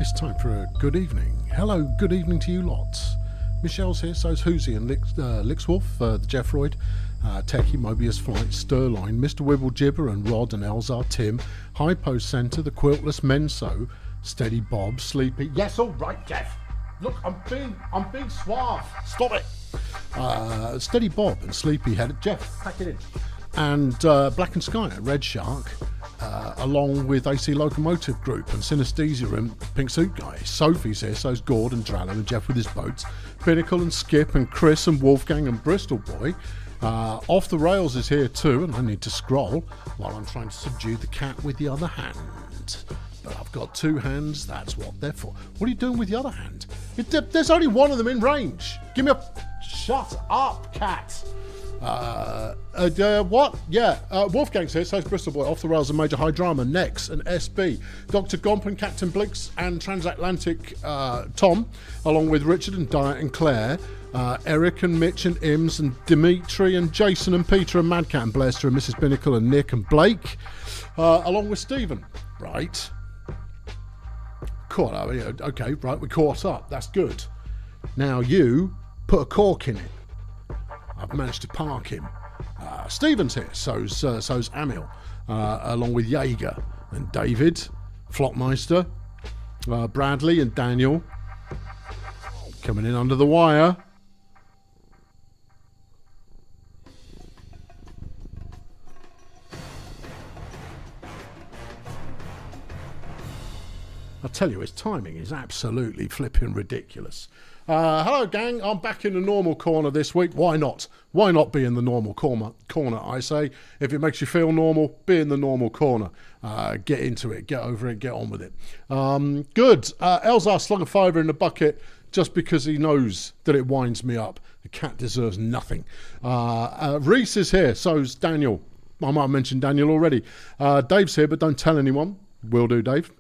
It's time for a good evening. Hello, good evening to you lots. Michelle's here, so's Hoosie and Lixwolf, the Jeffroid, Techie, Mobius Flight, Sterline, Mr. Wibble and Rod and Elzar, Tim, High Post Centre, the Quiltless Menso, Steady Bob, Sleepy. Yes, all right, Jeff. Look, I'm being suave. Stop it. Steady Bob and Sleepyhead. Jeff, pack it in. And Black and Sky, Red Shark, along with AC Locomotive Group and Synesthesia and Pink Suit Guy. Sophie's here, so's Gord and Drallo and Jeff with his boats. Pinnacle and Skip and Chris and Wolfgang and Bristol Boy. Off the Rails is here too, and I need to scroll while I'm trying to subdue the cat with the other hand. But I've got two hands, that's what they're for. What are you doing with the other hand? There's only one of them in range. Give me a... Shut up, cat. What? Yeah, Wolfgang's here, so's Bristol Boy, Off the Rails and Major High Drama, Nex and SB, Dr. Gomp and Captain Blinks and Transatlantic Tom, along with Richard and Diet and Claire, Eric and Mitch and Ims and Dimitri and Jason and Peter and Madcat and Blaster and Mrs. Binnacle and Nick and Blake, along with Stephen. Right. Caught up. Okay, right, we caught up. That's good. Now you put a cork in it. I've managed to park him. Stephen's here, so's Amil, along with Jaeger and David, Flockmeister, Bradley and Daniel, coming in under the wire. I tell you, his timing is absolutely flipping ridiculous. Hello, gang. I'm back in the normal corner this week. Why not? Why not be in the normal corner, I say? If it makes you feel normal, be in the normal corner. Get into it. Get over it. Get on with it. Good. Elzar slung a fiver in the bucket just because he knows that it winds me up. The cat deserves nothing. Reese is here. So's Daniel. I might have mentioned Daniel already. Dave's here, but don't tell anyone. Will do, Dave.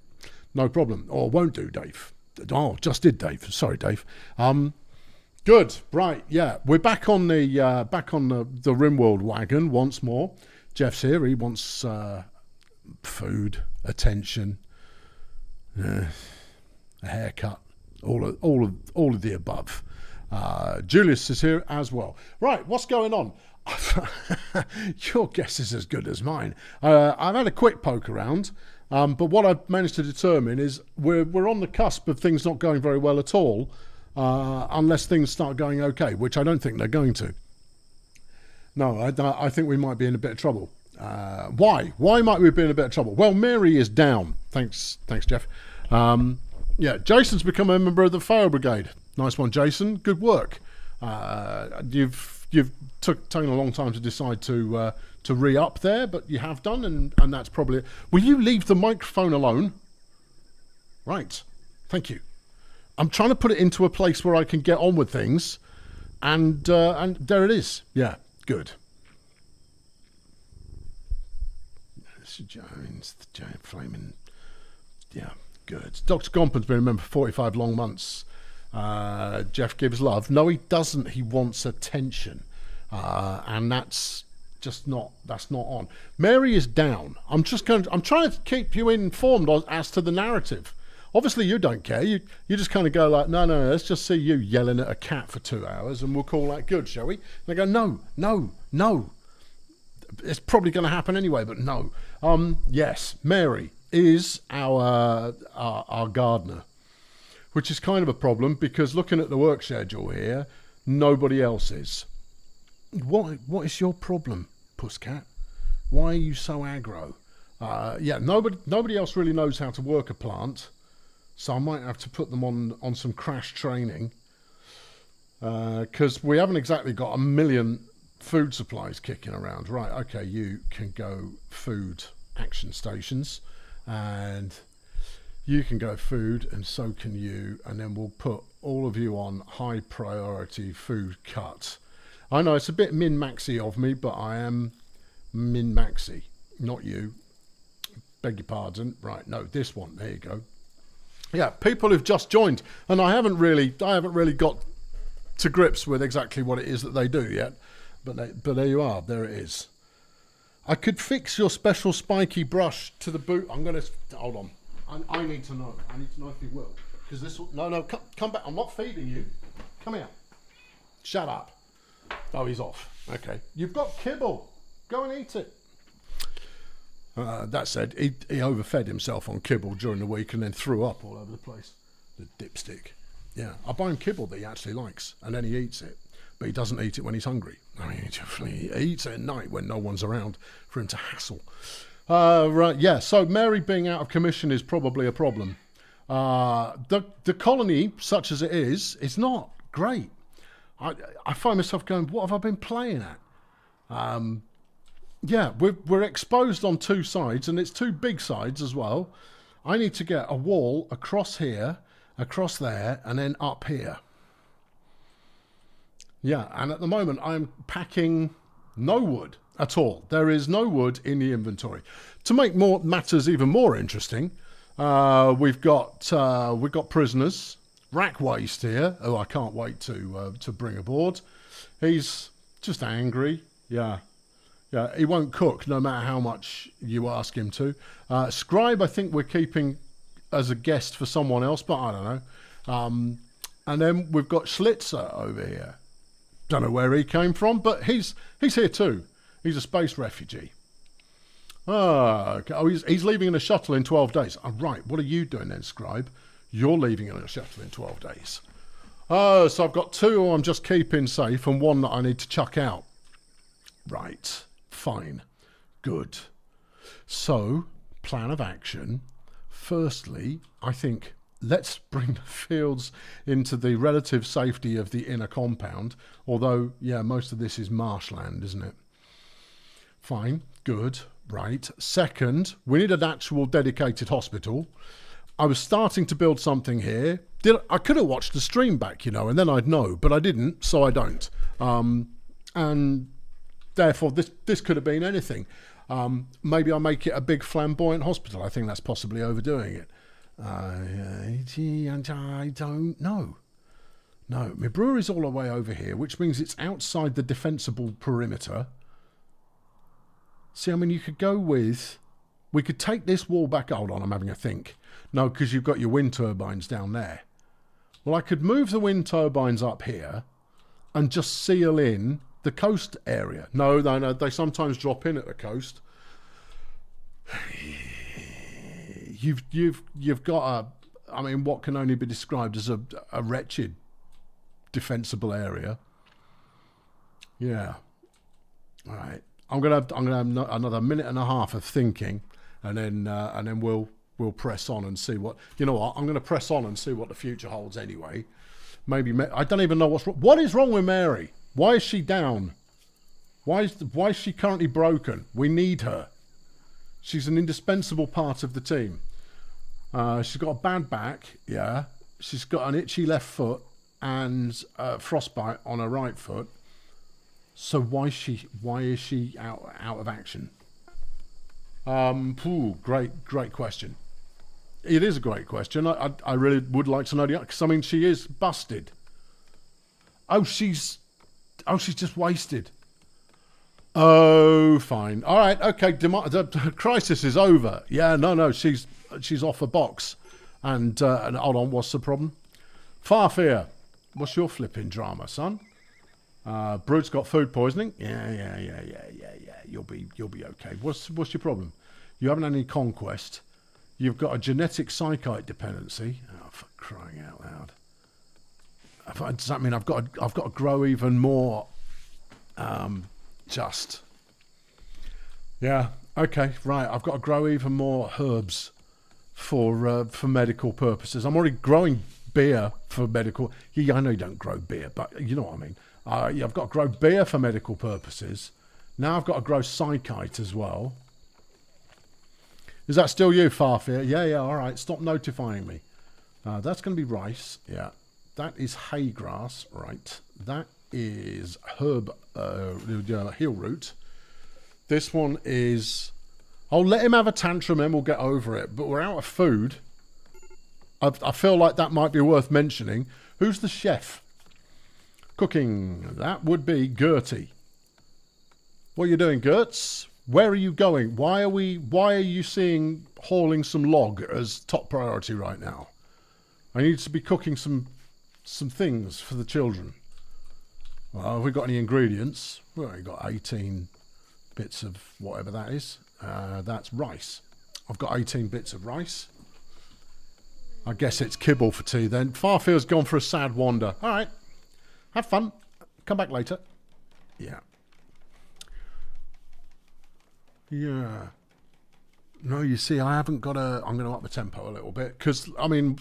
No problem. Or won't do, Dave. Oh, just did, Dave. Sorry, Dave. Good. Right. Yeah, we're back on the Rimworld wagon once more. Jeff's here. He wants food, attention, a haircut, all of the above. Julius is here as well. Right. What's going on? Your guess is as good as mine. I've had a quick poke around. But what I've managed to determine is we're on the cusp of things not going very well at all, unless things start going okay, which I don't think they're going to. No, I think we might be in a bit of trouble. Why? Why might we be in a bit of trouble? Well, Mary is down. Thanks, Jeff. Yeah, Jason's become a member of the Fire Brigade. Nice one, Jason. Good work. You've taken a long time to decide to re-up there, but you have done, and that's probably it. Will you leave the microphone alone? Right. Thank you. I'm trying to put it into a place where I can get on with things, and there it is. Yeah, good. Jones, the giant flaming. Yeah, good. Dr. Gompen's been a member for 45 long months. Jeff gives love. No, he doesn't. He wants attention, and that's not on. Mary is down. I'm trying to keep you informed as to the narrative. Obviously you don't care. You just kind of go like, no, let's just see you yelling at a cat for 2 hours and we'll call that good, shall we? And they go, no. It's probably going to happen anyway, but no. Yes, Mary is our gardener, which is kind of a problem because looking at the work schedule here, nobody else is. What is your problem, Pusscat? Why are you so aggro? Yeah, nobody else really knows how to work a plant, so I might have to put them on some crash training because we haven't exactly got a million food supplies kicking around. Right, okay, you can go food action stations, and you can go food, and so can you, and then we'll put all of you on high priority food cut. I know it's a bit min-maxy of me, but I am min-maxy, not you. Beg your pardon. Right, no, this one. There you go. Yeah, people who've just joined, and I haven't really got to grips with exactly what it is that they do yet. But there you are. There it is. I could fix your special spiky brush to the boot. Hold on. I need to know. I need to know if he will. Because this will... No, come back. I'm not feeding you. Come here. Shut up. Oh, he's off. Okay. You've got kibble. Go and eat it. That said, he overfed himself on kibble during the week and then threw up all over the place. The dipstick. Yeah, I buy him kibble that he actually likes, and then he eats it. But he doesn't eat it when he's hungry. I mean, he eats it at night when no one's around for him to hassle. Right, yeah, so Mary being out of commission is probably a problem. The colony, such as it is not great. I find myself going, what have I been playing at? Yeah, we're exposed on two sides, and it's two big sides as well. I need to get a wall across here, across there, and then up here. Yeah, and at the moment I'm packing no wood at all. There is no wood in the inventory. To make matters even more interesting, we've got prisoners. Rack Waste here, who I can't wait to bring aboard. He's just angry. Yeah, he won't cook no matter how much you ask him to. Scribe, I think we're keeping as a guest for someone else, but I don't know. And then we've got Schlitzer over here. Don't know where he came from, but he's here too. He's a space refugee. Okay. Oh, he's leaving in a shuttle in 12 days. Oh, right, what are you doing then, Scribe? You're leaving in a shuttle in 12 days. Oh, so I've got two I'm just keeping safe and one that I need to chuck out. Right, fine, good. So, plan of action. Firstly, I think let's bring the fields into the relative safety of the inner compound. Although, yeah, most of this is marshland, isn't it? Fine, good, right. Second, we need an actual dedicated hospital. I was starting to build something here. I could have watched the stream back, and then I'd know, but I didn't, so I don't. And therefore, this could have been anything. Maybe I'll make it a big flamboyant hospital. I think that's possibly overdoing it. I don't know. No, my brewery's all the way over here, which means it's outside the defensible perimeter. See, I mean, you could go with... We could take this wall back... Hold on, I'm having a think. No, because you've got your wind turbines down there. Well, I could move the wind turbines up here and just seal in the coast area. No, they sometimes drop in at the coast. You've got a... I mean, what can only be described as a wretched defensible area. Yeah. All right. I'm gonna have another minute and a half of thinking, and then we'll press on and see what... You know what? I'm going to press on and see what the future holds anyway. Maybe... I don't even know what's wrong. What is wrong with Mary? Why is she down? Why is she currently broken? We need her. She's an indispensable part of the team. She's got a bad back, yeah. She's got an itchy left foot and frostbite on her right foot. So why is she out of action? Great question. It is a great question. I really would like to know the answer, because I mean, she is busted. Oh, she's just wasted. Oh, fine. All right, okay. The crisis is over. Yeah, no, she's off a box. And hold on, what's the problem? Farfear, what's your flipping drama, son? Brood's got food poisoning. Yeah. You'll be okay. What's your problem? You haven't had any conquest. You've got a genetic psychite dependency. Oh, for crying out loud! Does that mean I've got to grow even more? Yeah. Okay. Right. I've got to grow even more herbs for medical purposes. I'm already growing beer for medical. Yeah, I know you don't grow beer, but you know what I mean. I've got to grow beer for medical purposes. Now I've got to grow psychite as well. Is that still you, Farfear? Yeah, all right. Stop notifying me. That's going to be rice. Yeah. That is hay grass. Right. That is herb, heel root. This one is... I'll let him have a tantrum and we'll get over it. But we're out of food. I feel like that might be worth mentioning. Who's the chef? Cooking. That would be Gertie. What are you doing, Gertz? Where are you going? Why are you seeing hauling some log as top priority right now. I need to be cooking some things for the children. Well, have we got any ingredients? Well, we've got 18 bits of whatever that is. That's rice. I've got 18 bits of rice. I guess it's kibble for tea then. Farfield's gone for a sad wander. All right. Have fun. Come back later. Yeah. Yeah. No, you see, I haven't got I'm going to up the tempo a little bit because, I mean,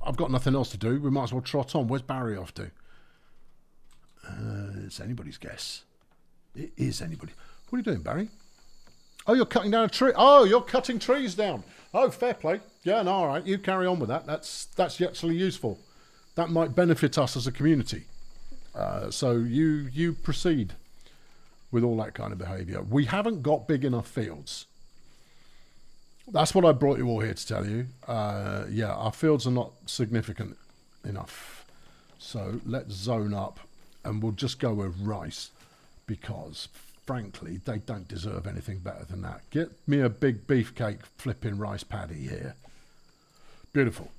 I've got nothing else to do. We might as well trot on. Where's Barry off to? It's anybody's guess. It is anybody. What are you doing, Barry? Oh, you're cutting down a tree. Oh, you're cutting trees down. Oh, fair play. Yeah, no, all right. You carry on with that. That's actually useful. That might benefit us as a community. So you proceed with all that kind of behaviour. We haven't got big enough fields. That's what I brought you all here to tell you. Yeah, our fields are not significant enough. So let's zone up and we'll just go with rice because, frankly, they don't deserve anything better than that. Get me a big beefcake flipping rice paddy here. Beautiful.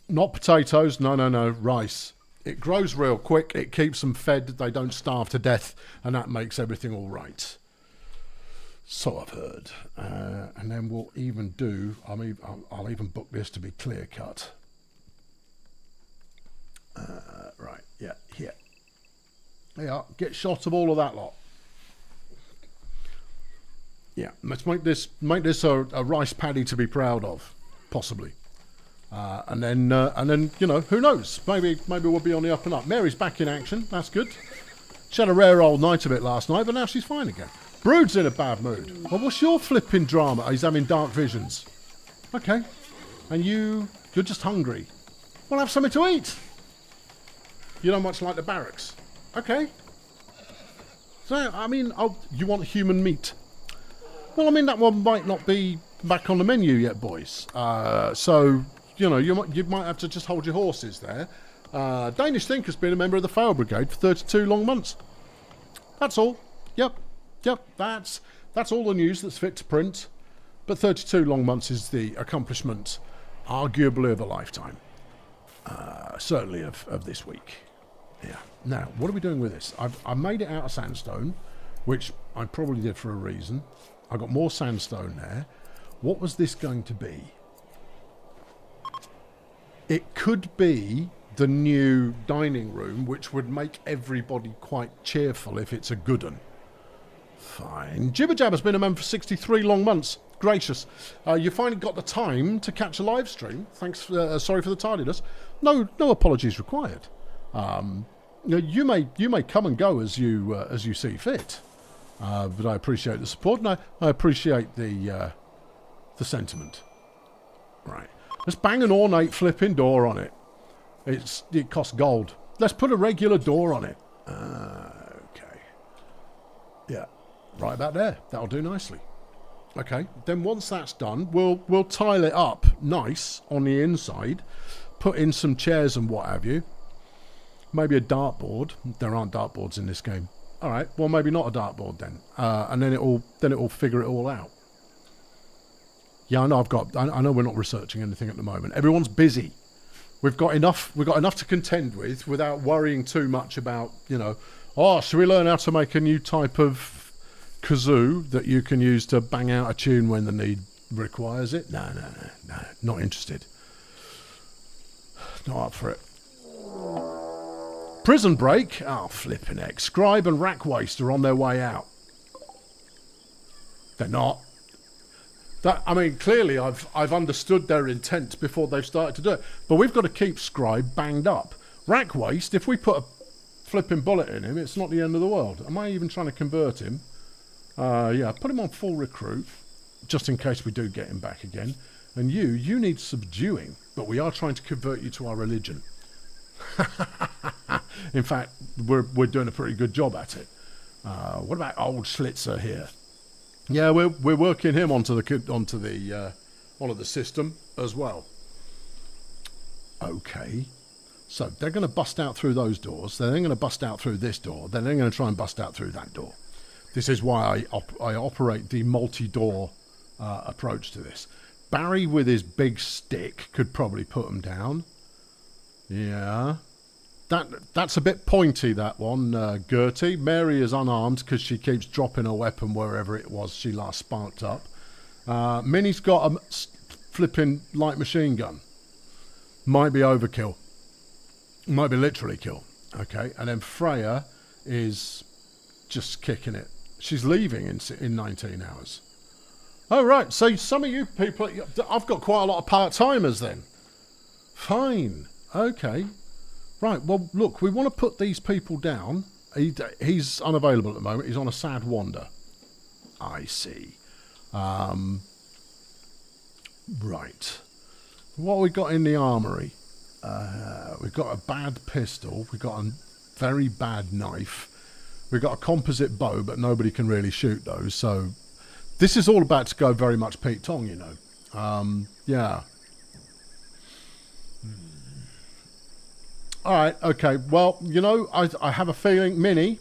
Not potatoes. No, rice. It grows real quick. It keeps them fed. They don't starve to death. And that makes everything all right. So I've heard. And then we'll even do, I'll even book this to be clear cut. Right, yeah, here. There you are. Get shot of all of that lot. Yeah, let's make this a rice paddy to be proud of, possibly. And then you know, who knows? Maybe we'll be on the up and up. Mary's back in action. That's good. She had a rare old night of it last night, but now she's fine again. Brood's in a bad mood. Well, what's your flipping drama? He's having dark visions. Okay. And you're just hungry. Well, have something to eat. You don't much like the barracks. Okay. So, I mean, you want human meat? Well, I mean, that one might not be back on the menu yet, boys. So, you know, you might have to just hold your horses there. Danish Think has been a member of the Fail Brigade for 32 long months. That's all. Yep, that's all the news that's fit to print. But 32 long months is the accomplishment, arguably, of a lifetime. Certainly of this week. Yeah. Now, what are we doing with this? I made it out of sandstone, which I probably did for a reason. I got more sandstone there. What was this going to be? It could be the new dining room, which would make everybody quite cheerful if it's a good one. Fine. Jibber Jabber's been a member for 63 long months. Gracious. You finally got the time to catch a live stream. Thanks. Sorry for the tardiness. No apologies required. You may come and go as you see fit. But I appreciate the support and I appreciate the sentiment. Right. Let's bang an ornate flipping door on it. It costs gold. Let's put a regular door on it. Okay. Yeah. Right about there. That'll do nicely. Okay. Then once that's done, we'll tile it up nice on the inside. Put in some chairs and what have you. Maybe a dartboard. There aren't dartboards in this game. All right. Well, maybe not a dartboard then. And then it'll figure it all out. Yeah, I know. I know we're not researching anything at the moment. Everyone's busy. We've got enough to contend with without worrying too much about, you know, should we learn how to make a new type of kazoo that you can use to bang out a tune when the need requires it? No, not interested. Not up for it. Prison break? Oh, flippin' heck. Scribe and Rack Waste are on their way out. They're not. Clearly I've understood their intent before they've started to do it. But we've got to keep Scribe banged up. Rack Waste, if we put a flipping bullet in him, it's not the end of the world. Am I even trying to convert him? Yeah, put him on full recruit, just in case we do get him back again. And you need subduing, but we are trying to convert you to our religion. In fact, we're doing a pretty good job at it. What about old Schlitzer here? Yeah, we're working him onto the system as well. Okay, so they're going to bust out through those doors. They're then going to bust out through this door. Then they're going to try and bust out through that door. This is why I operate the multi-door approach to this. Barry with his big stick could probably put them down. Yeah. That's a bit pointy, that one, Gertie. Mary is unarmed because she keeps dropping her weapon wherever it was she last sparked up. Minnie's got a flipping light machine gun. Might be overkill. Might be literally kill. Okay, and then Freya is just kicking it. She's leaving in 19 hours. Oh, right. So some of you people... I've got quite a lot of part-timers then. Fine. Okay. Right, well, look, we want to put these people down. He's unavailable at the moment. He's on a sad wander. I see. Right. What we got in the armoury? We've got a bad pistol. We've got a very bad knife. We've got a composite bow, but nobody can really shoot those. So this is all about to go very much Pete Tong, you know. Yeah. All right, okay. Well, you know, I have a feeling, Minnie,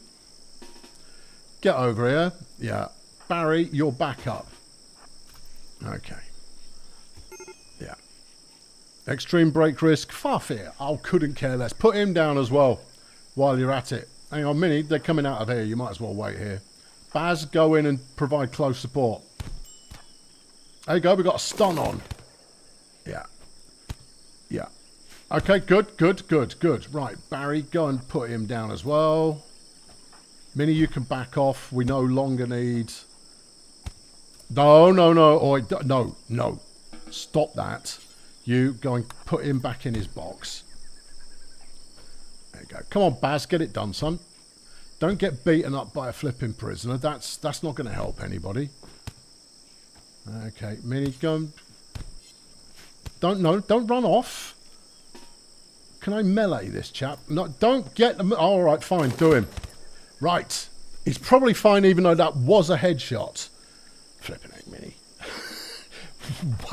get over here. Yeah. Barry, you're back up. Okay. Yeah. Extreme break risk, far fear. Oh, couldn't care less. Put him down as well while you're at it. Hang on, Minnie, they're coming out of here. You might as well wait here. Baz, go in and provide close support. There you go, we've got a stun on. Yeah. Yeah. Okay, good. Right, Barry, go and put him down as well. Minnie, you can back off. We no longer need... No. No. Stop that. You go and put him back in his box. There you go. Come on, Baz, get it done, son. Don't get beaten up by a flipping prisoner. That's not going to help anybody. Okay, Minnie, go and... Don't run off. Can I melee this chap? No, don't get them. All right, fine, do him. Right. He's probably fine even though that was a headshot. Flipping egg, Minnie.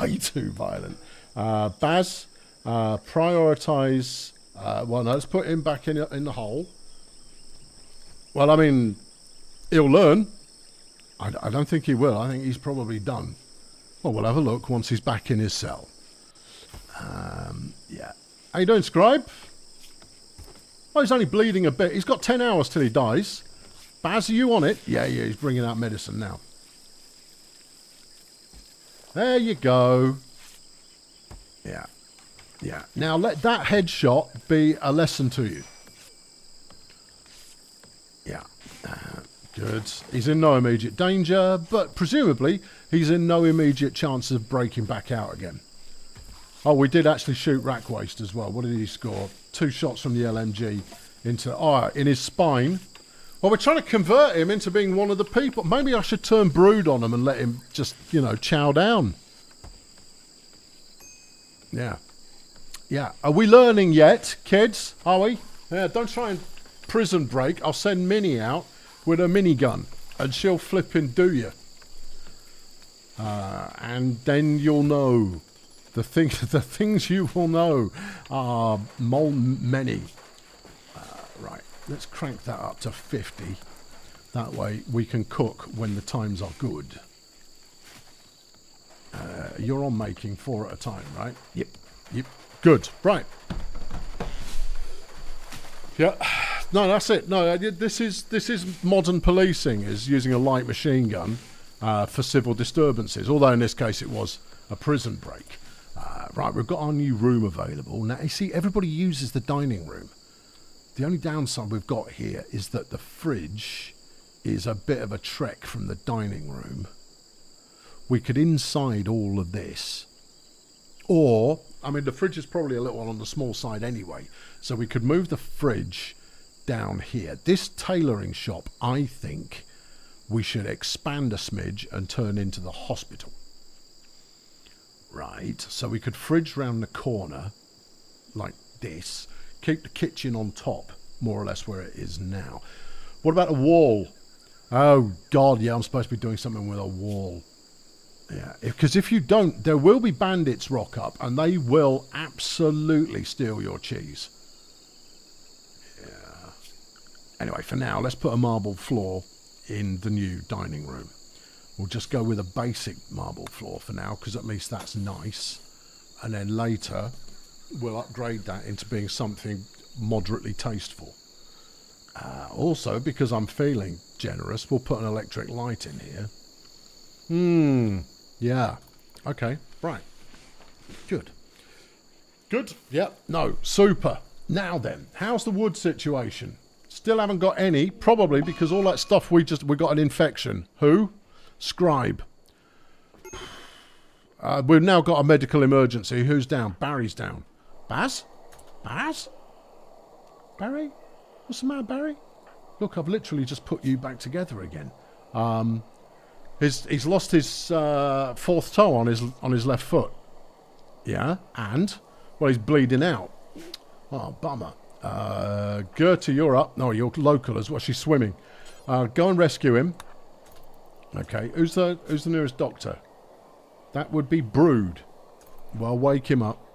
Way too violent. Baz, prioritise... well, no, let's put him back in the hole. Well, I mean, he'll learn. I don't think he will. I think he's probably done. Well, we'll have a look once he's back in his cell. Yeah. How you doing, Scribe? Oh, he's only bleeding a bit. He's got 10 hours till he dies. Baz, are you on it? Yeah, he's bringing out medicine now. There you go. Yeah. Yeah. Now, let that headshot be a lesson to you. Yeah. Good. He's in no immediate danger, but presumably he's in no immediate chance of breaking back out again. Oh, we did actually shoot rack waste as well. What did he score? 2 shots from the LMG in his spine. Well, we're trying to convert him into being one of the people. Maybe I should turn brood on him and let him just, you know, chow down. Yeah. Yeah. Are we learning yet, kids? Are we? Yeah, don't try and prison break. I'll send Minnie out with a minigun and she'll flipping do you. And then you'll know. The things you will know are many. Right, let's crank that up to 50. That way we can cook when the times are good. You're on making 4 at a time, right? Yep. Good. Right. Yeah. No, that's it. No, this is modern policing, is using a light machine gun for civil disturbances. Although in this case it was a prison break. Right, we've got our new room available. Now, you see, everybody uses the dining room. The only downside we've got here is that the fridge is a bit of a trek from the dining room. We could inside all of this. Or, I mean, the fridge is probably a little on the small side anyway. So we could move the fridge down here. This tailoring shop, I think, we should expand a smidge and turn into the hospital. Right, so we could fridge round the corner like this, keep the kitchen on top, more or less where it is now. What about a wall? Oh, God, yeah, I'm supposed to be doing something with a wall. Yeah, because if you don't, there will be bandits rock up, and they will absolutely steal your cheese. Yeah. Anyway, for now, let's put a marble floor in the new dining room. We'll just go with a basic marble floor for now, because at least that's nice. And then later, we'll upgrade that into being something moderately tasteful. Also, because I'm feeling generous, we'll put an electric light in here. Yeah. Okay, right. Good. Good? Yep. No, super. Now then, how's the wood situation? Still haven't got any, probably because all that stuff we got an infection. Who? Scribe. We've now got a medical emergency. Who's down? Barry's down. Baz? Baz? Barry? What's the matter, Barry? Look, I've literally just put you back together again. He's lost his fourth toe on his left foot. Yeah, and? Well, he's bleeding out. Oh, bummer. Gertie, you're up. No, you're local as well. She's swimming. Go and rescue him. Okay, who's the nearest doctor? That would be Brood. Well, wake him up.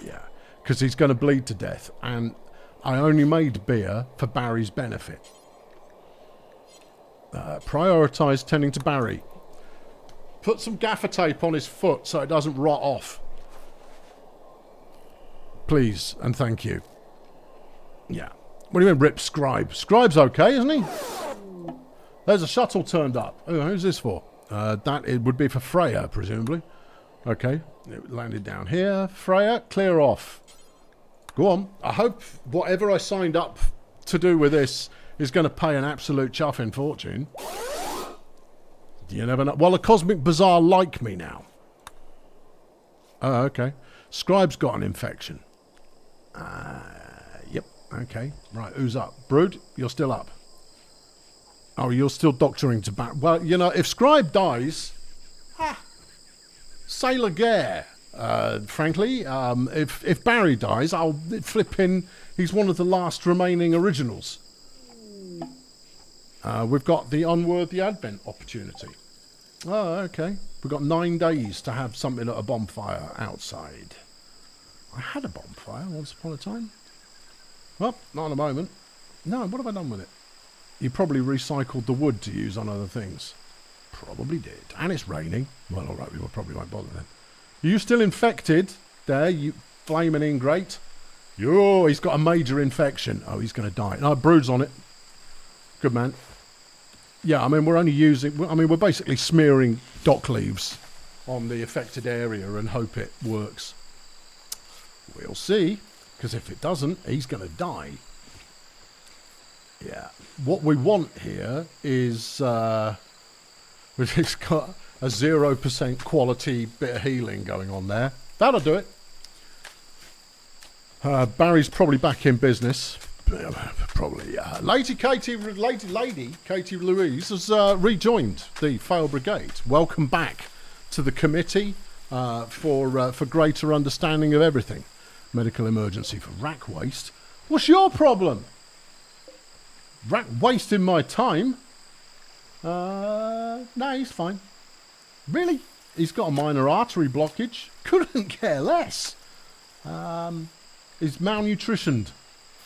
Yeah, because he's going to bleed to death, and I only made beer for Barry's benefit. Prioritise tending to Barry. Put some gaffer tape on his foot so it doesn't rot off. Please, and thank you. Yeah. What do you mean, rip Scribe? Scribe's okay, isn't he? There's a shuttle turned up. Oh, who's this for? It would be for Freya, presumably. Okay. It landed down here. Freya, clear off. Go on. I hope whatever I signed up to do with this is going to pay an absolute chuffing fortune. You never know. Well, the Cosmic Bazaar like me now. Oh, okay. Scribe's got an infection. Yep. Okay. Right, who's up? Brood, you're still up. Oh, you're still doctoring to back. Well, you know, if Scribe dies, c'est la guerre. Frankly, if Barry dies, I'll flip in. He's one of the last remaining originals. We've got the Unworthy Advent opportunity. Oh, okay. We've got 9 days to have something at a bonfire outside. I had a bonfire once upon a time. Well, not at the moment. No, what have I done with it? You probably recycled the wood to use on other things. Probably did. And it's raining. Well, all right, we probably won't bother then. Are you still infected? There, you flaming ingrate. Oh, he's got a major infection. Oh, he's going to die. No, Brood's on it. Good man. Yeah, I mean, we're basically smearing dock leaves on the affected area and hope it works. We'll see, because if it doesn't, he's going to die. Yeah. What we want here is we've got a 0% quality bit of healing going on there. That'll do it. Barry's probably back in business. Probably. Lady Katie Louise has rejoined the Fail Brigade. Welcome back to the committee for greater understanding of everything. Medical emergency for rack waste. What's your problem? Rack wasting my time? No, he's fine. Really? He's got a minor artery blockage. Couldn't care less. He's malnutritioned.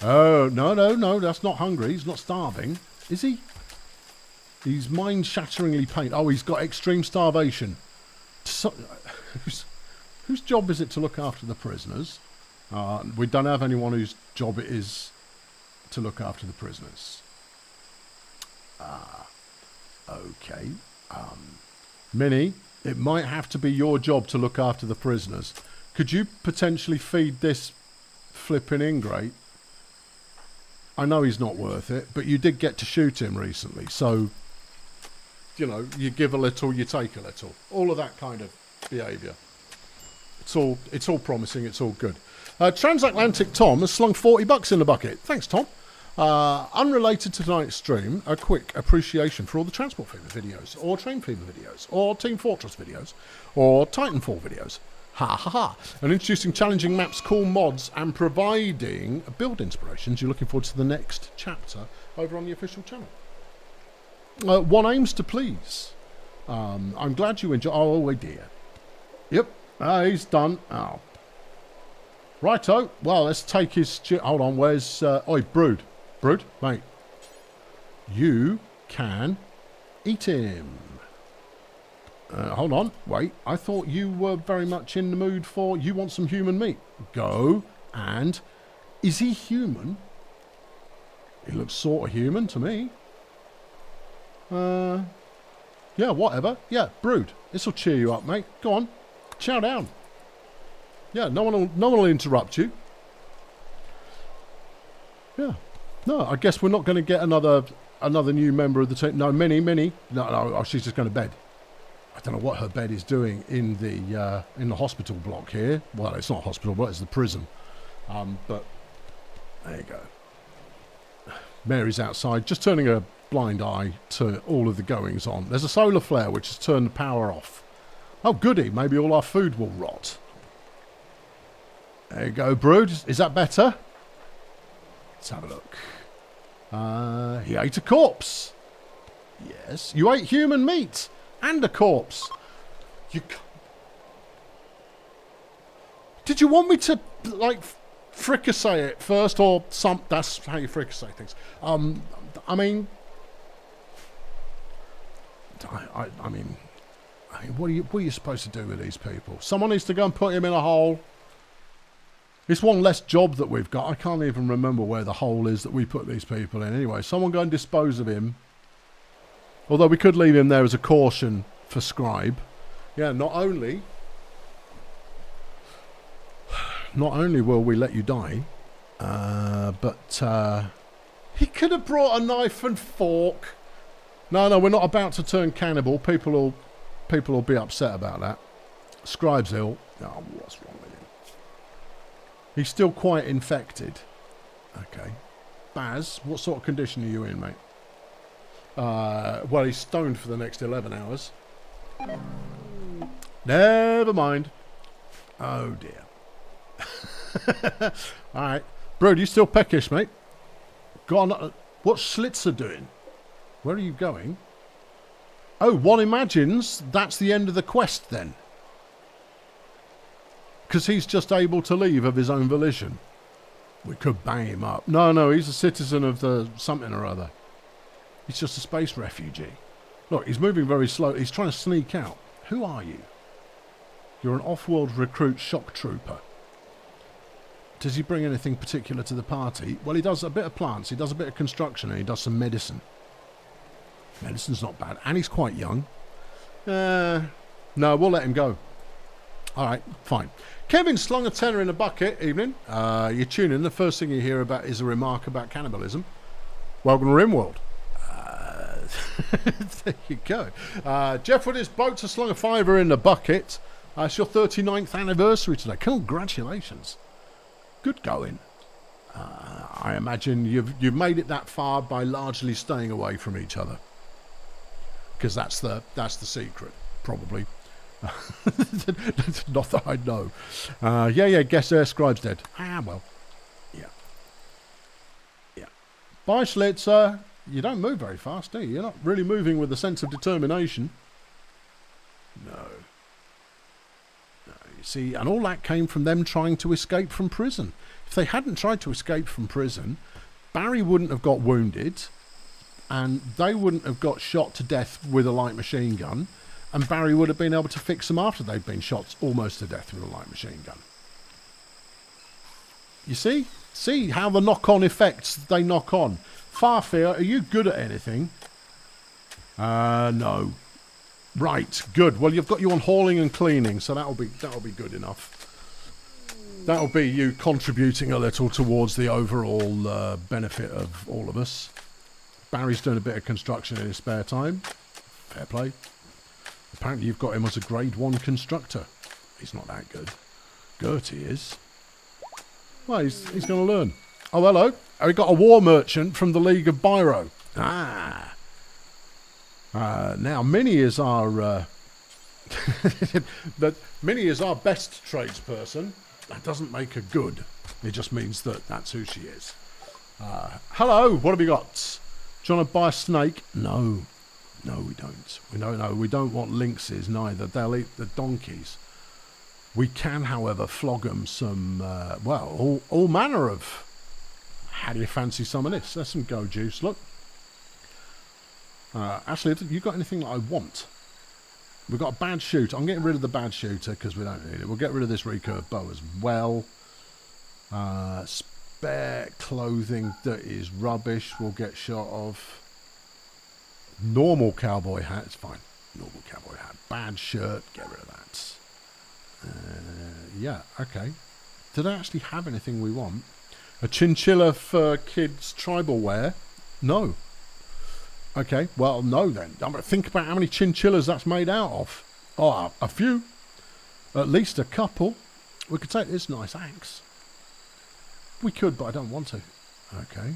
Oh, no, that's not hungry. He's not starving. Is he? He's mind-shatteringly pain. Oh, he's got extreme starvation. Whose job is it to look after the prisoners? We don't have anyone whose job it is to look after the prisoners. Okay. Minnie, it might have to be your job to look after the prisoners. Could you potentially feed this flipping ingrate? I know he's not worth it, but you did get to shoot him recently, so, you know, you give a little, you take a little. All of that kind of behaviour. It's all promising, it's all good. Transatlantic Tom has slung $40 in the bucket. Thanks, Tom. Unrelated to tonight's stream, a quick appreciation for all the Transport Fever videos, or Train Fever videos, or Team Fortress videos, or Titanfall videos. Ha ha ha. And introducing challenging maps, cool mods, and providing build inspirations. You're looking forward to the next chapter over on the official channel. One aims to please. I'm glad you enjoy. Oh, dear. Yep. He's done. Oh. Righto. Well, let's take his... Hold on. Where's... Oi, Brood. Brood, mate. You can Eat him. Hold on. Wait. I thought you were very much in the mood for... You want some human meat. Go and... Is he human? He looks sort of human to me. Yeah, whatever. Yeah, brood. This'll cheer you up, mate. Go on. Chow down. Yeah, no one will interrupt you. Yeah. No, I guess we're not going to get another new member of the team. No, Minnie. No, oh, she's just going to bed. I don't know what her bed is doing in the hospital block here. Well, it's not a hospital block, it's the prison. But there you go. Mary's outside, just turning a blind eye to all of the goings on. There's a solar flare which has turned the power off. Oh, goody, maybe all our food will rot. There you go, brood. Is that better? Let's have a look. He ate a corpse. Yes, you ate human meat and a corpse. Did you want me to, like, fricassee it first, or some? That's how you fricassee things. I mean, what are you supposed to do with these people? Someone needs to go and put him in a hole. It's one less job that we've got. I can't even remember where the hole is that we put these people in. Anyway, someone go and dispose of him. Although we could leave him there as a caution for Scribe. Yeah, not only will we let you die, but he could have brought a knife and fork. No, we're not about to turn cannibal. People will be upset about that. Scribe's ill. Oh, what's wrong with him? He's still quite infected. Okay. Baz, what sort of condition are you in, mate? Well, he's stoned for the next 11 hours. Never mind. Oh, dear. Alright. Brood, you still peckish, mate? Go on. What's Schlitzer doing? Where are you going? Oh, one imagines that's the end of the quest, then. Because he's just able to leave of his own volition. We could bang him up. No, he's a citizen of the something or other. He's just a space refugee. Look, he's moving very slow. He's trying to sneak out. Who are you? You're an off-world recruit shock trooper. Does he bring anything particular to the party? Well, he does a bit of plants, he does a bit of construction, and he does some medicine. Medicine's not bad. And he's quite young. No, we'll let him go. Alright, fine. Kevin slung a tenner in a bucket. Evening. You tune in. The first thing you hear about is a remark about cannibalism. Welcome to Rimworld. There you go. Jeff with his boat has slung a fiver in the bucket. It's your 39th anniversary today. Congratulations. Good going. I imagine you've made it that far by largely staying away from each other. Because that's the secret, probably. Not that I know. Yeah, guess Scribe's dead. Well. Yeah. Bye, Schlitzer. You don't move very fast, do you? You're not really moving with a sense of determination. No. You see, and all that came from them trying to escape from prison. If they hadn't tried to escape from prison, Barry wouldn't have got wounded, and they wouldn't have got shot to death with a light machine gun, and Barry would have been able to fix them after they'd been shot almost to death with a light machine gun. You see? See how the knock-on effects they knock on. Farfear, are you good at anything? No. Right, good. Well, you've got you on hauling and cleaning, so that'll be good enough. That'll be you contributing a little towards the overall benefit of all of us. Barry's doing a bit of construction in his spare time. Fair play. Apparently you've got him as a grade 1 constructor. He's not that good. Gertie is. Well, he's going to learn. Oh, hello. We got a war merchant from the League of Biro. Now, Minnie is our... Minnie is our best tradesperson. That doesn't make her good. It just means that that's who she is. Hello, what have we got? Do you want to buy a snake? No, we don't. We don't want lynxes neither. They'll eat the donkeys. We can, however, flog them some, all manner of... How do you fancy some of this? There's some go juice, look. Actually, have you got anything that I want? We've got a bad shooter. I'm getting rid of the bad shooter because we don't need it. We'll get rid of this recurve bow as well. Spare clothing that is rubbish will get shot of. Normal cowboy hat, it's fine. Normal cowboy hat. Bad shirt, get rid of that. Yeah, okay. Did I actually have anything we want? A chinchilla for kids' tribal wear? No. Okay, well, no then. I'm going to think about how many chinchillas that's made out of. Oh, a few. At least a couple. We could take this nice axe. We could, but I don't want to. Okay.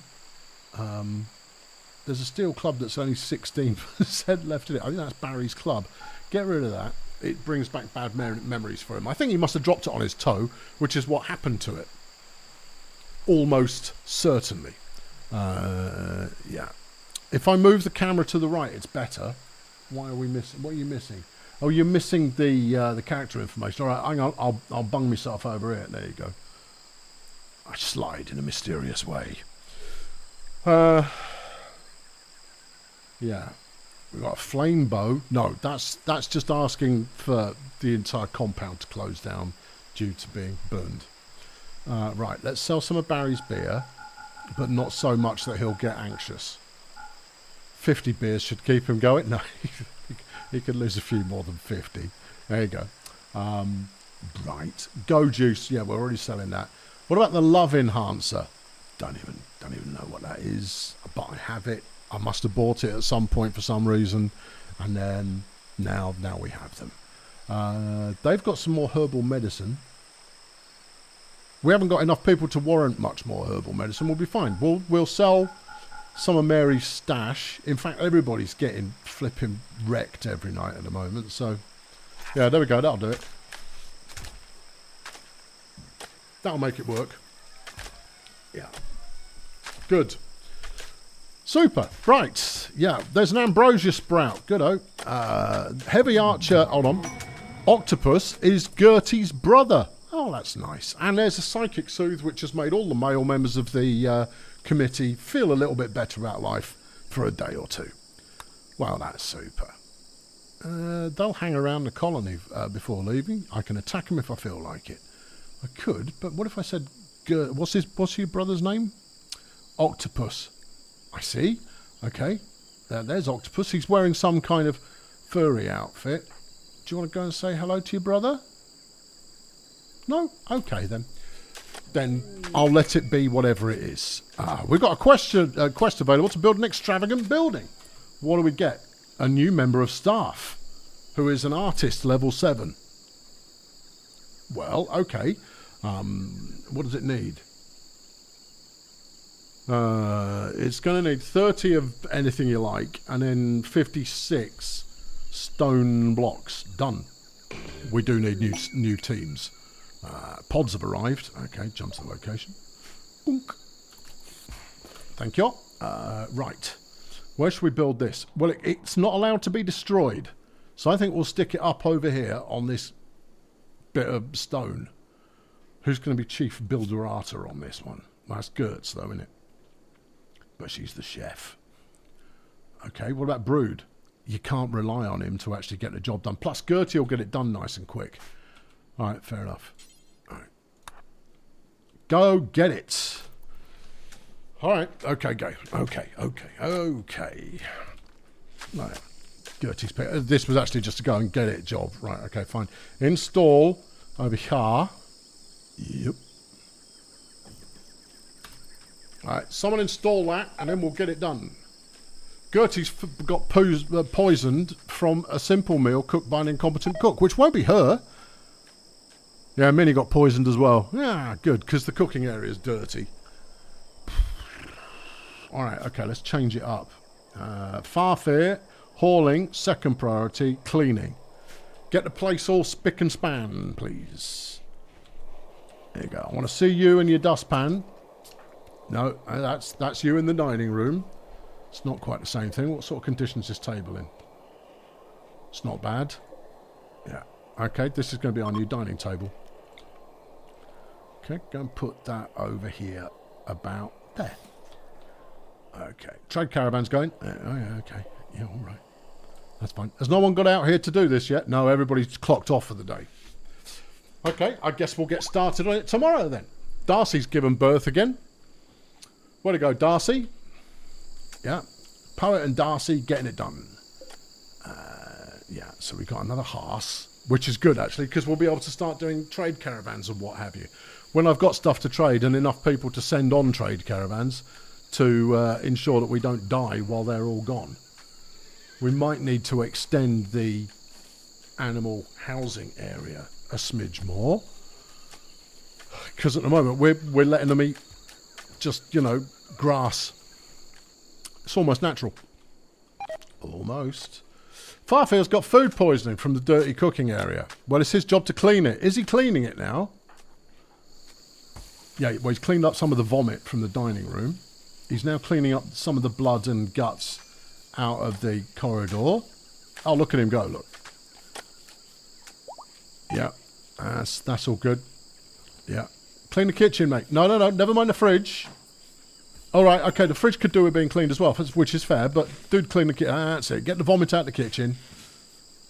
There's a steel club that's only 16% left in it. I think that's Barry's club. Get rid of that. It brings back bad memories for him. I think he must have dropped it on his toe, which is what happened to it. Almost certainly. Yeah. If I move the camera to the right, it's better. Why are we missing? What are you missing? Oh, you're missing the character information. All right, hang on. I'll bung myself over here. There you go. I slide in a mysterious way. Yeah. We've got a flame bow. No, that's just asking for the entire compound to close down due to being burned. Right, let's sell some of Barry's beer, but not so much that he'll get anxious. 50 beers should keep him going. No, he could lose a few more than 50. There you go. Right, go juice. Yeah, we're already selling that. What about the love enhancer? Don't even know what that is, but I have it. I must have bought it at some point for some reason, and then now we have them. They've got some more herbal medicine. We haven't got enough people to warrant much more herbal medicine. We'll be fine. We'll sell some of Mary's stash. In fact, everybody's getting flipping wrecked every night at the moment. So, yeah, there we go. That'll do it. That'll make it work. Yeah. Good. Super. Right. Yeah, there's an ambrosia sprout. Good-o. Heavy archer. Hold on. Octopus is Gertie's brother. Oh, that's nice. And there's a psychic soothe, which has made all the male members of the committee feel a little bit better about life for a day or two. Well, that's super. They'll hang around the colony before leaving. I can attack them if I feel like it. I could, but what if I said, what's your brother's name? Octopus. I see. Okay. There's Octopus. He's wearing some kind of furry outfit. Do you want to go and say hello to your brother? No? Okay, then. Then I'll let it be whatever it is. We've got a quest available to build an extravagant building. What do we get? A new member of staff, who is an artist level 7. Well, okay. What does it need? It's going to need 30 of anything you like, and then 56 stone blocks. Done. We do need new teams. Pods have arrived. Okay, jump to the location. Boonk. Thank you. Right. Where should we build this? Well, it's not allowed to be destroyed. So I think we'll stick it up over here on this bit of stone. Who's going to be chief builder-arter on this one? Well, that's Gertz, though, isn't it? But she's the chef. Okay, what about Brood? You can't rely on him to actually get the job done. Plus, Gertie will get it done nice and quick. All right, fair enough. All right. Go get it. All right, okay, go. Okay. Right. Gertie's pick. This was actually just to go and get it job. Right, okay, fine. Install over here. Yep. Alright, someone install that and then we'll get it done. Gertie's got poisoned from a simple meal cooked by an incompetent cook, which won't be her. Yeah, Minnie got poisoned as well. Yeah, good, because the cooking area is dirty. Alright, okay, let's change it up. Farfare, hauling, second priority, cleaning. Get the place all spick and span, please. There you go. I want to see you and your dustpan. No, that's you in the dining room. It's not quite the same thing. What sort of conditions is this table in? It's not bad. Yeah. Okay, this is going to be our new dining table. Okay, go and put that over here about there. Okay. Trade caravan's going. Oh, yeah, okay. Yeah, all right. That's fine. Has no one got out here to do this yet? No, everybody's clocked off for the day. Okay, I guess we'll get started on it tomorrow then. Darcy's given birth again. Where'd it go, Darcy? Yeah. Poet and Darcy getting it done. Yeah, so we've got another hearse, which is good actually, because we'll be able to start doing trade caravans and what have you. When I've got stuff to trade and enough people to send on trade caravans to ensure that we don't die while they're all gone, we might need to extend the animal housing area a smidge more. Because at the moment we're letting them eat just, you know, grass. It's almost natural. Almost. Farfield's got food poisoning from the dirty cooking area. Well, it's his job to clean it. Is he cleaning it now? Yeah, well, he's cleaned up some of the vomit from the dining room. He's now cleaning up some of the blood and guts out of the corridor. Oh, look at him go, look. Yeah, that's all good. Yeah. Clean the kitchen, mate. No, never mind the fridge. All right, okay, the fridge could do with being cleaned as well, which is fair, but dude, clean the kitchen. That's it. Get the vomit out of the kitchen.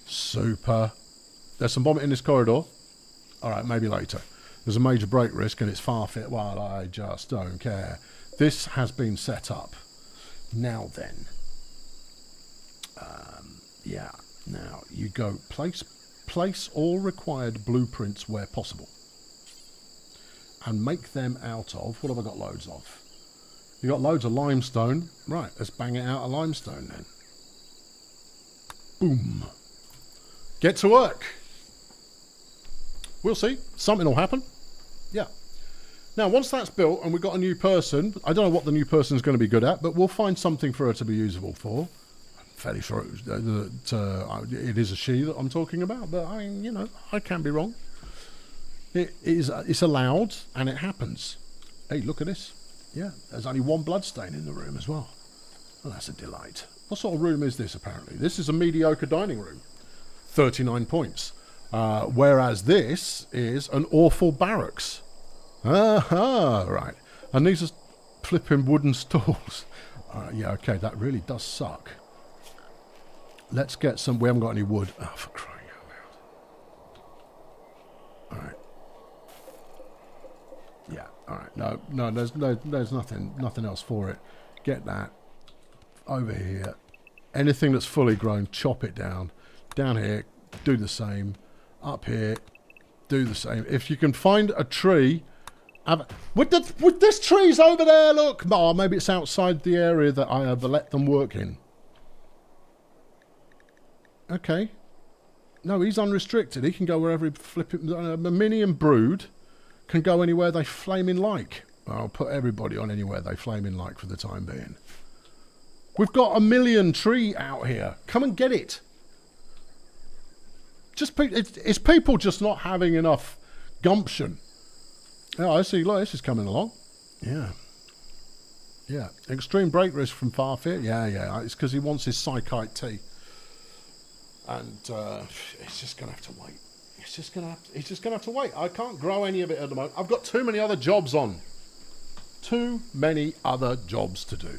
Super. There's some vomit in this corridor. All right, maybe later. There's a major break risk, and it's far fit. Well, I just don't care. This has been set up. Now then. Yeah. Now, you go place all required blueprints where possible. And make them out of... What have I got loads of? You got loads of limestone. Right, let's bang it out of limestone then. Boom. Get to work. We'll see. Something will happen. Yeah. Now, once that's built and we've got a new person, I don't know what the new person's going to be good at, but we'll find something for her to be usable for. I'm fairly sure it is a she that I'm talking about, but I mean, you know, I can be wrong. It's allowed, and it happens. Hey, look at this. Yeah, there's only one bloodstain in the room as well. Well, that's a delight. What sort of room is this, apparently? This is a mediocre dining room. 39 points. Whereas this is an awful barracks. Aha, right. And these are flipping wooden stalls. Yeah, okay, that really does suck. Let's get some... We haven't got any wood. Oh, for crying out loud. All right. Yeah, all right. No, there's nothing else for it. Get that over here. Anything that's fully grown, chop it down. Down here, do the same. Up here, do the same. If you can find a tree, with this tree's over there. Look, oh, maybe it's outside the area that I have let them work in. Okay. No, he's unrestricted. He can go wherever he flipping. Mini and Brood can go anywhere they flaming like. I'll put everybody on anywhere they flaming like for the time being. We've got a million tree out here. Come and get it. It's people just not having enough gumption. Oh, I see. Look, this is coming along. Yeah. Yeah. Extreme break risk from Farfit. Yeah. It's because he wants his psychite tea. And he's just going to have to wait. He's just going to have to wait. I can't grow any of it at the moment. I've got too many other jobs on. Too many other jobs to do.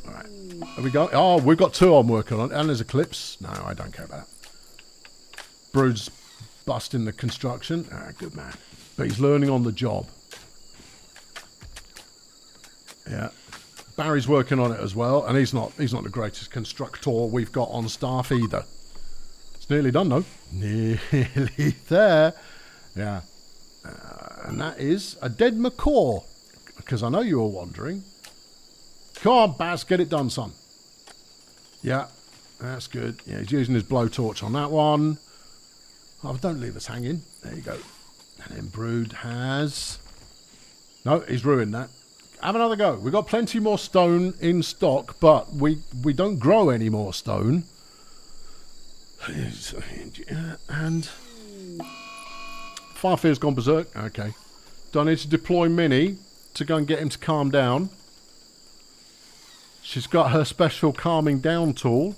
All right. Have we got... Oh, we've got two I'm working on. And there's Eclipse. No, I don't care about that. Brood's busting the construction. Ah, good man. But he's learning on the job. Yeah. Barry's working on it as well. And he's not the greatest constructor we've got on staff either. It's nearly done, though. Nearly there. Yeah. And that is a dead macaw. Because I know you were wondering. Come on, Baz, get it done, son. Yeah, that's good. Yeah, he's using his blowtorch on that one. Oh, don't leave us hanging. There you go. And then Brood has... No, he's ruined that. Have another go. We've got plenty more stone in stock, but we don't grow any more stone. And... Farfear's gone berserk. Okay. Do I need to deploy Minnie to go and get him to calm down? She's got her special calming down tool.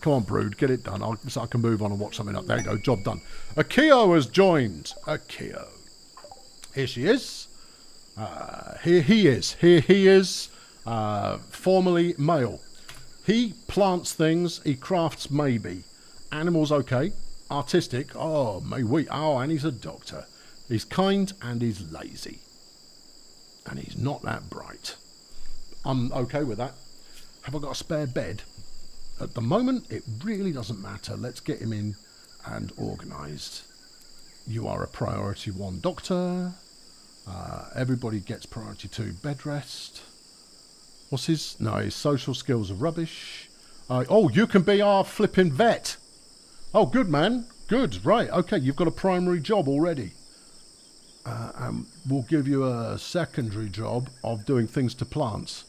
Come on, Brood, get it done. So I can move on and watch something up. There you go, job done. Akio has joined. Akio. Here she is. Here he is. Here he is. Formerly male. He plants things, he crafts maybe. Animals okay. Artistic, oh, may we. Oh, and he's a doctor. He's kind and he's lazy. And he's not that bright. I'm okay with that. Have I got a spare bed? At the moment, it really doesn't matter. Let's get him in and organised. You are a priority 1 doctor. Everybody gets priority 2 bed rest. What's his? No, his social skills are rubbish. Oh, you can be our flipping vet. Oh, good, man. Good, right. Okay, you've got a primary job already. We'll give you a secondary job of doing things to plants.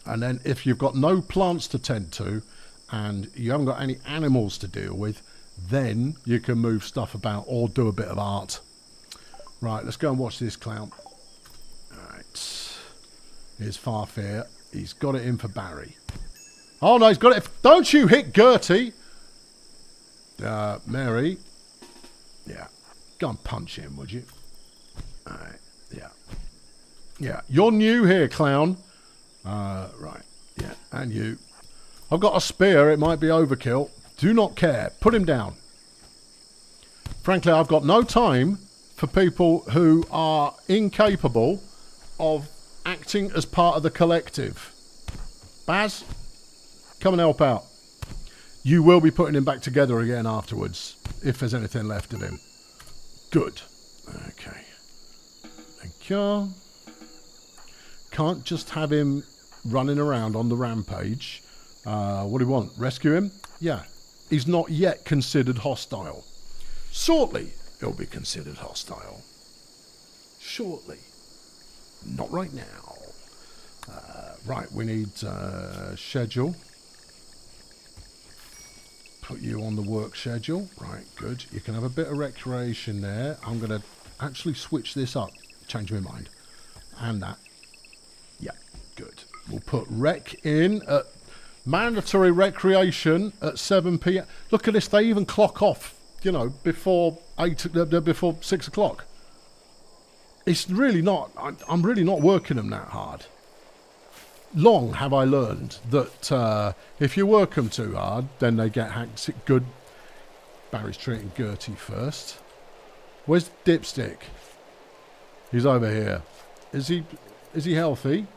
And then if you've got no plants to tend to and you haven't got any animals to deal with, then you can move stuff about or do a bit of art. Right, let's go and watch this clown. Alright. Here's Farfair. He's got it in for Barry. Oh no, he's got it. Don't you hit Gertie. Mary. Yeah. Go and punch him, would you? Alright. Yeah. Yeah. You're new here, clown. Right. Yeah. And you. I've got a spear. It might be overkill. Do not care. Put him down. Frankly, I've got no time for people who are incapable of acting as part of the collective. Baz, come and help out. You will be putting him back together again afterwards, if there's anything left of him. Good. Okay. Thank you. Can't just have him running around on the rampage. What do you want? Rescue him? Yeah. He's not yet considered hostile. Shortly, he'll be considered hostile. Shortly. Not right now. Right, we need schedule. Put you on the work schedule. Right, good. You can have a bit of recreation there. I'm going to actually switch this up. Change my mind. And that. Yeah, good. We'll put rec in at mandatory recreation at 7 p.m. Look at this. They even clock off, you know, before 6 o'clock. It's really not. I'm really not working them that hard. Long have I learned that if you work them too hard, then they get hacked. Good. Barry's treating Gertie first. Where's Dipstick? He's over here. Is he healthy?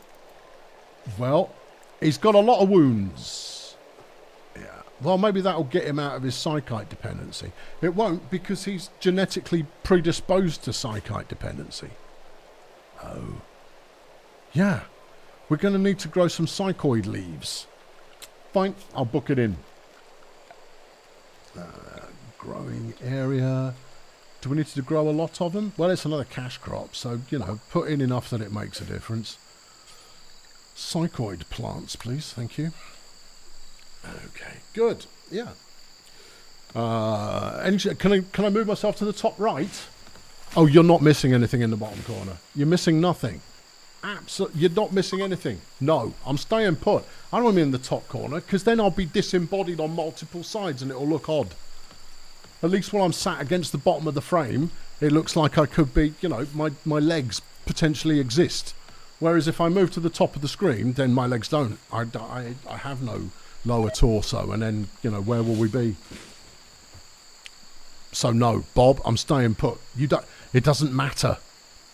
Well, he's got a lot of wounds. Yeah. Well, maybe that'll get him out of his psychite dependency. It won't, because he's genetically predisposed to psychite dependency. Oh. Yeah. We're going to need to grow some psychoid leaves. Fine, I'll book it in. Growing area. Do we need to grow a lot of them? Well, it's another cash crop, so, you know, put in enough that it makes a difference. Psychoid plants, please. Thank you. Okay, good. Yeah. Can I move myself to the top right? Oh, you're not missing anything in the bottom corner. You're missing nothing. Absolutely, you're not missing anything. No, I'm staying put. I don't want to be in the top corner, because then I'll be disembodied on multiple sides and it'll look odd. At least when I'm sat against the bottom of the frame, it looks like I could be, you know, my legs potentially exist. Whereas if I move to the top of the screen, then my legs don't. I have no lower torso, and then, you know, where will we be? So no, Bob, I'm staying put. It doesn't matter.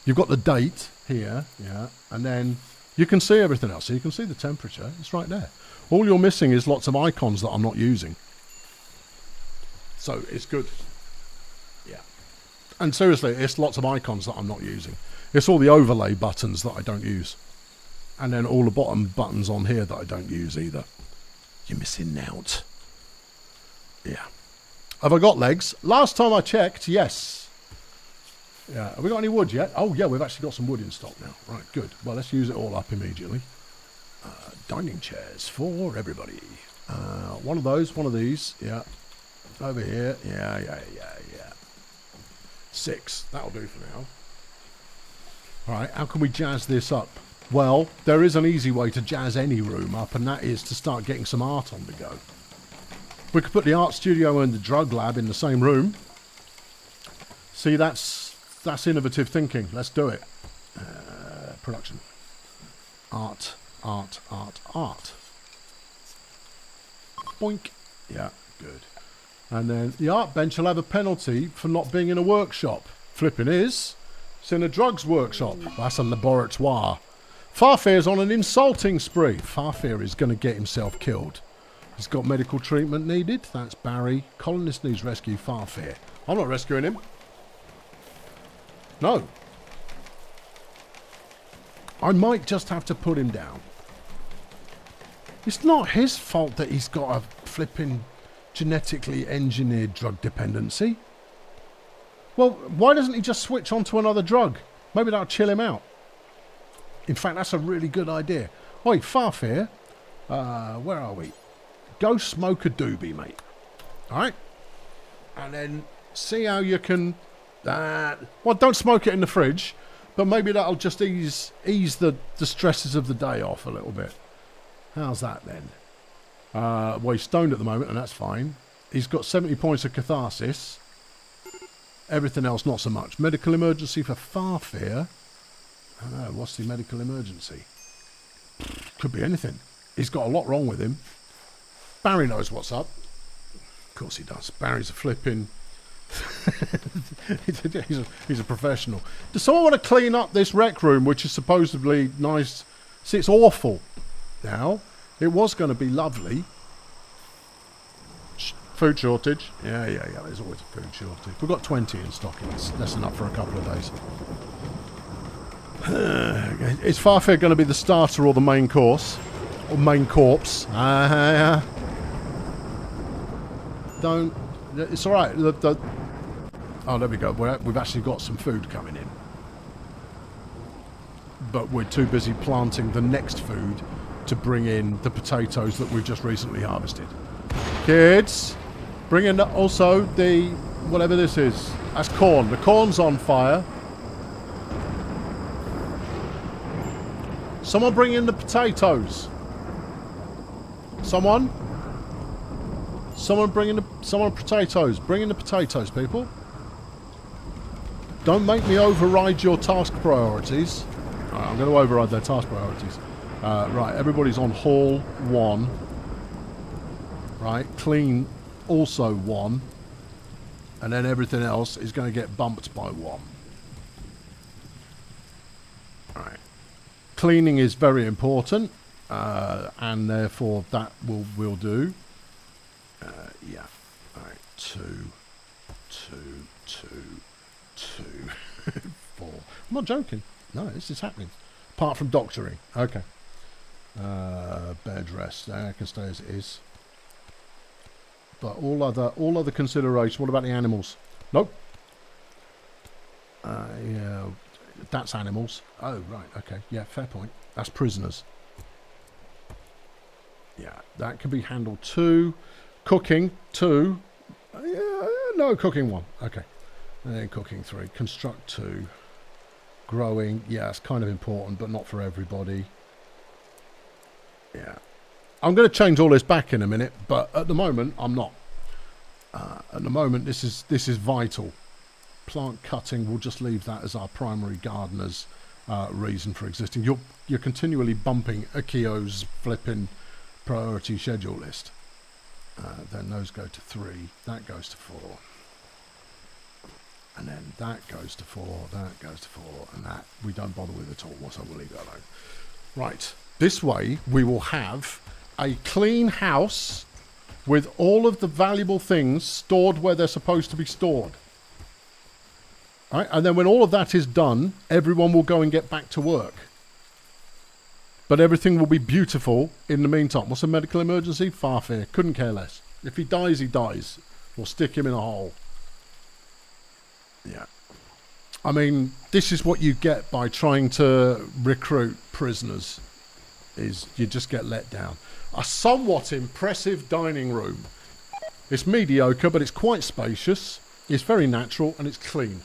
You've got the date here, yeah, and then you can see everything else. So you can see the temperature. It's right there. All you're missing is lots of icons that I'm not using. So it's good. Yeah. And seriously, it's lots of icons that I'm not using. It's all the overlay buttons that I don't use. And then all the bottom buttons on here that I don't use either. You're missing out. Yeah. Have I got legs? Last time I checked, yes. Yeah. Have we got any wood yet? Oh, yeah, we've actually got some wood in stock now. Right, good. Well, let's use it all up immediately. Dining chairs for everybody. One of those, one of these. Yeah. Over here. Yeah. 6. That'll do for now. All right, how can we jazz this up? Well, there is an easy way to jazz any room up, and that is to start getting some art on the go. We could put the art studio and the drug lab in the same room. See, that's innovative thinking. Let's do it. Production. Art art. Boink. Yeah, good. And then the art bench will have a penalty for not being in a workshop. Flipping is. It's in a drugs workshop. That's a laboratoire. Farfear's on an insulting spree. Farfear is going to get himself killed. He's got medical treatment needed. That's Barry. Colonist needs rescue. Farfear. I'm not rescuing him. No. I might just have to put him down. It's not his fault that he's got a flipping genetically engineered drug dependency. Well, why doesn't he just switch onto another drug? Maybe that'll chill him out. In fact, that's a really good idea. Oi, Farfear. Where are we? Go smoke a doobie, mate. Alright? And then see how you can... well, don't smoke it in the fridge, but maybe that'll just ease the stresses of the day off a little bit. How's that then? Well, he's stoned at the moment, and that's fine. He's got 70 points of catharsis. Everything else, not so much. Medical emergency for Farfear. I don't know, what's the medical emergency? Could be anything. He's got a lot wrong with him. Barry knows what's up. Of course he does. Barry's a flipping... he's a professional. Does someone want to clean up this rec room, which is supposedly nice? See, it's awful now. It was going to be lovely. Food shortage. Yeah. There's always a food shortage. We've got 20 in stock. That's enough for a couple of days. Is Farfear going to be the starter or the main course? Or main corpse? Don't... It's alright. Oh, there we go. We've actually got some food coming in. But we're too busy planting the next food to bring in the potatoes that we've just recently harvested. Kids, bring in also the... whatever this is. That's corn. The corn's on fire. Someone bring in the potatoes. Someone bring in the potatoes. Bring in the potatoes, people. Don't make me override your task priorities. Right, I'm going to override their task priorities. Right, everybody's on haul 1. Right, clean also 1. And then everything else is going to get bumped by 1. Alright. Cleaning is very important. And therefore that will do. Yeah. Alright, 2, 4. I'm not joking. No, this is happening. Apart from doctoring. Okay. Bed rest. I can stay as it is. But all other considerations. What about the animals? Nope. Yeah, that's animals. Oh, right. Okay. Yeah, fair point. That's prisoners. Yeah, that can be handled 2. Cooking 2. Yeah, no, cooking 1. Okay. And then cooking 3. Construct 2. Growing. Yeah, it's kind of important, but not for everybody. Yeah. I'm going to change all this back in a minute, but at the moment, I'm not. At the moment, this is vital. Plant cutting, we'll just leave that as our primary gardener's reason for existing. You're continually bumping Akio's flipping priority schedule list. Then those go to 3. That goes to 4. And then that goes to 4. That goes to 4. And that we don't bother with at all, so we'll leave that alone. Right. This way, we will have a clean house with all of the valuable things stored where they're supposed to be stored. All right? And then when all of that is done, everyone will go and get back to work. But everything will be beautiful in the meantime. What's a medical emergency? Farfear. Couldn't care less. If he dies, he dies. We'll stick him in a hole. Yeah. I mean, this is what you get by trying to recruit prisoners. Is you just get let down. A somewhat impressive dining room. It's mediocre, but it's quite spacious. It's very natural, and it's clean.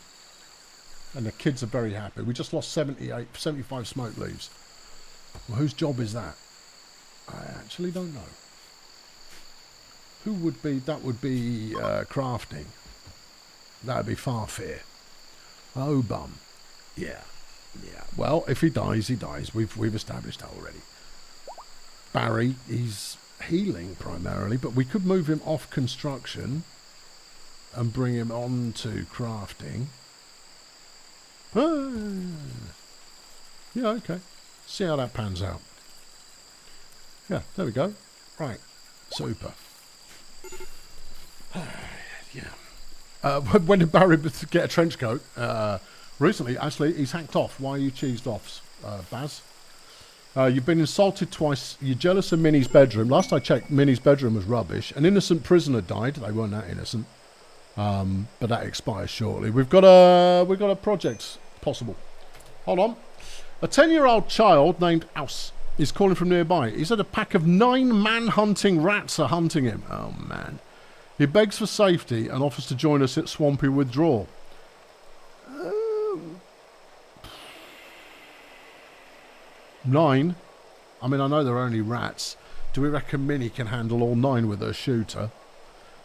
And the kids are very happy. We just lost 75 smoke leaves. Well, whose job is that? I actually don't know. Who would be... That would be crafting. That would be Farfear. Oh, bum. Yeah. Yeah. Well, if he dies, he dies. We've established that already. Barry. He's healing primarily, but we could move him off construction and bring him on to crafting. Yeah, okay. See how that pans out. Yeah, there we go. Right. Super. Yeah. When did Barry get a trench coat? Recently, actually, he's hacked off. Why are you cheesed off, Baz? You've been insulted twice. You're jealous of Minnie's bedroom. Last I checked, Minnie's bedroom was rubbish. An innocent prisoner died. They weren't that innocent. But that expires shortly. We've got a project possible. Hold on. A 10-year-old child named Aus is calling from nearby. He said a pack of 9 man-hunting rats are hunting him. Oh, man. He begs for safety and offers to join us at Swampy Withdrawal. 9? I mean, I know they're only rats. Do we reckon Minnie can handle all 9 with her shooter?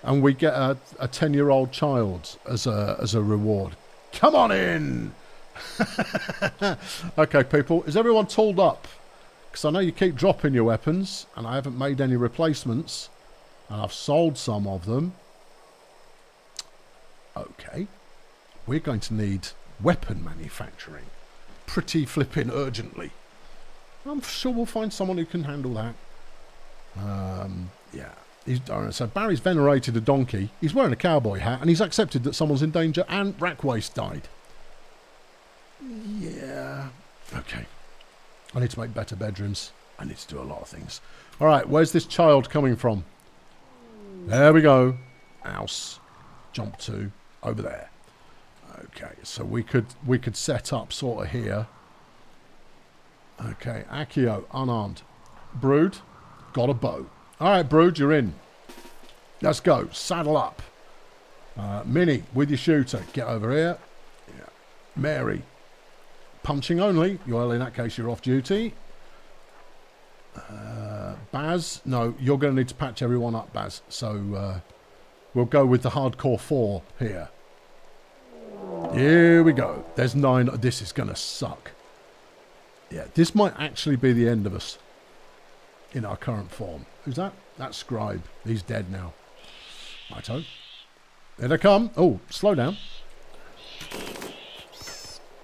And we get a 10-year-old child as a reward. Come on in! Okay, people. Is everyone tooled up? Because I know you keep dropping your weapons, and I haven't made any replacements. And I've sold some of them. Okay. We're going to need weapon manufacturing. Pretty flipping urgently. I'm sure we'll find someone who can handle that. Yeah. So Barry's venerated a donkey. He's wearing a cowboy hat, and he's accepted that someone's in danger, and Rackwaste died. Yeah. Okay. I need to make better bedrooms. I need to do a lot of things. All right, where's this child coming from? There we go. Mouse. Jump to over there. Okay, so we could set up sort of here. Okay, Accio, unarmed. Brood, got a bow. All right, Brood, you're in. Let's go. Saddle up. Minnie, with your shooter. Get over here. Yeah. Mary, punching only. Well, in that case, you're off duty. Baz, no, you're going to need to patch everyone up, Baz. So we'll go with the hardcore 4 here. Here we go. There's 9. This is going to suck. Yeah, this might actually be the end of us in our current form. Who's that? That's Scribe. He's dead now. Righto. There they come. Oh, slow down.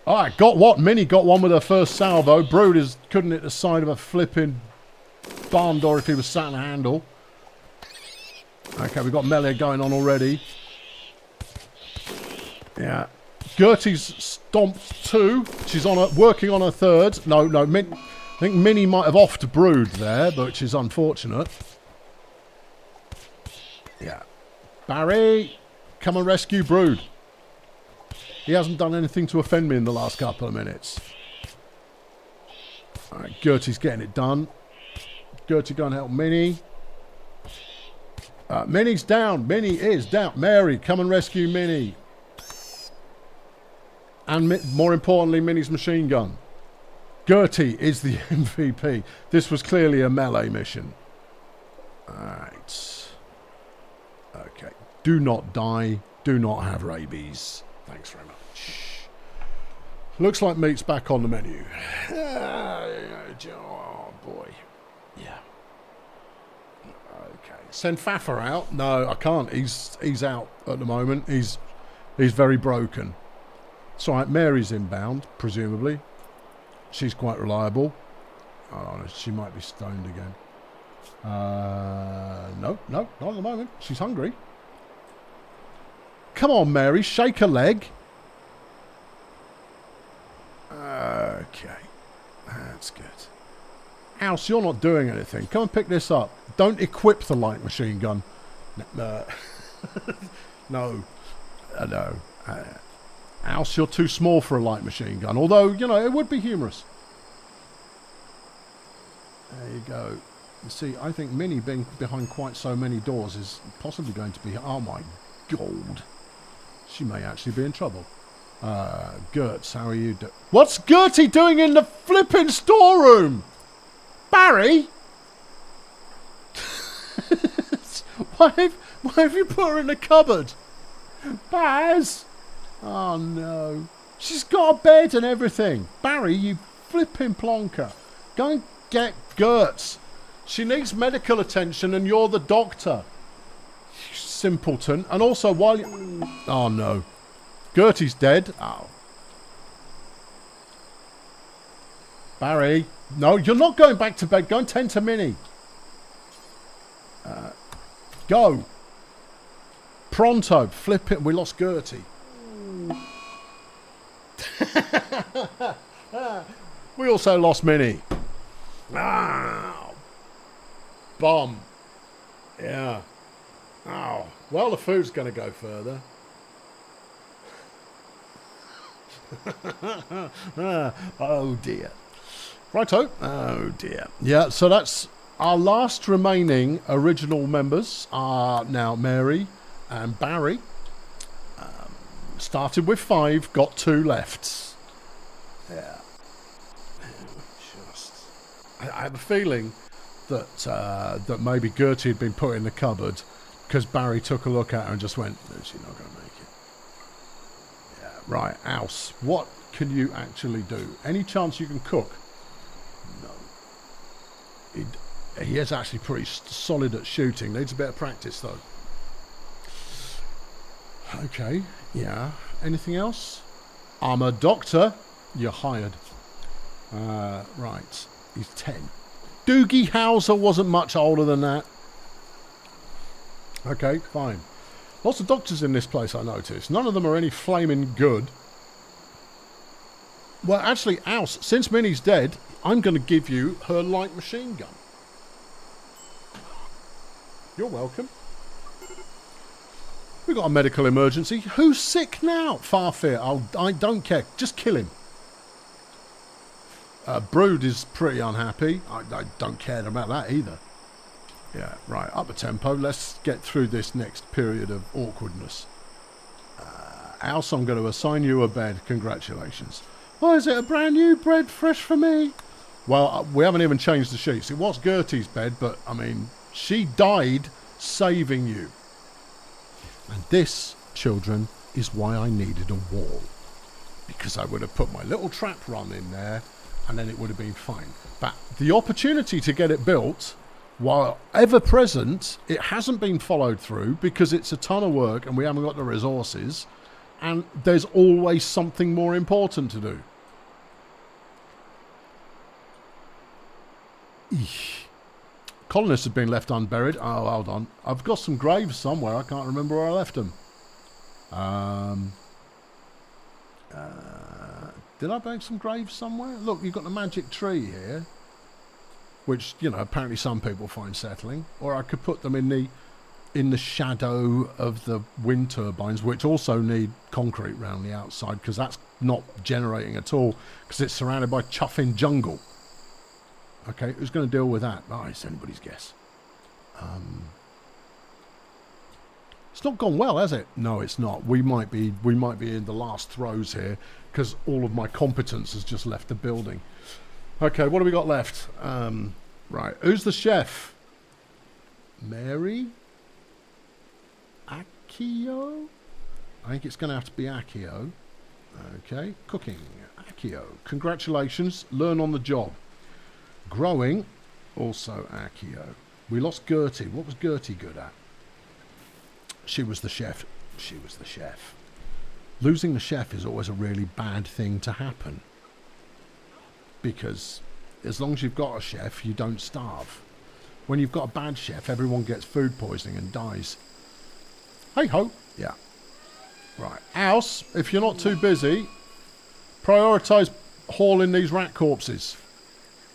All right, got what? Minnie got one with her first salvo. Brood couldn't hit the side of a flipping barn door if he was sat on a handle. Okay, we've got melee going on already. Yeah. Gertie's stomped 2. She's working on her 3rd. No, I think Minnie might have offed Brood there, which is unfortunate. Yeah. Barry, come and rescue Brood. He hasn't done anything to offend me in the last couple of minutes. All right, Gertie's getting it done. Gertie, go and help Minnie. Minnie's down. Minnie is down. Mary, come and rescue Minnie. And more importantly, Minnie's machine gun. Gertie is the MVP. This was clearly a melee mission. Alright. Okay. Do not die. Do not have rabies. Thanks very much. Looks like meat's back on the menu. Oh, boy. Yeah. Okay. Send Faffer out? No, I can't. He's out at the moment. He's very broken. It's all right. Mary's inbound, presumably. She's quite reliable. Oh, she might be stoned again. No, not at the moment. She's hungry. Come on, Mary, shake a leg. Okay, that's good. House, you're not doing anything. Come and pick this up. Don't equip the light machine gun. No. No. House, you're too small for a light machine gun. Although, you know, it would be humorous. There you go. You see, I think Minnie being behind quite so many doors is possibly going to be... Oh, my God. She may actually be in trouble. Gertz, how are you doing? What's Gertie doing in the flipping storeroom? Barry? Why have you put her in the cupboard? Baz? Oh, no. She's got a bed and everything. Barry, you flipping plonker. Go and get Gertz. She needs medical attention and you're the doctor. You simpleton. And also while you... Oh no. Gertie's dead. Oh. Barry. No, you're not going back to bed. Go and tend to Minnie. Go. Pronto. Flip it. We lost Gertie. We also lost Minnie. Ah. Bomb. Yeah. Oh. Well, the food's going to go further. Oh dear. Righto. Oh dear. Yeah, so that's our last remaining original members are now Mary and Barry. Started with 5, got 2 left. Yeah. I have a feeling that that maybe Gertie had been put in the cupboard because Barry took a look at her and just went, no, she's not going to make it. Yeah, right, Alce, what can you actually do? Any chance you can cook? No. He is actually pretty solid at shooting. Needs a bit of practice, though. Okay, yeah. Anything else? I'm a doctor. You're hired. Right. He's 10. Doogie Howser wasn't much older than that. Okay, fine. Lots of doctors in this place, I noticed. None of them are any flaming good. Well, actually, Alce, since Minnie's dead, I'm going to give you her light machine gun. You're welcome. We've got a medical emergency. Who's sick now? Farfear. I don't care. Just kill him. Brood is pretty unhappy. I don't care about that either. Yeah, right. Up the tempo. Let's get through this next period of awkwardness. Alce, I'm going to assign you a bed. Congratulations. Oh, is it a brand new bed fresh for me? Well, we haven't even changed the sheets. It was Gertie's bed, but, I mean, she died saving you. And this, children, is why I needed a wall. Because I would have put my little trap run in there, and then it would have been fine. But the opportunity to get it built, while ever present, it hasn't been followed through because it's a ton of work and we haven't got the resources. And there's always something more important to do. Eesh. Colonists have been left unburied. Oh, hold on. I've got some graves somewhere. I can't remember where I left them. Did I bag some graves somewhere? Look, you've got the magic tree here. Which, you know, apparently some people find settling. Or I could put them in the shadow of the wind turbines, which also need concrete round the outside, because that's not generating at all, because it's surrounded by chuffing jungle. Okay, who's going to deal with that? Oh, it's anybody's guess. It's not gone well, has it? No, it's not. We might be in the last throes here, because all of my competence has just left the building. Okay, what have we got left? Right, who's the chef? Mary? Akio? I think it's going to have to be Akio. Okay, cooking. Akio. Congratulations, learn on the job. Growing, also Akio. We lost Gertie. What was Gertie good at? She was the chef. She was the chef. Losing the chef is always a really bad thing to happen. Because as long as you've got a chef, you don't starve. When you've got a bad chef, everyone gets food poisoning and dies. Hey ho. Yeah. Right. Alce, if you're not too busy, prioritise hauling these rat corpses.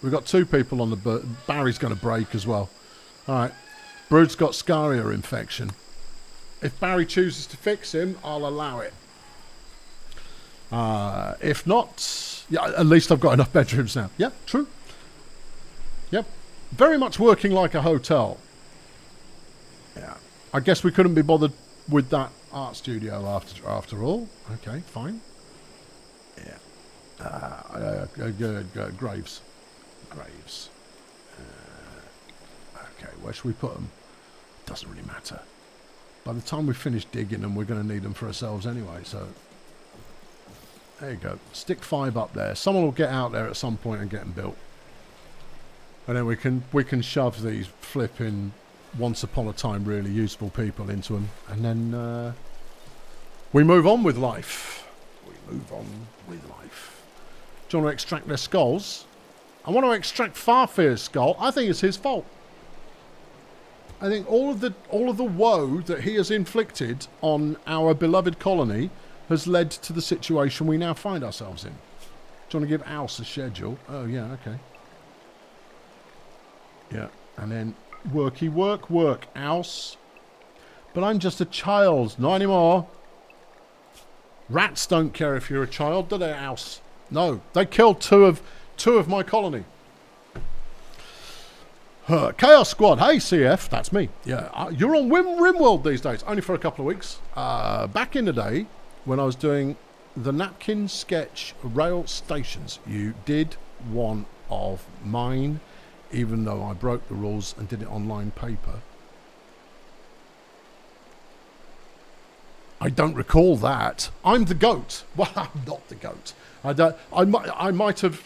We've got 2 people on the boat. Barry's going to break as well. Alright. Brood's got scaria infection. If Barry chooses to fix him, I'll allow it. If not... Yeah, at least I've got enough bedrooms now. Yep, true. Yep. Very much working like a hotel. Yeah. I guess we couldn't be bothered with that art studio after all. Okay, fine. Yeah. Graves. Graves. Okay, where should we put them? Doesn't really matter. By the time we finish digging them, we're going to need them for ourselves anyway, so... There you go. Stick 5 up there. Someone will get out there at some point and get them built. And then we can shove these flipping once upon a time really useful people into them, and then we move on with life. We move on with life. Do you want to extract their skulls? I want to extract Farfear's skull. I think it's his fault. I think all of the woe that he has inflicted on our beloved colony has led to the situation we now find ourselves in. Do you want to give Alce a schedule? Oh yeah, okay. Yeah, and then worky work, Alce. But I'm just a child, not anymore. Rats don't care if you're a child, do they, Alce? No, they killed two of my colony. Chaos Squad, hey CF, that's me. Yeah, you're on Rimworld these days, only for a couple of weeks. Back in the day, when I was doing the napkin sketch rail stations, you did one of mine, even though I broke the rules and did it on line paper. I don't recall that. I'm the goat. Well, I'm not the goat. I might have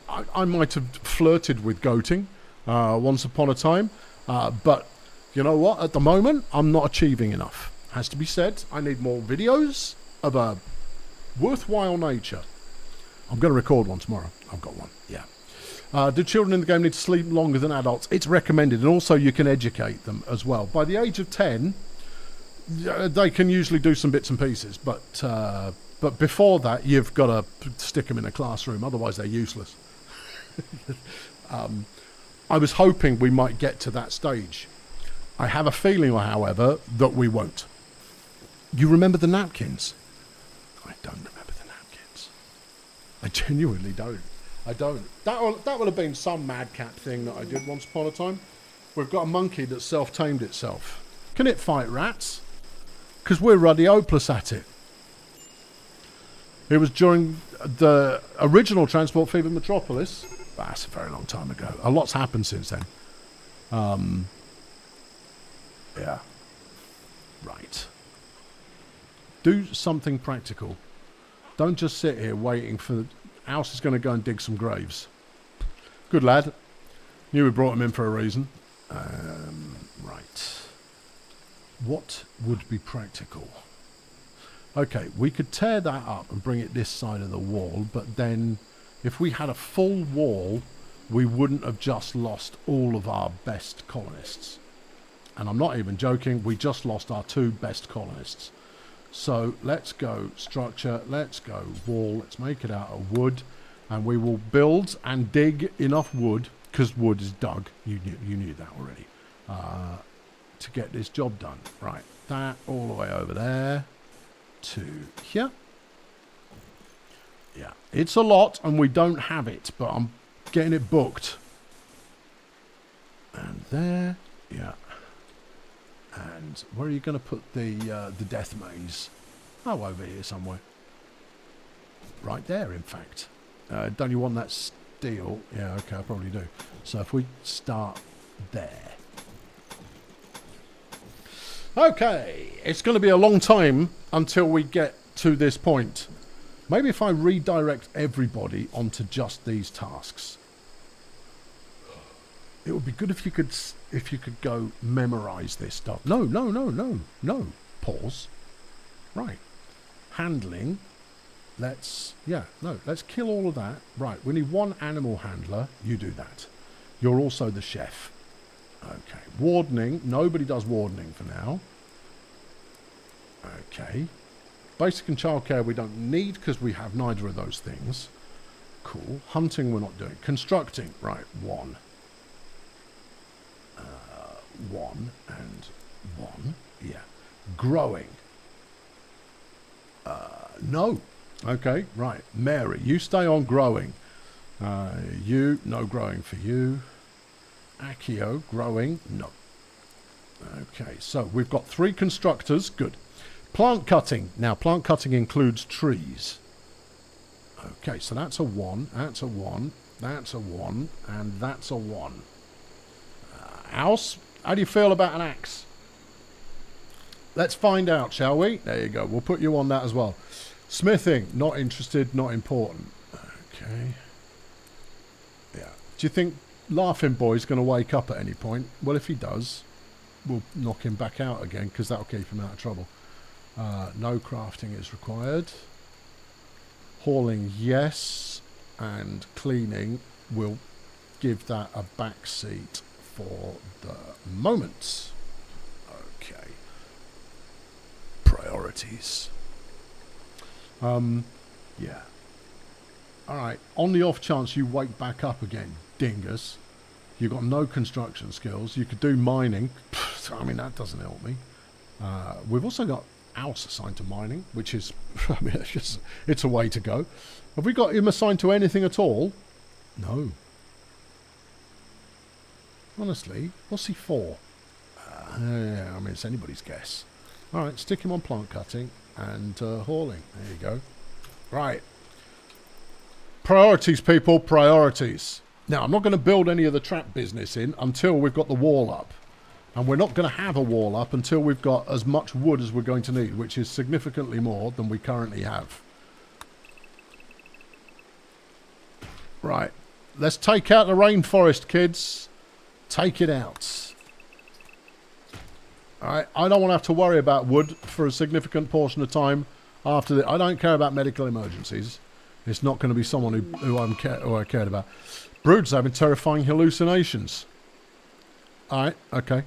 flirted with goating once upon a time, but you know what? At the moment, I'm not achieving enough. Has to be said. I need more videos of a worthwhile nature. I'm going to record one tomorrow. I've got one. Yeah. Do children in the game need to sleep longer than adults? It's recommended, and also you can educate them as well. By the age of 10, they can usually do some bits and pieces, but before that, you've got to stick them in a classroom, otherwise they're useless. I was hoping we might get to that stage. I have a feeling, however, that we won't. You remember the napkins? I don't remember the napkins. I genuinely don't. I don't. That would have been some madcap thing that I did once upon a time. We've got a monkey that self-tamed itself. Can it fight rats? Because we're ruddy hopeless at it. It was during the original Transport Fever Metropolis. That's a very long time ago. A lot's happened since then. Yeah. Right. Do something practical. Don't just sit here waiting for... Alce is going to go and dig some graves. Good lad. Knew we brought him in for a reason. Right. What would be practical? Okay, we could tear that up and bring it this side of the wall, but then if we had a full wall, we wouldn't have just lost all of our best colonists. And I'm not even joking, we just lost our 2 best colonists. So let's go structure, let's go wall, let's make it out of wood, and we will build and dig enough wood, because wood is dug, you knew that already, to get this job done. Right, that all the way over there to here. Yeah, it's a lot and we don't have it, but I'm getting it booked. And there, yeah. And where are you going to put the death maze? Oh, over here somewhere. Right there, in fact. Don't you want that steel? Yeah, okay, I probably do. So if we start there. Okay, it's going to be a long time until we get to this point. Maybe if I redirect everybody onto just these tasks. It would be good if you could go memorize this stuff. No. Pause. Right. Handling. Let's kill all of that. Right, we need 1 animal handler. You do that. You're also the chef. Okay. Wardening. Nobody does wardening for now. Okay. Basic and childcare we don't need because we have neither of those things. Cool. Hunting we're not doing. Constructing. Right, 1. 1 and 1. Yeah. Growing. No. Okay, right. Mary, you stay on growing. You, no growing for you. Accio, growing. No. Okay, so we've got 3 constructors. Good. Plant cutting. Now, plant cutting includes trees. Okay, so that's a 1. That's a 1. That's a 1. And that's a 1. Alce, how do you feel about an axe? Let's find out, shall we? There you go. We'll put you on that as well. Smithing. Not interested. Not important. Okay. Yeah. Do you think Laughing Boy's going to wake up at any point. Well, if he does, we'll knock him back out again, because that'll keep him out of trouble. No crafting is required. Hauling, yes. And cleaning will give that a back seat for the moment. Okay. Priorities. Yeah. Alright, on the off chance you wake back up again, dingus, you've got no construction skills, you could do mining. I mean, that doesn't help me. We've also got Alce assigned to mining, which is, I mean, it's a way to go. Have we got him assigned to anything at all? No. Honestly, what's he for? Yeah, I mean, it's anybody's guess. Alright, stick him on plant cutting and hauling. There you go. Right. Priorities, people, priorities. Now, I'm not going to build any of the trap business in until we've got the wall up. And we're not going to have a wall up until we've got as much wood as we're going to need, which is significantly more than we currently have. Right. Let's take out the rainforest, kids. Take it out. Alright, I don't want to have to worry about wood for a significant portion of time after the... I don't care about medical emergencies. It's not going to be someone who I cared about. Brood's having terrifying hallucinations. Alright, okay.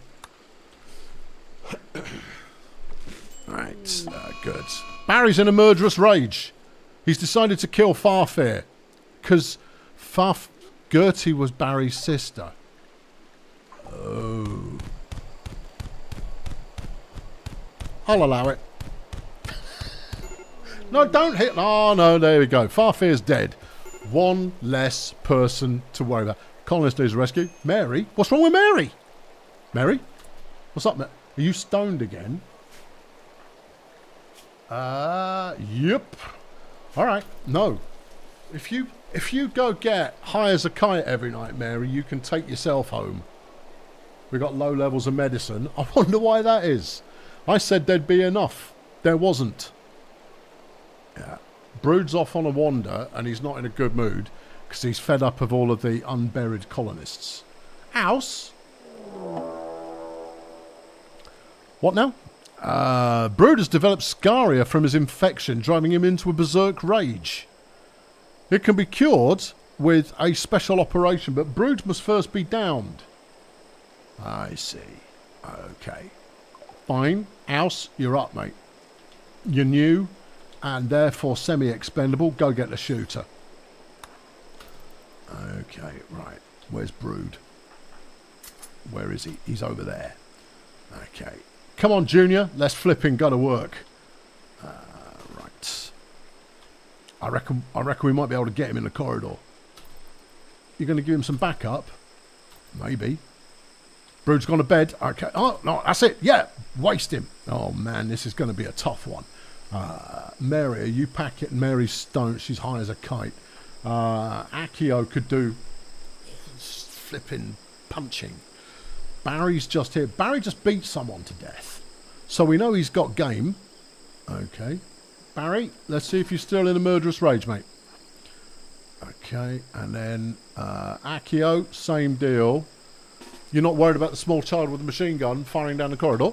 Alright, good. Barry's in a murderous rage. He's decided to kill Farfair. Because Gertie was Barry's sister. Oh. I'll allow it. No, don't hit. Oh, no, there we go. Farfair's dead. One less person to worry about. Colonist needs a rescue. Mary? What's wrong with Mary? Mary? What's up, Are you stoned again? Yep. Alright, no. If you go get high as a kite every night, Mary, you can take yourself home. We got low levels of medicine. I wonder why that is. I said there'd be enough. There wasn't. Yeah. Brood's off on a wander, and he's not in a good mood, because he's fed up of all of the unburied colonists. House? What now? Brood has developed scaria from his infection, driving him into a berserk rage. It can be cured with a special operation, but Brood must first be downed. I see. Okay. Fine. House, you're up, mate. You're new, and therefore semi-expendable. Go get the shooter. Okay, right. Where's Brood? Where is he? He's over there. Okay. Come on, Junior. Let's flipping go to work. Right. I reckon we might be able to get him in the corridor. You're going to give him some backup? Maybe. Brood's gone to bed. Okay. Oh, no, that's it. Yeah. Waste him. Oh, man, this is going to be a tough one. Mary, you pack it. Mary's stoned. She's high as a kite. Akio could do flipping punching. Barry's just here. Barry just beat someone to death. So we know he's got game. Okay. Barry, let's see if you're still in a murderous rage, mate. Okay. And then Akio, same deal. You're not worried about the small child with the machine gun firing down the corridor?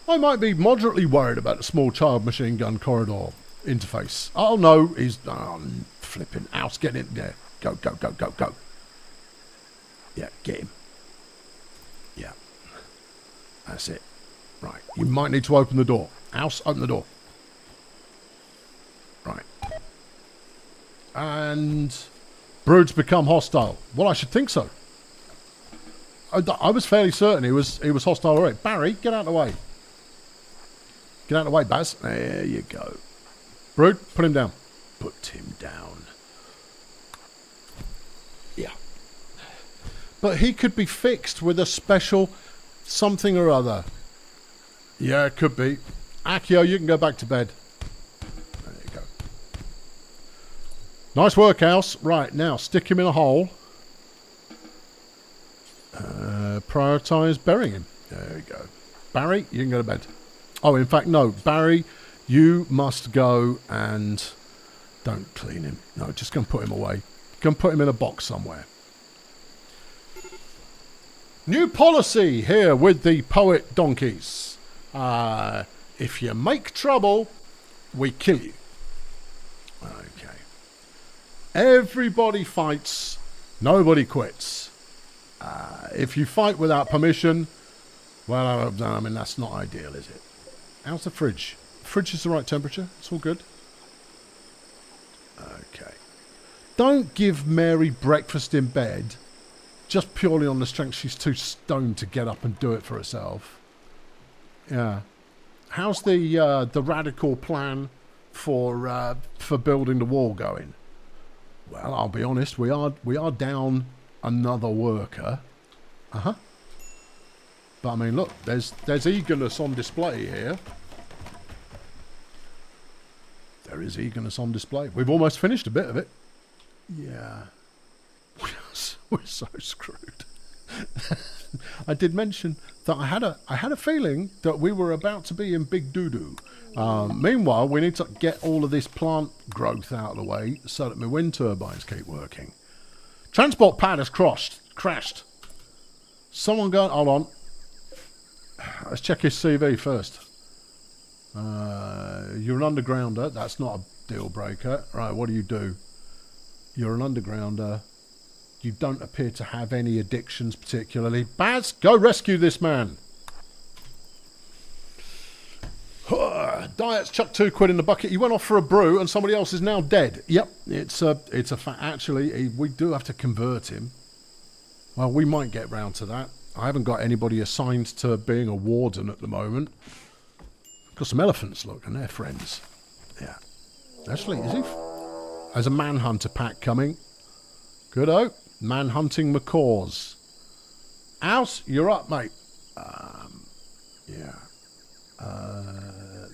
I might be moderately worried about the small child machine gun corridor interface. Oh, no. He's flipping out. Get in there. Go, go, go, go, go. Yeah, get him. Yeah. That's it. Right. You might need to open the door. House, open the door. Right. And Brood's become hostile. Well, I should think so. I was fairly certain he was hostile already. Barry, get out of the way. Get out of the way, Baz. There you go. Brood, put him down. Put him down. Yeah. But he could be fixed with a special something or other. Yeah, it could be. Akio, you can go back to bed. There you go. Nice work, House. Right, now, stick him in a hole. Prioritise burying him. There you go. Barry, you can go to bed. Oh, in fact, no. Barry, you must go and... Don't clean him. No, just go and put him away. Go and put him in a box somewhere. New policy here with the poet donkeys. If you make trouble, we kill you. Okay. Everybody fights. Nobody quits. If you fight without permission, well, I mean, that's not ideal, is it? How's the fridge? Fridge is the right temperature. It's all good. Okay. Don't give Mary breakfast in bed just purely on the strength she's too stoned to get up and do it for herself. Yeah. How's the radical plan for building the wall going? Well, I'll be honest, we are down another worker. Uh-huh. But I mean, look, there's eagerness on display here. There is eagerness on display. We've almost finished a bit of it. Yeah. We're so screwed. I did mention that I had a feeling that we were about to be in big doo-doo. Meanwhile, we need to get all of this plant growth out of the way so that my wind turbines keep working. Transport pad has crashed. Someone go, hold on. Let's check his CV first. You're an undergrounder. That's not a deal breaker. Right, what do? You're an undergrounder. You don't appear to have any addictions particularly. Baz, go rescue this man. Diet's chucked £2 in the bucket. He went off for a brew and somebody else is now dead. Yep, it's a fact. Actually, we do have to convert him. Well, we might get round to that. I haven't got anybody assigned to being a warden at the moment. Got some elephants, look, and they're friends. Yeah. Actually, is he? There's a Manhunter pack coming. Good-o. Manhunting macaws. House, you're up, mate. Yeah.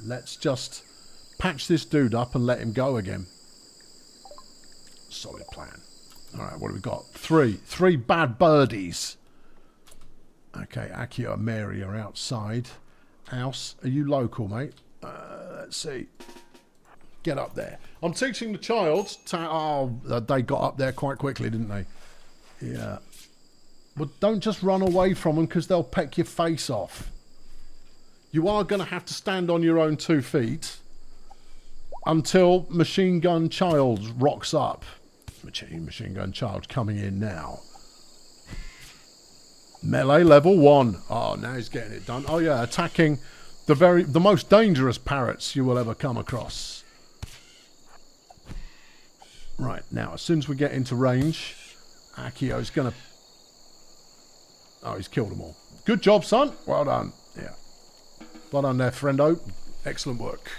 Let's just patch this dude up and let him go again. Solid plan. All right, what have we got? Three bad birdies. Okay, Akio and Mary are outside. House, are you local, mate? Let's see. Get up there. I'm teaching the child to... they got up there quite quickly, didn't they? Yeah. But don't just run away from them because they'll peck your face off. You are going to have to stand on your own 2 feet until Machine Gun Child rocks up. Machine Gun Child coming in now. Melee level 1. Oh, now he's getting it done. Oh yeah, attacking the most dangerous parrots you will ever come across. Right, now as soon as we get into range, Akio's gonna... Oh, he's killed them all. Good job, son. Well done. Yeah. Well done there, friendo. Excellent work.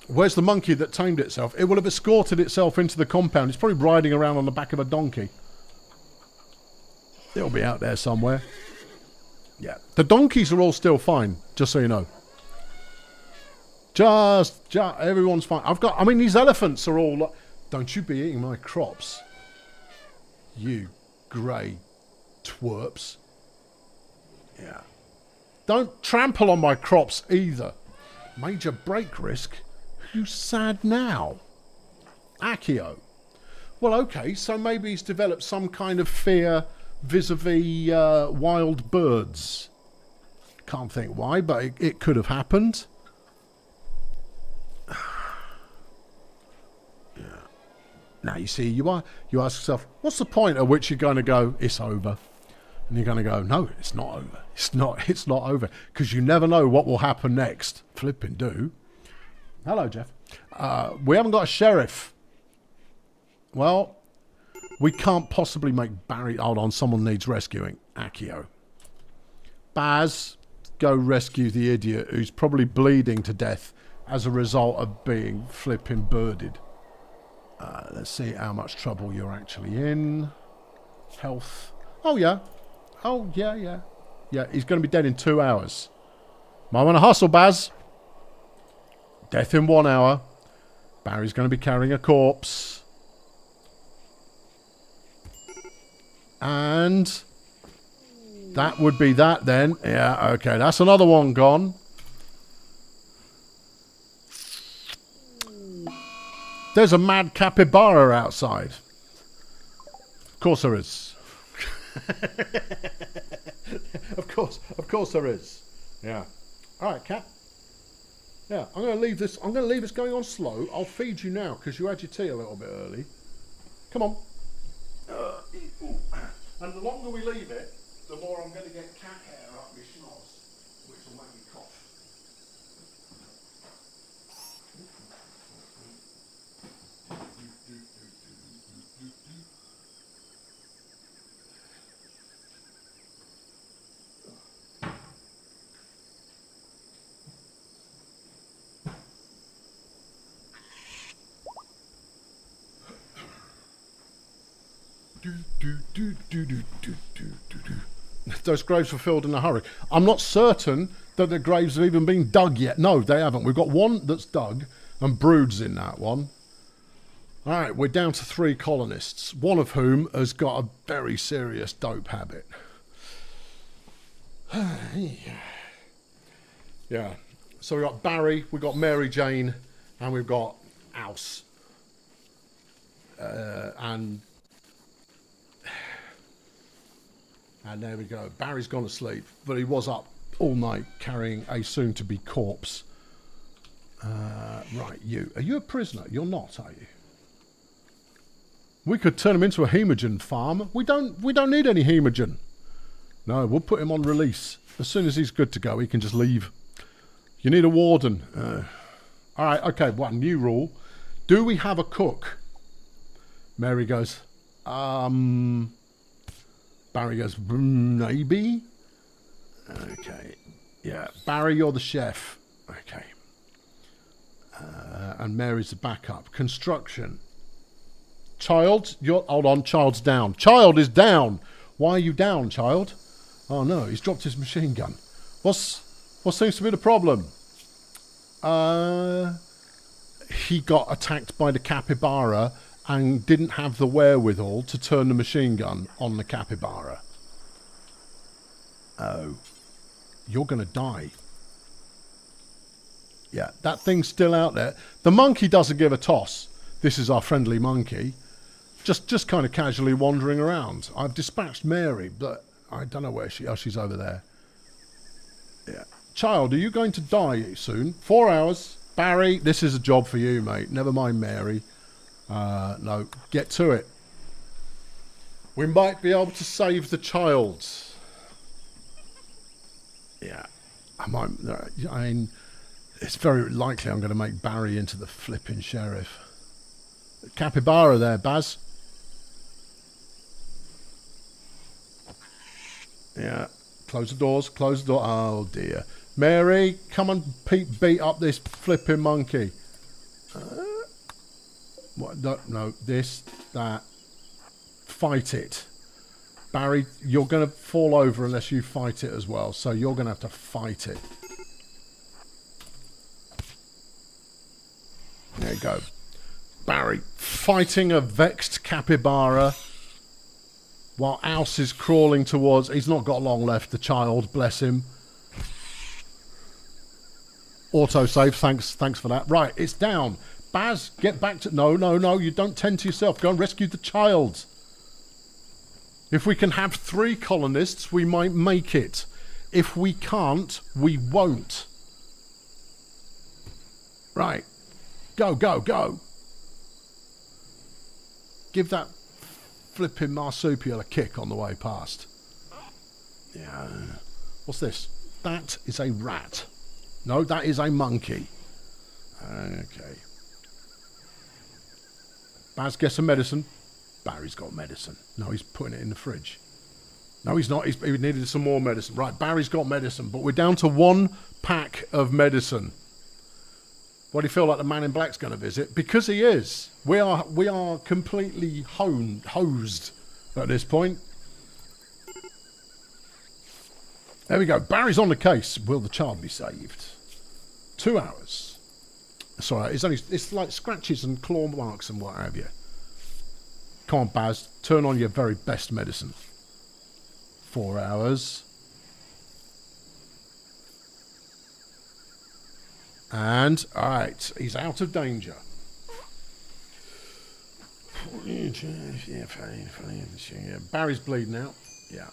Where's the monkey that tamed itself? It will have escorted itself into the compound. It's probably riding around on the back of a donkey. It'll be out there somewhere. Yeah. The donkeys are all still fine, just so you know. Just everyone's fine. I mean, these elephants are all... Don't you be eating my crops. You grey twerps. Yeah. Don't trample on my crops either. Major break risk? Who's sad now? Akio. Well, okay, so maybe he's developed some kind of fear vis-a-vis wild birds. Can't think why, but it could have happened. Yeah. Now, you see, you ask yourself, what's the point at which you're going to go, it's over? And you're going to go, no, it's not over. It's not over. Because you never know what will happen next. Flipping do. Hello, Jeff. We haven't got a sheriff. Well, we can't possibly make Barry... Hold on, someone needs rescuing. Akio. Baz, go rescue the idiot who's probably bleeding to death as a result of being flipping birded. Let's see how much trouble you're actually in. Health. Oh, yeah. Oh, yeah. Yeah, he's going to be dead in 2 hours. Might want to hustle, Baz. Death in 1 hour. Barry's going to be carrying a corpse. And that would be that then. Yeah, okay. That's another one gone. There's a mad capybara outside. Of course there is. Of course there is. Yeah. All right, cat. Yeah, I'm going to leave this. I'm going to leave this going on slow. I'll feed you now because you had your tea a little bit early. Come on. And the longer we leave it, the more I'm going to get cat hair up my schnoz, which will make me cough. Those graves were filled in a hurry. I'm not certain that the graves have even been dug yet. No, they haven't. We've got one that's dug and broods in that one. All right, we're down to 3 colonists, one of whom has got a very serious dope habit. Yeah. So we've got Barry, we've got Mary Jane, and we've got Ouse. And there we go. Barry's gone to sleep, but he was up all night carrying a soon-to-be corpse. Right, you. Are you a prisoner? You're not, are you? We could turn him into a hemogen farm. We don't need any hemogen. No, we'll put him on release. As soon as he's good to go, he can just leave. You need a warden. All right, okay, one new rule. Do we have a cook? Mary goes, Barry goes, maybe? Okay. Yeah, Barry, you're the chef. Okay. And Mary's the backup. Construction. Child, hold on, child's down. Child is down. Why are you down, child? Oh no, he's dropped his machine gun. What seems to be the problem? He got attacked by the capybara and didn't have the wherewithal to turn the machine gun on the capybara. Oh, you're going to die. Yeah, that thing's still out there. The monkey doesn't give a toss. This is our friendly monkey. Just kind of casually wandering around. I've dispatched Mary, but I don't know where she... Oh, she's over there. Yeah. Child, are you going to die soon? 4 hours. Barry, this is a job for you, mate. Never mind Mary. No, get to it. We might be able to save the child. Yeah. I mean, it's very likely I'm going to make Barry into the flipping sheriff. Capybara there, Baz. Yeah. Close the doors. Close the door. Oh, dear. Mary, come and beat up this flipping monkey. What? No, this, that. Fight it. Barry, you're going to fall over unless you fight it as well. So you're going to have to fight it. There you go. Barry fighting a vexed capybara while Ouse is crawling towards... He's not got long left, the child, bless him. Autosave, thanks for that. Right, it's down. Baz, get back to... No, you don't tend to yourself. Go and rescue the child. If we can have 3 colonists, we might make it. If we can't, we won't. Right. Go. Give that flipping marsupial a kick on the way past. Yeah. What's this? That is a rat. No, that is a monkey. Okay. Baz, get some medicine. Barry's got medicine. No, he's putting it in the fridge. No, he's not. He needed some more medicine. Right, Barry's got medicine, but we're down to 1 pack of medicine. What do you feel like the man in black's going to visit? Because he is. We are completely hosed at this point. There we go. Barry's on the case. Will the child be saved? 2 hours. It's all right. It's like scratches and claw marks and what have you. Come on, Baz. Turn on your very best medicine. 4 hours. And, alright, he's out of danger. Yeah, Barry's bleeding out. Yeah.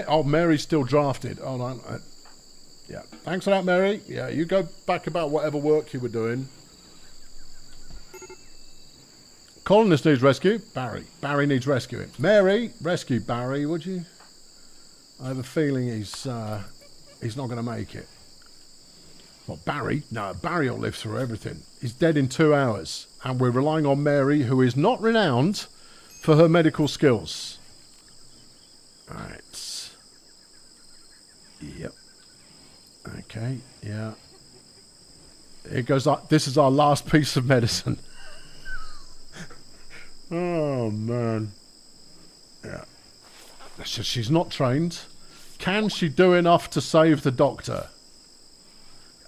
Oh, Mary's still drafted. Hold on. Yeah. Thanks for that, Mary. Yeah, you go back about whatever work you were doing. Colonist needs rescue. Barry needs rescuing. Mary, rescue Barry, would you? I have a feeling he's not going to make it. Well, Barry? No, Barry will live through everything. He's dead in 2 hours. And we're relying on Mary, who is not renowned for her medical skills. Alright. Yep. Okay, yeah. Here goes. This is our last piece of medicine. Oh, man. Yeah. So she's not trained. Can she do enough to save the doctor?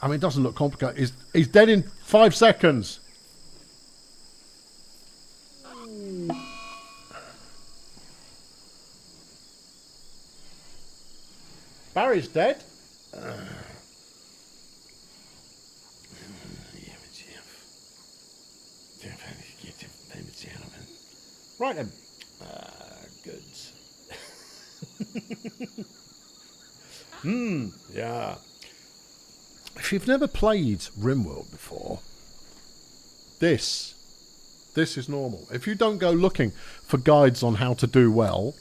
I mean, it doesn't look complicated. He's dead in 5 seconds. Barry's dead. Right then. Good. Yeah. If you've never played Rimworld before, this is normal. If you don't go looking for guides on how to do well,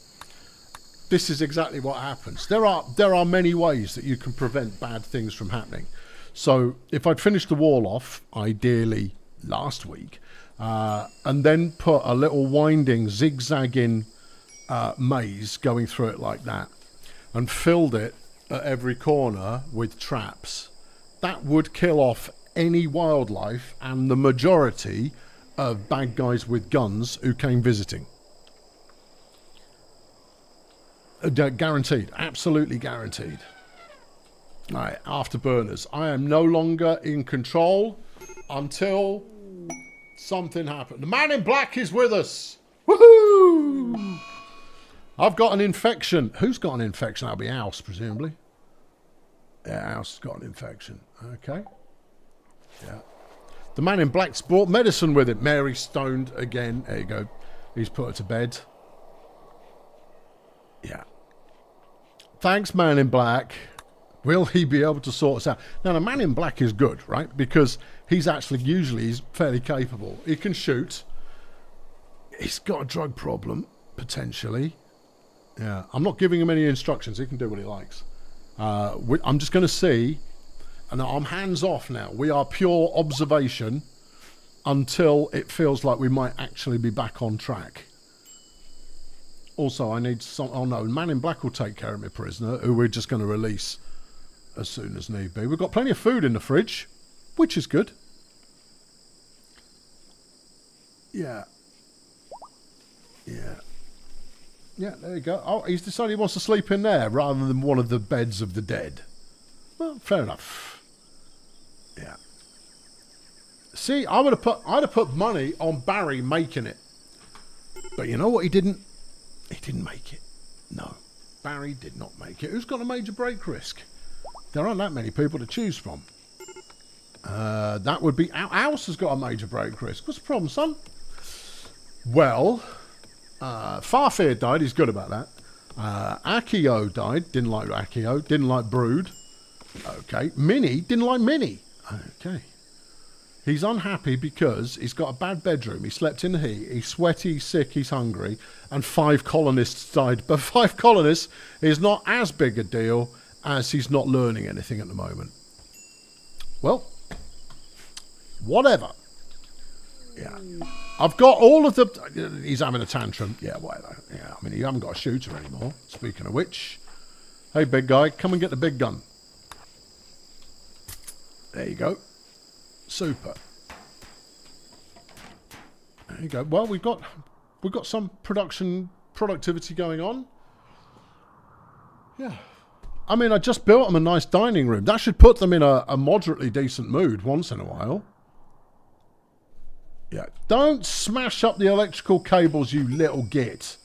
this is exactly what happens. There are many ways that you can prevent bad things from happening. So if I'd finished the wall off, ideally last week, and then put a little winding, zigzagging maze going through it like that, and filled it at every corner with traps, that would kill off any wildlife and the majority of bad guys with guns who came visiting. Guaranteed. Absolutely guaranteed. Alright, afterburners. I am no longer in control until something happened. The man in black is with us. Woohoo! I've got an infection. Who's got an infection? That'll be House, presumably. Yeah, House has got an infection. Okay. Yeah. The man in black's brought medicine with him. Mary stoned again. There you go. He's put her to bed. Yeah. Thanks, man in black. Will he be able to sort us out? Now, the man in black is good, right? Because he's fairly capable. He can shoot. He's got a drug problem, potentially. Yeah. I'm not giving him any instructions. He can do what he likes. I'm just going to see. And I'm hands off now. We are pure observation until it feels like we might actually be back on track. Also, I need some... Oh, no. Man in black will take care of my prisoner, who we're just going to release as soon as need be. We've got plenty of food in the fridge, which is good. Yeah. Yeah. Yeah, there you go. Oh, he's decided he wants to sleep in there rather than one of the beds of the dead. Well, fair enough. Yeah. See, I'd have put money on Barry making it. But you know what he didn't? He didn't make it. No. Barry did not make it. Who's got a major break risk? There aren't that many people to choose from. That would be... House has got a major break risk. What's the problem, son? Well, Farfear died. He's good about that. Akio died. Didn't like Akio. Didn't like Brood. Okay. Minnie. Didn't like Minnie. Okay. He's unhappy because he's got a bad bedroom. He slept in the heat. He's sweaty, he's sick, he's hungry. And 5 colonists died. But 5 colonists is not as big a deal as he's not learning anything at the moment. Well, whatever. Yeah. I've got all of the... He's having a tantrum. Yeah, whatever. Yeah, I mean, you haven't got a shooter anymore. Speaking of which... Hey, big guy, come and get the big gun. There you go. Super. There you go. Well, we've got some productivity going on. Yeah. I mean, I just built them a nice dining room. That should put them in a moderately decent mood once in a while. Yeah. Don't smash up the electrical cables, you little git.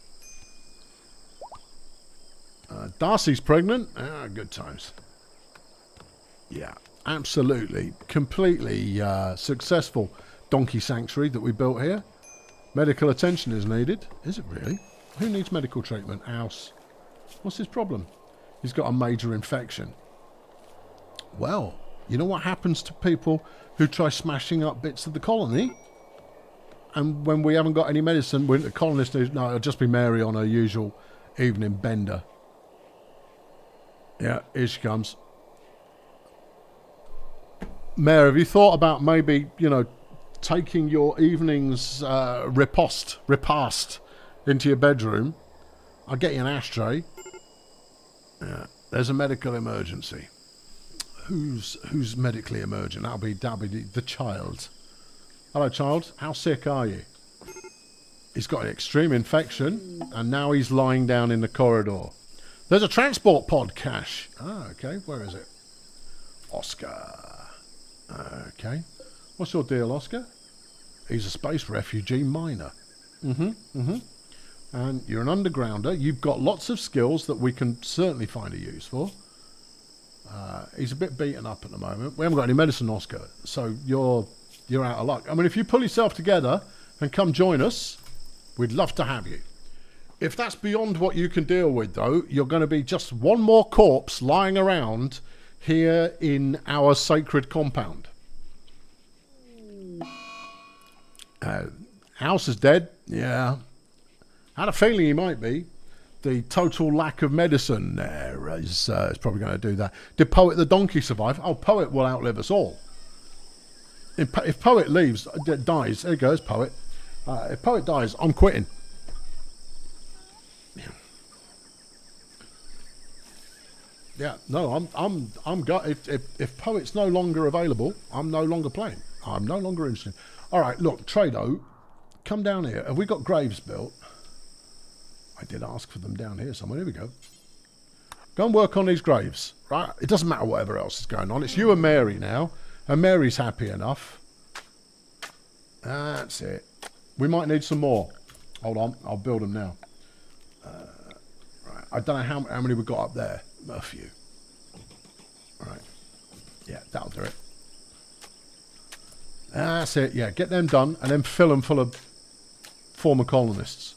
Darcy's pregnant. Ah, good times. Yeah. Absolutely, completely successful donkey sanctuary that we built here. Medical attention is needed. Is it really? Who needs medical treatment? House. What's his problem? He's got a major infection. Well, you know what happens to people who try smashing up bits of the colony? And when we haven't got any medicine, the colonists do, no, it'll just be Mary on her usual evening bender. Yeah, here she comes. Mary, have you thought about maybe, you know, taking your evening's repast into your bedroom? I'll get you an ashtray. Yeah, there's a medical emergency. Who's medically emergent? That'll be the child. Hello, child. How sick are you? He's got an extreme infection, and now he's lying down in the corridor. There's a transport pod, Cash. Ah, okay. Where is it? Oscar. Okay. What's your deal, Oscar? He's a space refugee miner. And you're an undergrounder. You've got lots of skills that we can certainly find a use for. He's a bit beaten up at the moment. We haven't got any medicine, Oscar, so you're out of luck. I mean, if you pull yourself together and come join us, we'd love to have you. If that's beyond what you can deal with, though, you're going to be just one more corpse lying around here in our sacred compound. House is dead. Yeah. Had a feeling he might be. The total lack of medicine there is probably going to do that. Did Poet the donkey survive? Oh, Poet will outlive us all. If Poet dies, there goes Poet. If Poet dies, I'm quitting. Yeah, no, I'm if Poet's no longer available, I'm no longer playing. I'm no longer interested. All right, look, Trado, come down here. Have we got graves built? I did ask for them down here somewhere. Here we go. Go and work on these graves, right? It doesn't matter whatever else is going on. It's you and Mary now, and Mary's happy enough. That's it. We might need some more. Hold on, I'll build them now. Right, I don't know how many we've got up there. A few. All right. Yeah, that'll do it. That's it. Yeah, get them done, and then fill them full of former colonists.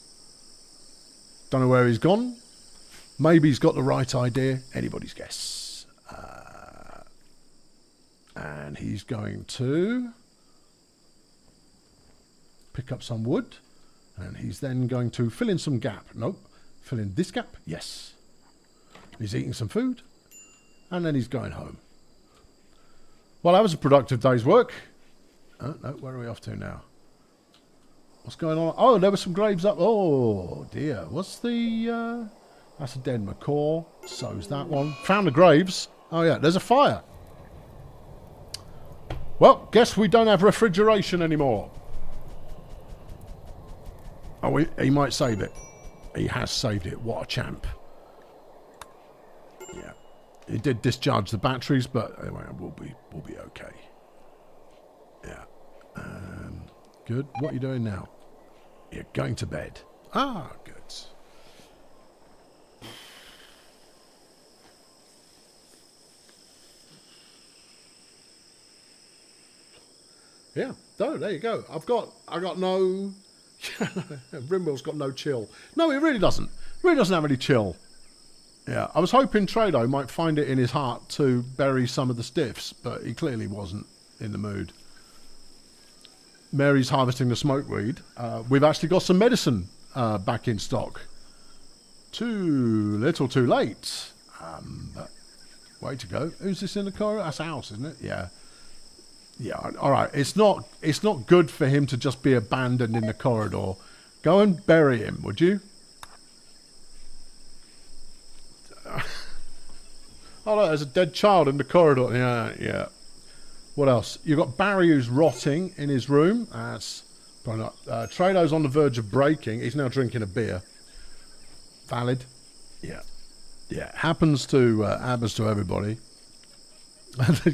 Don't know where he's gone. Maybe he's got the right idea. Anybody's guess. And he's going to pick up some wood. And he's then going to fill in some gap. Nope. Fill in this gap. Yes. He's eating some food. And then he's going home. Well, that was a productive day's work. No, where are we off to now? What's going on? Oh, there were some graves up. Oh, dear. What's the... that's a dead macaw. So's that one. Found the graves. Oh, yeah. There's a fire. Well, guess we don't have refrigeration anymore. Oh, he might save it. He has saved it. What a champ. Yeah. He did discharge the batteries, but anyway, we'll be okay. Yeah. Good. What are you doing now? You're going to bed. Ah, good. Yeah. No, there you go. I got no... Rimworld's got no chill. No, it really doesn't. It really doesn't have any chill. Yeah, I was hoping Trado might find it in his heart to bury some of the stiffs, but he clearly wasn't in the mood. Mary's harvesting the smokeweed. We've actually got some medicine back in stock. Too little too late. But way to go. Who's this in the corridor? That's House, isn't it? Yeah. Yeah, all right. It's not good for him to just be abandoned in the corridor. Go and bury him, would you? Oh, look, there's a dead child in the corridor. Yeah. What else? You've got Barry who's rotting in his room. That's probably not. Trado's on the verge of breaking. He's now drinking a beer. Valid. Yeah. Happens to everybody.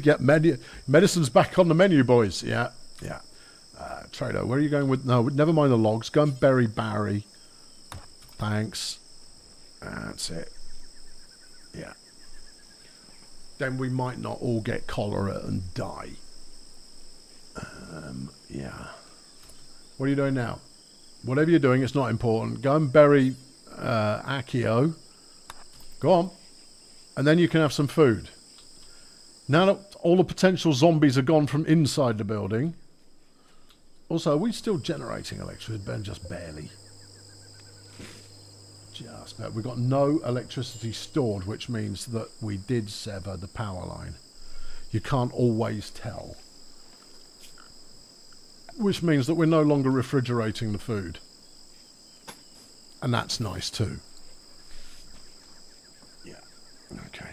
Yeah, medicine's back on the menu, boys. Yeah. Trado, where are you going with? No, never mind the logs. Go and bury Barry. Thanks. That's it. Yeah. Then we might not all get cholera and die. Yeah. What are you doing now? Whatever you're doing, it's not important. Go and bury Akio. Go on. And then you can have some food. Now that all the potential zombies are gone from inside the building. Also, are we still generating electricity? Ben, just barely. Just about. We've got no electricity stored, which means that we did sever the power line. You can't always tell. Which means that we're no longer refrigerating the food. And that's nice too. Yeah. Okay.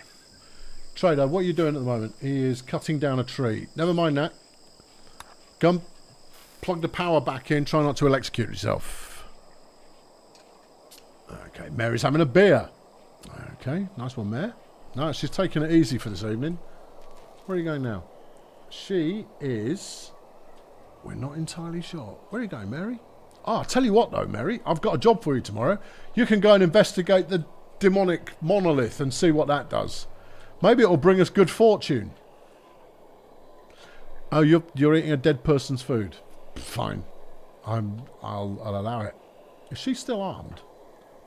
Trader, what are you doing at the moment? He is cutting down a tree. Never mind that. Go plug the power back in. Try not to electrocute yourself. Okay. Mary's having a beer. Okay. Nice one, Mare. No, she's taking it easy for this evening. Where are you going now? She is... We're not entirely sure. Where are you going, Mary? Oh, I'll tell you what, though, Mary. I've got a job for you tomorrow. You can go and investigate the demonic monolith and see what that does. Maybe it'll bring us good fortune. Oh, you're eating a dead person's food. Fine. I'll allow it. Is she still armed?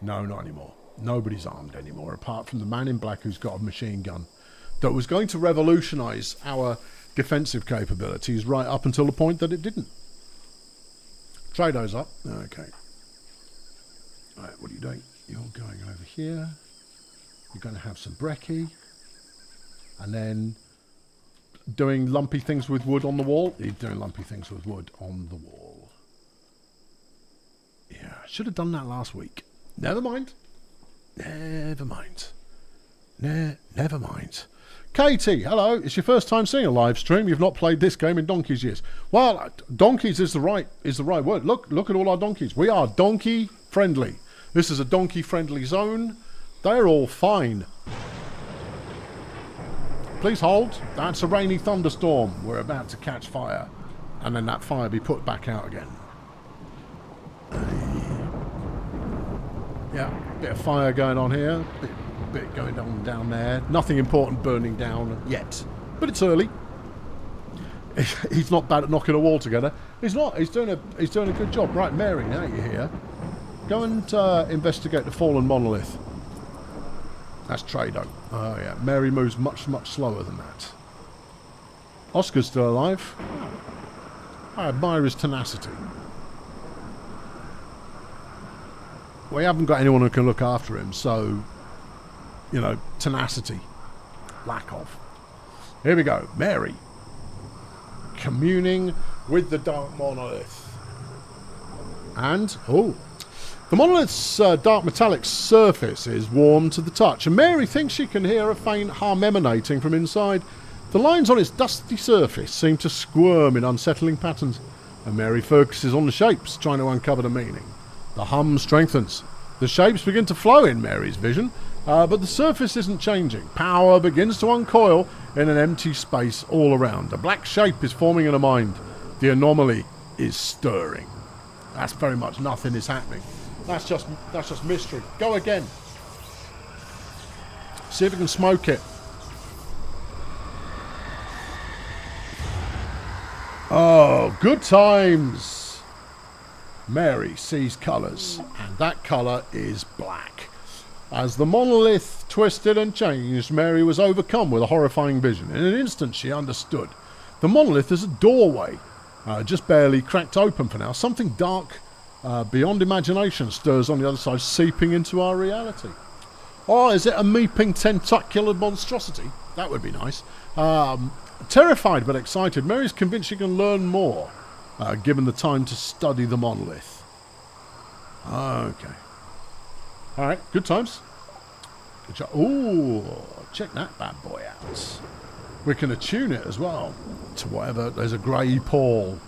No, not anymore. Nobody's armed anymore, apart from the man in black who's got a machine gun that was going to revolutionise our defensive capabilities right up until the point that it didn't. Trado's up. Okay. Right, what are you doing? You're going over here. You're going to have some brekkie. And then doing lumpy things with wood on the wall. You're doing lumpy things with wood on the wall. Yeah, should have done that last week. Never mind. Never mind. Never mind. Katie, hello. It's your first time seeing a live stream. You've not played this game in donkey's years. Well, donkeys is the right word. Look at all our donkeys. We are donkey friendly. This is a donkey friendly zone. They're all fine. Please hold. That's a rainy thunderstorm. We're about to catch fire. And then that fire be put back out again. Yeah, bit of fire going on here. Bit going on down there. Nothing important burning down yet. But it's early. He's not bad at knocking a wall together. He's not. He's doing a good job. Right, Mary, now you're here. Go and investigate the fallen monolith. That's Trado. Oh yeah, Mary moves much slower than that. Oscar's still alive. I admire his tenacity. We haven't got anyone who can look after him, so, you know, tenacity. Lack of. Here we go. Mary. Communing with the dark monolith. And, oh, the monolith's dark metallic surface is warm to the touch, and Mary thinks she can hear a faint hum emanating from inside. The lines on its dusty surface seem to squirm in unsettling patterns, and Mary focuses on the shapes, trying to uncover the meaning. The hum strengthens. The shapes begin to flow in Mary's vision, but the surface isn't changing. Power begins to uncoil in an empty space all around. A black shape is forming in her mind. The anomaly is stirring. That's very much nothing is happening. That's just mystery. Go again. See if we can smoke it. Oh, good times. Mary sees colours, and that colour is black. As the monolith twisted and changed, Mary was overcome with a horrifying vision. In an instant, she understood. The monolith is a doorway, just barely cracked open for now. Something dark, beyond imagination, stirs on the other side, seeping into our reality. Oh, is it a meeping tentacular monstrosity? That would be nice. Terrified but excited, Mary's convinced she can learn more, given the time to study the monolith. Okay. Alright, good times. Good job. Ooh, check that bad boy out. We can attune it as well to whatever. There's a grey pall.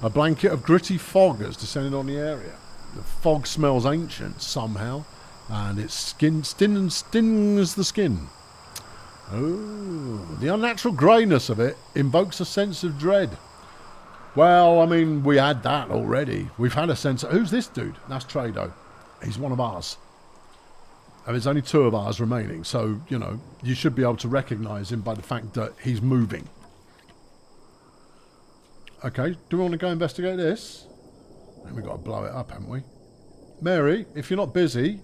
A blanket of gritty fog has descended on the area. The fog smells ancient somehow, and it stings the skin. Oh, the unnatural greyness of it invokes a sense of dread. Well, I mean, we had that already. We've had a sense of... Who's this dude? That's Trado. He's one of ours. And there's only 2 of ours remaining, so, you know, you should be able to recognise him by the fact that he's moving. Okay, do we want to go investigate this? And we've got to blow it up, haven't we? Mary, if you're not busy,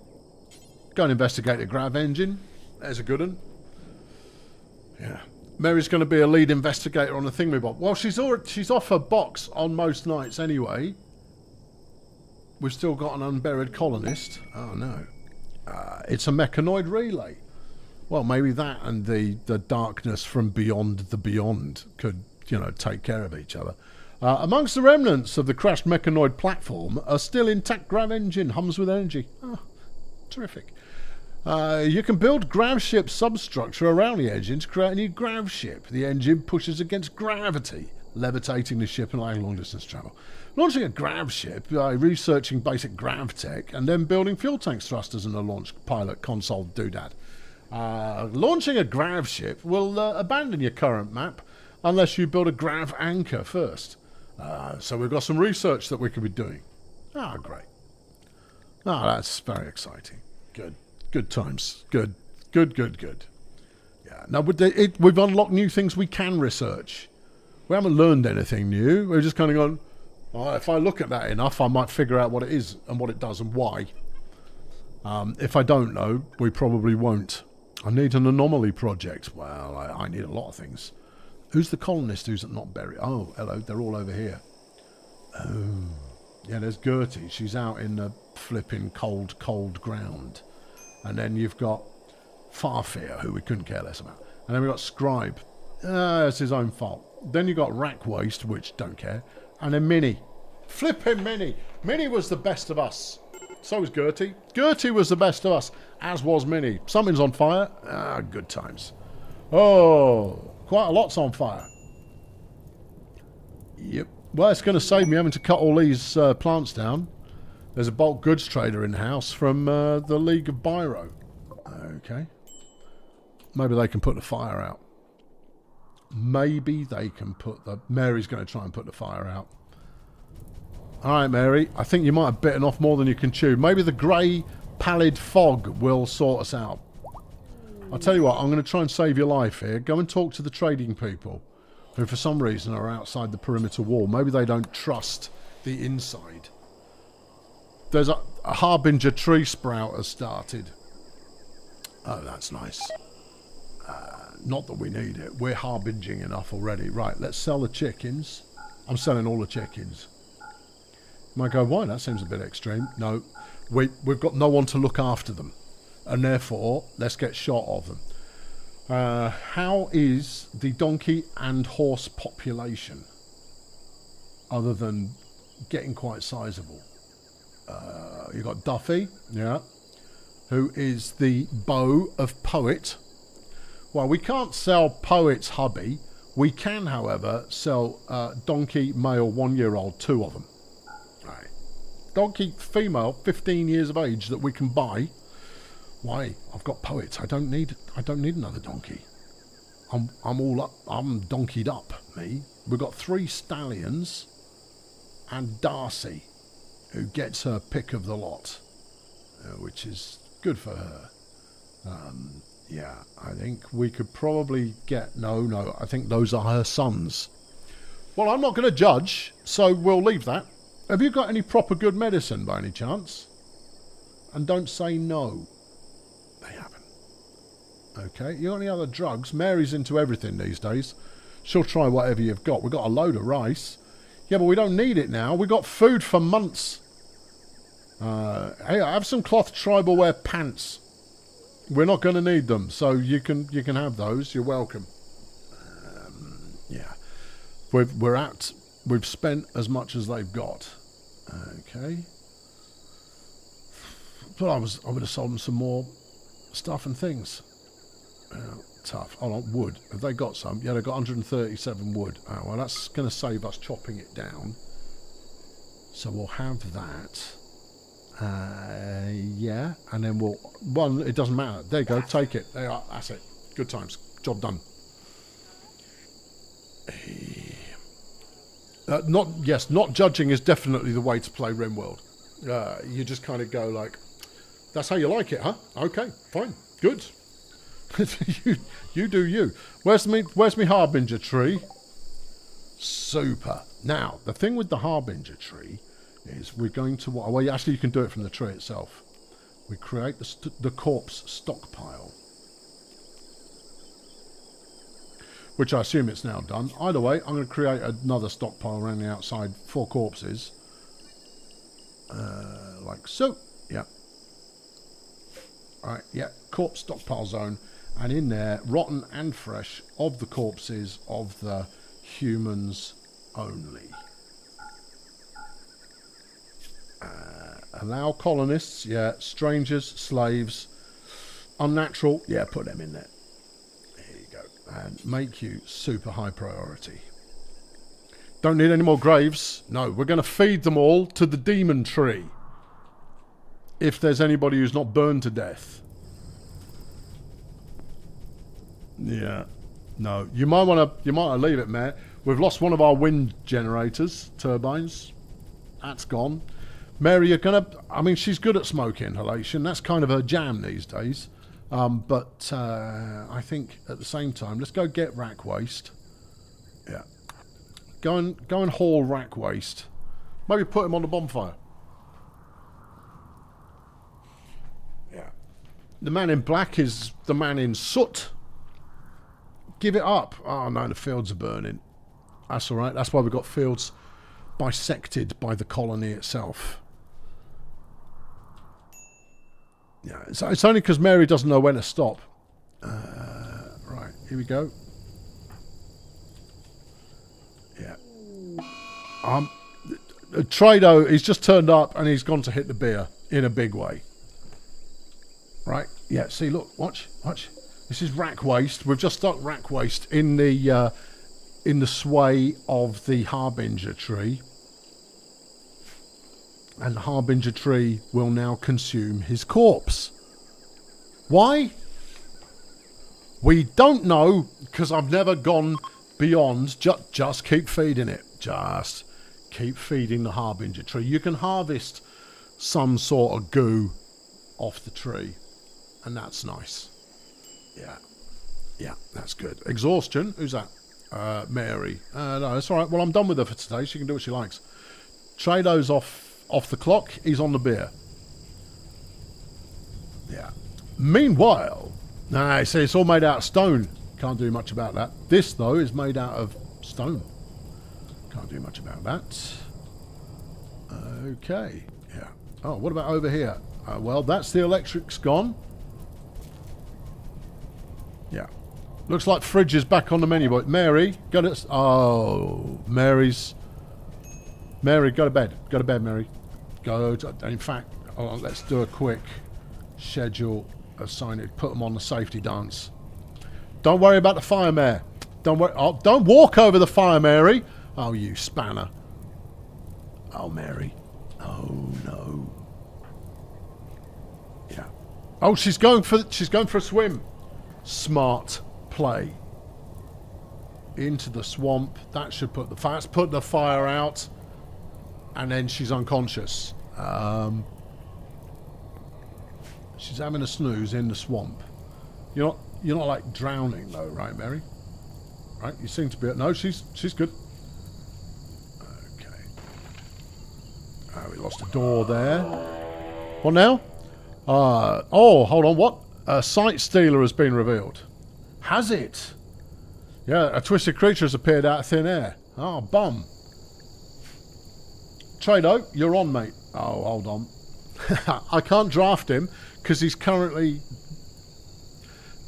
Go and investigate the grav engine. There's a good one. Yeah. Mary's going to be a lead investigator on the Thingamybob. Well, she's off her box on most nights anyway. We've still got an unburied colonist. Oh, no. It's a mechanoid relay. Well, maybe that and the darkness from beyond the beyond could, you know, take care of each other. Amongst the remnants of the crashed mechanoid platform, a still intact grav engine hums with energy. Oh, terrific. You can build grav ship substructure around the engine to create a new grav ship. The engine pushes against gravity, levitating the ship and allowing long distance travel. Launching a grav ship by researching basic grav tech and then building fuel tanks, thrusters and a launch pilot console doodad. Launching a grav ship will abandon your current map unless you build a grav anchor first. So we've got some research that we could be doing. Ah, great. Ah, that's very exciting. Good. Good times. Good. Yeah. Now, we've unlocked new things we can research. We haven't learned anything new. We're just kind of going, oh, if I look at that enough, I might figure out what it is and what it does and why. If I don't know, we probably won't. I need an anomaly project. Well, I need a lot of things. Who's the colonist who's not buried? Oh, hello. They're all over here. Oh. Yeah, there's Gertie. She's out in the flipping cold ground. And then you've got Farfear, who we couldn't care less about. And then we've got Scribe. It's his own fault. Then you've got Rack Waste, which don't care. And then Minnie. Flipping Minnie. Minnie was the best of us. So was Gertie. Gertie was the best of us, as was Minnie. Something's on fire. Ah, good times. Oh, quite a lot's on fire. Yep. Well, it's going to save me having to cut all these plants down. There's a bulk goods trader in the house from the League of Biro. Okay. Maybe they can put the fire out. Maybe they can put the... Mary's going to try and put the fire out. Alright, Mary. I think you might have bitten off more than you can chew. Maybe the grey, pallid fog will sort us out. I'll tell you what, I'm going to try and save your life here. Go and talk to the trading people who for some reason are outside the perimeter wall. Maybe they don't trust the inside. There's a Harbinger tree sprout has started. Oh, that's nice. Not that we need it. We're harbinging enough already. Right, let's sell the chickens. I'm selling all the chickens. You might go, why? That seems a bit extreme. No, we've got no one to look after them. And therefore, let's get shot of them. How is the donkey and horse population? Other than getting quite sizable. You've got Duffy, yeah, who is the beau of Poet. Well, we can't sell Poet's hubby. We can, however, sell donkey male 1-year-old, 2 of them. Right. Donkey female, 15 years of age that we can buy. Why? I've got Poets. I don't need another donkey. I'm all up. I'm donkeyed up, me. We've got 3 stallions and Darcy, who gets her pick of the lot, which is good for her. Yeah, I think we could probably get... No, I think those are her sons. Well, I'm not going to judge, so we'll leave that. Have you got any proper good medicine by any chance? And don't say no. They haven't. Okay, you got any other drugs? Mary's into everything these days. She'll try whatever you've got. We've got a load of rice. Yeah, but we don't need it now. We've got food for months. Hey, I have some cloth tribal wear pants. We're not going to need them, so you can have those. You're welcome. Yeah, we've spent as much as they've got. Okay, but I would have sold them some more stuff and things. Tough. Hold on, wood. Have they got some? Yeah, they've got 137 wood. Oh, well, that's going to save us chopping it down. So we'll have that. Yeah, and then well, it doesn't matter. There you go, take it. There you are, that's it. Good times. Job done. Not judging is definitely the way to play Rimworld. You just kind of go like, that's how you like it, huh? Okay, fine, good. you do you. Where's me Harbinger tree? Super. Now, the thing with the Harbinger tree is we're going to... Well, actually, you can do it from the tree itself. we create the corpse stockpile. Which I assume it's now done. Either way, I'm going to create another stockpile around the outside for corpses. Like so. Yeah. Alright, yeah. Corpse stockpile zone. And in there, rotten and fresh, of the corpses of the humans only. Allow colonists, yeah. Strangers, slaves, unnatural, yeah, put them in there. There you go. And make you super high priority. Don't need any more graves. No, we're going to feed them all to the demon tree. If there's anybody who's not burned to death. Yeah. No, you might want to leave it, Matt. We've lost one of our wind generators, turbines. That's gone. Mary, you're going to... I mean, she's good at smoke inhalation. That's kind of her jam these days. But I think at the same time, let's go get rack waste. Yeah. Go and haul rack waste. Maybe put him on the bonfire. Yeah. The man in black is the man in soot. Give it up. Oh no, the fields are burning. That's all right. That's why we've got fields bisected by the colony itself. Yeah, it's only because Mary doesn't know when to stop. Right, here we go. Yeah. Trado, he's just turned up and he's gone to hit the beer in a big way. Right? Yeah, see, look, watch. This is rack waste. We've just stuck rack waste in the sway of the Harbinger tree. And the Harbinger tree will now consume his corpse. Why? We don't know, because I've never gone beyond. Just keep feeding it. Just keep feeding the Harbinger tree. You can harvest some sort of goo off the tree. And that's nice. Yeah, that's good. Exhaustion. Who's that? Mary. No, that's all right. Well, I'm done with her for today. She can do what she likes. Trado's off the clock. He's on the beer. Yeah. Meanwhile, see, it's all made out of stone. Can't do much about that. This, though, is made out of stone. Can't do much about that. Okay. Yeah. Oh, what about over here? Well, that's the electric's gone. Yeah. Looks like fridge is back on the menu, but Mary, go to... Oh, Mary, go to bed. Go to bed, Mary. In fact, let's do a quick schedule. Assign it. Put them on the safety dance. Don't worry about the fire, Mare. Don't worry. Oh, don't walk over the fire, Mary. Oh, you spanner. Oh, Mary. Oh, no. Yeah. Oh, she's going for a swim. Smart play. Into the swamp. That should put the fire out. And then she's unconscious. She's having a snooze in the swamp. You're not like drowning though, right, Mary? Right? You seem to be. No, she's good. Okay. Oh, we lost a door there. What now? Oh, hold on. What? A sight stealer has been revealed. Has it? Yeah, a twisted creature has appeared out of thin air. Oh, bum. Trado, you're on, mate. Oh, hold on. I can't draft him because he's currently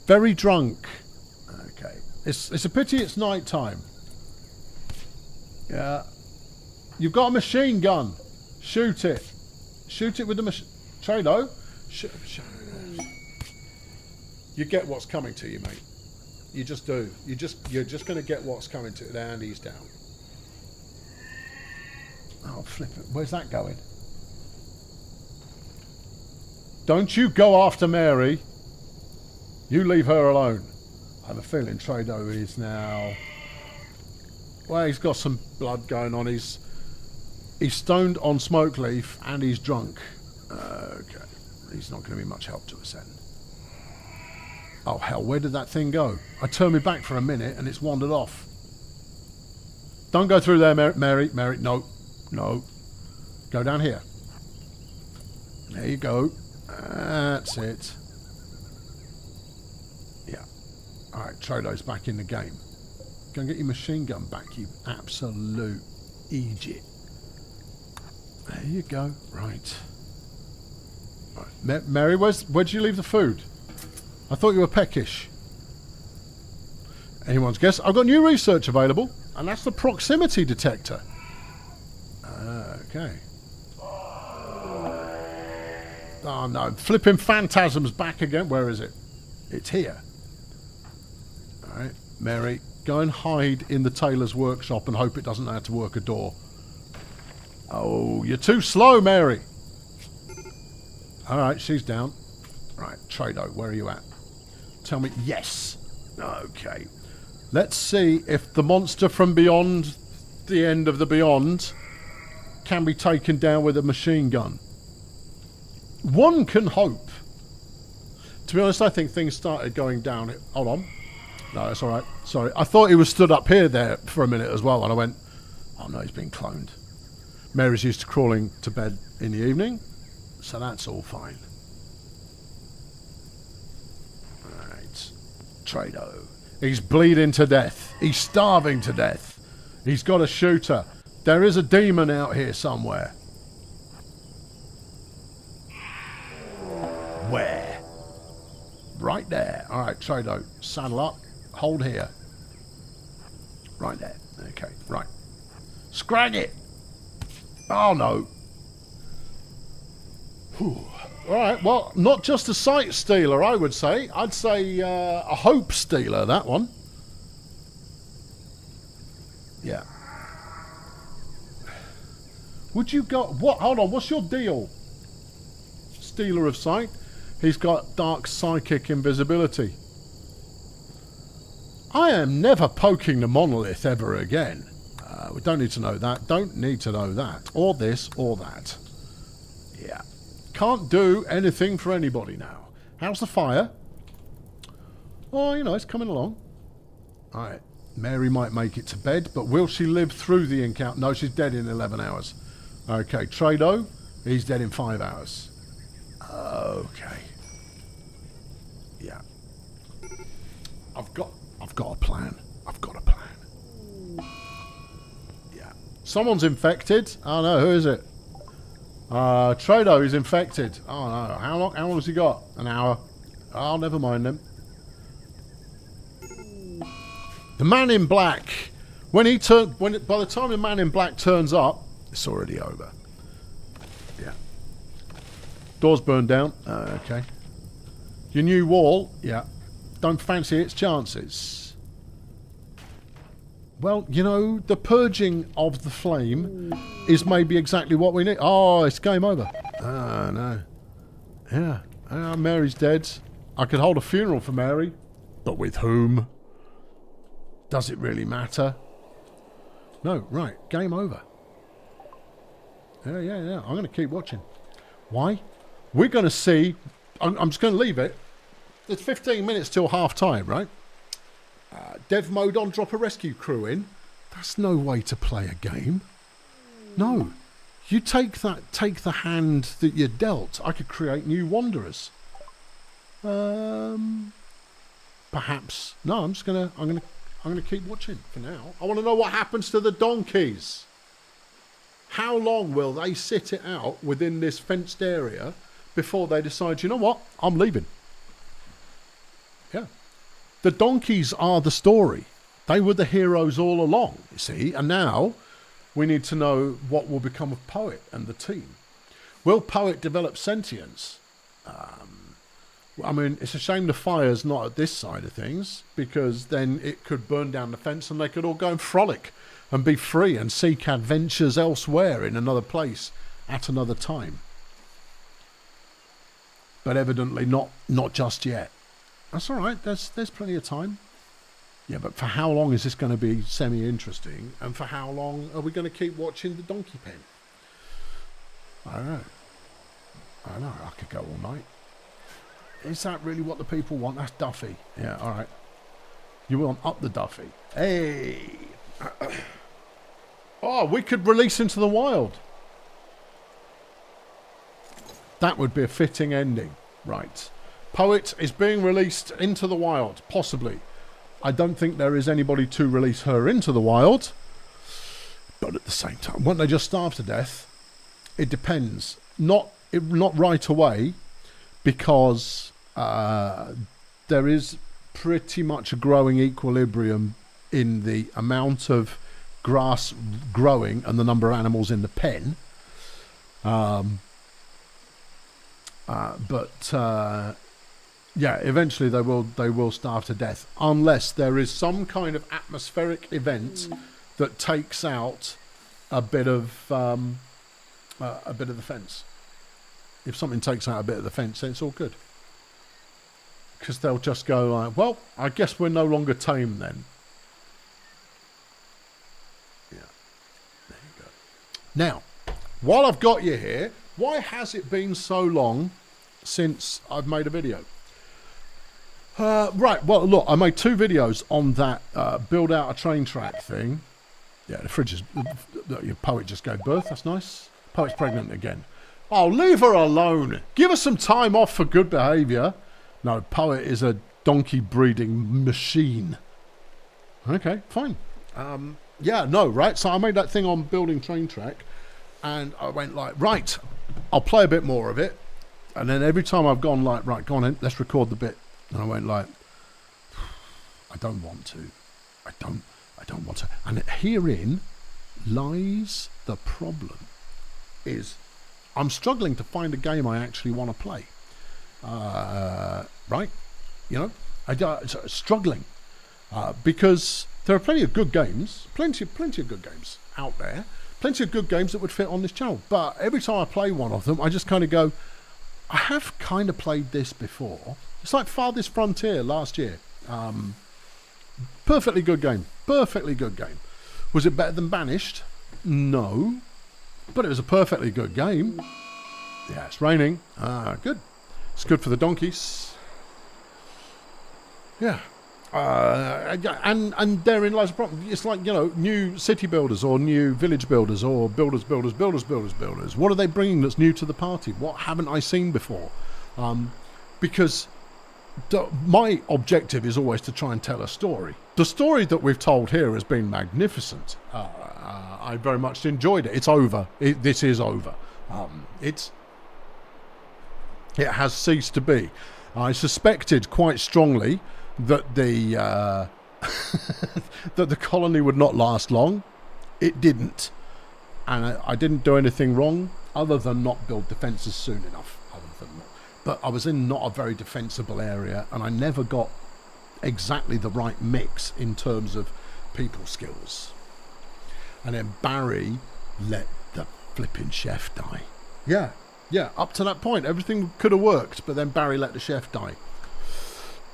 very drunk. Okay. It's a pity it's night time. Yeah. You've got a machine gun. Shoot it. Shoot it with the machine. Trado. You get what's coming to you, mate. You just do. You're just going to get what's coming to you. And he's down. Oh, flip it. Where's that going? Don't you go after Mary. You leave her alone. I have a feeling Trado is now... Well, he's got some blood going on. He's stoned on smoke leaf and he's drunk. Okay. He's not going to be much help to us then. Oh, hell, where did that thing go? I turned me back for a minute and it's wandered off. Don't go through there, Mary. Mary, no. No. Go down here. There you go. That's it. Yeah. Alright, Trodo's back in the game. Go and get your machine gun back, you absolute idiot. There you go. Right. Mary, where'd you leave the food? I thought you were peckish. Anyone's guess? I've got new research available, and that's the proximity detector. Okay. Oh no, flipping phantasm's back again. Where is it? It's here. Alright, Mary, go and hide in the tailor's workshop and hope it doesn't know how to work a door. Oh, you're too slow, Mary. Alright, she's down. Right, Trado, where are you at? Tell me. Yes. Okay. Let's see if the monster from beyond the end of the beyond can be taken down with a machine gun. One can hope. To be honest, I think things started going down. Hold on. No, that's alright. Sorry. I thought he was stood up here there for a minute as well, and I went, oh no, he's been cloned. Mary's used to crawling to bed in the evening, so that's all fine. Alright. Trado. He's bleeding to death. He's starving to death. He's got a shooter. There is a demon out here somewhere. Where? Right there. Alright, Trado. Saddle up. Hold here. Right there. Okay, right. Scrag it! Oh no. Alright, well, not just a sight stealer, I would say. I'd say a hope stealer, that one. Yeah. Would you go... What? Hold on, what's your deal? Stealer of sight. He's got dark psychic invisibility. I am never poking the monolith ever again. We don't need to know that. Don't need to know that. Or this, or that. Yeah. Can't do anything for anybody now. How's the fire? Oh, you know, it's coming along. Alright. Mary might make it to bed, but will she live through the encounter? No, she's dead in 11 hours. Okay, Trado, he's dead in 5 hours. Okay. Yeah. I've got a plan. I've got a plan. Yeah. Someone's infected. Oh no, who is it? Trado is infected. Oh no. How long has he got? An hour. Oh, never mind them. The man in black. By the time the man in black turns up, it's already over. Yeah. Door's burned down. Okay. Your new wall. Yeah. Don't fancy its chances. Well, you know, the purging of the flame is maybe exactly what we need. Oh, it's game over. Ah, no. Yeah. Mary's dead. I could hold a funeral for Mary. But with whom? Does it really matter? No, right. Game over. Yeah. I'm going to keep watching. Why? We're going to see... I'm just going to leave it. It's 15 minutes till half time, right? Dev mode on, drop a rescue crew in. That's no way to play a game. No. You take the hand that you're dealt. I could create new wanderers. Perhaps. No, I'm gonna keep watching for now. I want to know what happens to the donkeys. How long will they sit it out within this fenced area before they decide, you know what, I'm leaving? Yeah. The donkeys are the story. They were the heroes all along, you see, and now we need to know what will become of Poet and the team. Will Poet develop sentience? I mean, it's a shame the fire's not at this side of things, because then it could burn down the fence and they could all go and frolic and be free and seek adventures elsewhere in another place at another time. But evidently not just yet. That's all right. There's plenty of time. Yeah, but for how long is this going to be semi-interesting? And for how long are we going to keep watching the donkey pen? I don't know. I could go all night. Is that really what the people want? That's Duffy. Yeah, all right. You want up the Duffy. Hey. Oh, we could release into the wild. That would be a fitting ending. Right. Poet is being released into the wild, possibly. I don't think there is anybody to release her into the wild. But at the same time, won't they just starve to death? It depends. Not right away, because there is pretty much a growing equilibrium in the amount of grass growing and the number of animals in the pen. Yeah, eventually they will starve to death, unless there is some kind of atmospheric event that takes out a bit of the fence. If something takes out a bit of the fence, then it's all good. Because they'll just go like, well, I guess we're no longer tame then. Yeah, there you go. Now, while I've got you here, why has it been so long since I've made a video? Right, well, look, I made 2 videos on that build out a train track thing. Yeah, the fridge is... Your Poet just gave birth, that's nice. Poet's pregnant again. Oh, leave her alone. Give her some time off for good behaviour. No, Poet is a donkey breeding machine. Okay, fine. Yeah, no, right? So I made that thing on building train track, and I went like, right, I'll play a bit more of it. And then every time I've gone like, right, go on in, let's record the bit. And I went like, I don't want to. I don't want to. And herein lies the problem. Is I'm struggling to find a game I actually want to play. Right? You know, struggling. Because there are plenty of good games, plenty of good games out there, plenty of good games that would fit on this channel. But every time I play one of them, I just kind of go, I have kind of played this before. It's like Farthest Frontier last year. Perfectly good game. Perfectly good game. Was it better than Banished? No. But it was a perfectly good game. Yeah, it's raining. Good. It's good for the donkeys. Yeah. And therein lies the problem. It's like, you know, new city builders or new village builders or builders. What are they bringing that's new to the party? What haven't I seen before? Because my objective is always to try and tell a story. The story that we've told here has been magnificent. I very much enjoyed it. It's over. This is over. It has ceased to be. I suspected quite strongly that the that the colony would not last long. It didn't, and I didn't do anything wrong other than not build defences soon enough. But I was in not a very defensible area, and I never got exactly the right mix in terms of people skills. And then Barry let the flipping chef die. Yeah, up to that point, everything could have worked, but then Barry let the chef die.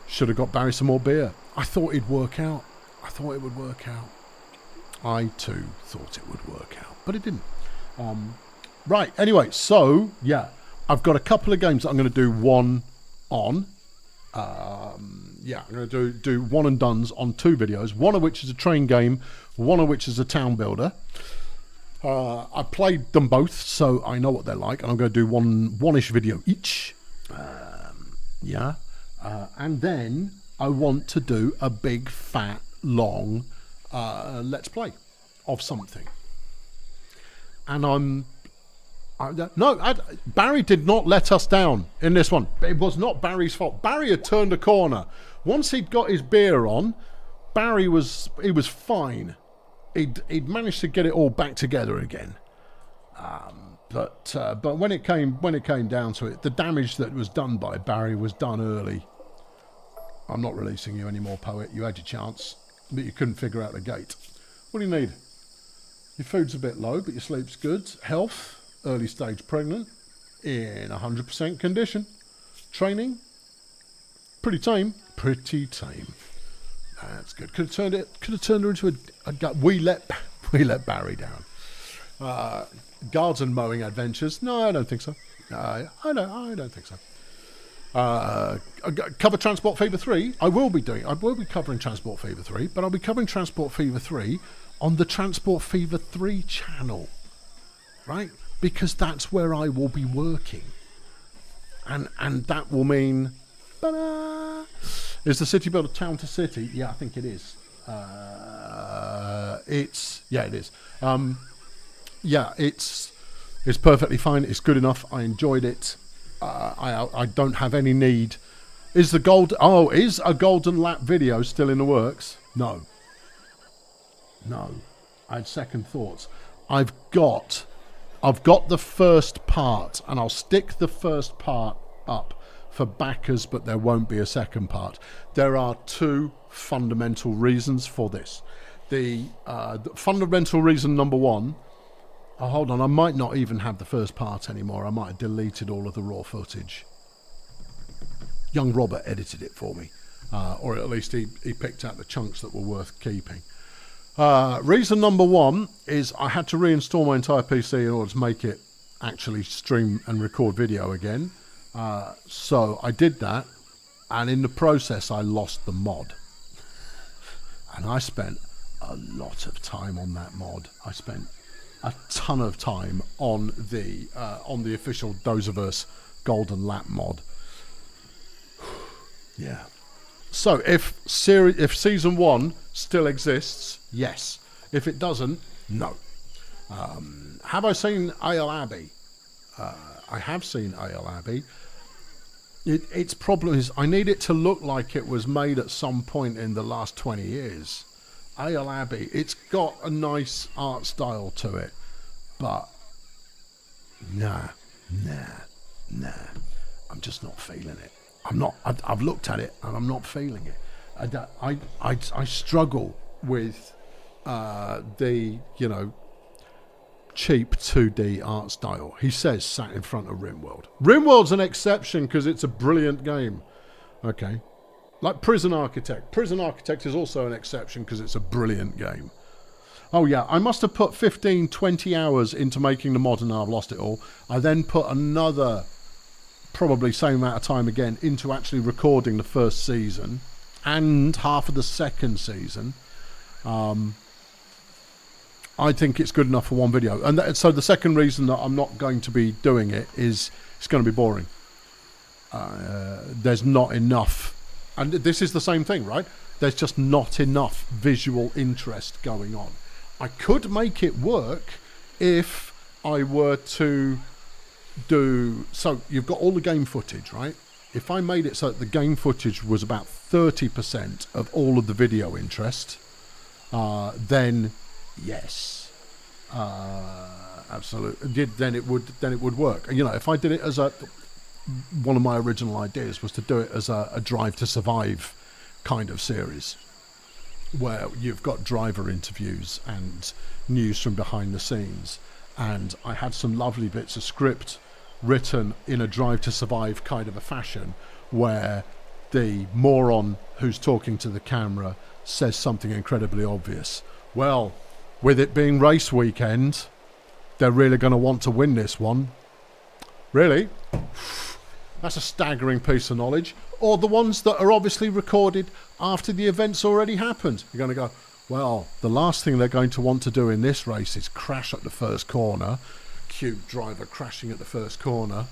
Should have got Barry some more beer. I thought it'd work out. I thought it would work out. I too thought it would work out, but it didn't. Right, anyway, so, yeah. I've got a couple of games that I'm going to do one on. Yeah, I'm going to do one and dones on 2 videos. One of which is a train game. One of which is a town builder. I played them both, so I know what they're like. And I'm going to do one-ish video each. Yeah. And then I want to do a big, fat, long Let's Play of something. And Barry did not let us down in this one. It was not Barry's fault. Barry had turned a corner. Once he'd got his beer on, he was fine. He'd managed to get it all back together again. But when it came down to it, the damage that was done by Barry was done early. I'm not releasing you anymore, Poet. You had your chance, but you couldn't figure out the gate. What do you need? Your food's a bit low, but your sleep's good. Health. Early stage pregnant, in 100% condition. Training, pretty tame. That's good. Could have turned her into a gut. We let Barry down. Guards and mowing adventures. No, I don't think so. I don't think so. Cover Transport Fever 3. I will be covering Transport Fever 3, but I'll be covering Transport Fever 3 on the Transport Fever 3 channel, right? Because that's where I will be working. and that will mean, ta-da! Is the city built town to city? Yeah, I think it is. It is. Yeah, it's perfectly fine. It's good enough. I enjoyed it. I don't have any need. Is a golden lap video still in the works? No. I had second thoughts. I've got the first part, and I'll stick the first part up for backers, but there won't be a second part. There are two fundamental reasons for this. The fundamental reason number one, hold on, I might not even have the first part anymore. I might have deleted all of the raw footage. Young Robert edited it for me, or at least he picked out the chunks that were worth keeping. Reason number one is I had to reinstall my entire PC in order to make it actually stream and record video again. So I did that, and in the process I lost the mod. And I spent a lot of time on that mod. I spent a ton of time on the official Dozaverse Golden Lap mod. Yeah. So if season 1 still exists, yes. If it doesn't, no. Have I seen Ale Abbey? I have seen Ale Abbey. Its problem is I need it to look like it was made at some point in the last 20 years. Ale Abbey, it's got a nice art style to it, but nah. I'm just not feeling it. I've looked at it and I'm not feeling it. I struggle with the cheap 2D art style. He says sat in front of Rimworld. Rimworld's an exception because it's a brilliant game. Okay. Like Prison Architect. Prison Architect is also an exception because it's a brilliant game. Oh yeah, I must have put 15, 20 hours into making the mod and I've lost it all. I then put another, probably same amount of time again, into actually recording the first season and half of the second season. I think it's good enough for one video. And so the second reason that I'm not going to be doing it is it's going to be boring. There's not enough. And this is the same thing, right? There's just not enough visual interest going on. I could make it work if I were to do... So you've got all the game footage, right? If I made it so that the game footage was about 30% of all of the video interest, then yes, absolutely. Then it would work. If I did it as one of my original ideas was to do it as a Drive to Survive kind of series, where you've got driver interviews and news from behind the scenes, and I had some lovely bits of script written in a Drive to Survive kind of a fashion, where the moron who's talking to the camera says something incredibly obvious. Well, with it being race weekend, they're really going to want to win this one. Really? That's a staggering piece of knowledge. Or the ones that are obviously recorded after the event's already happened. You're going to go, well, the last thing they're going to want to do in this race is crash at the first corner. Cue driver crashing at the first corner.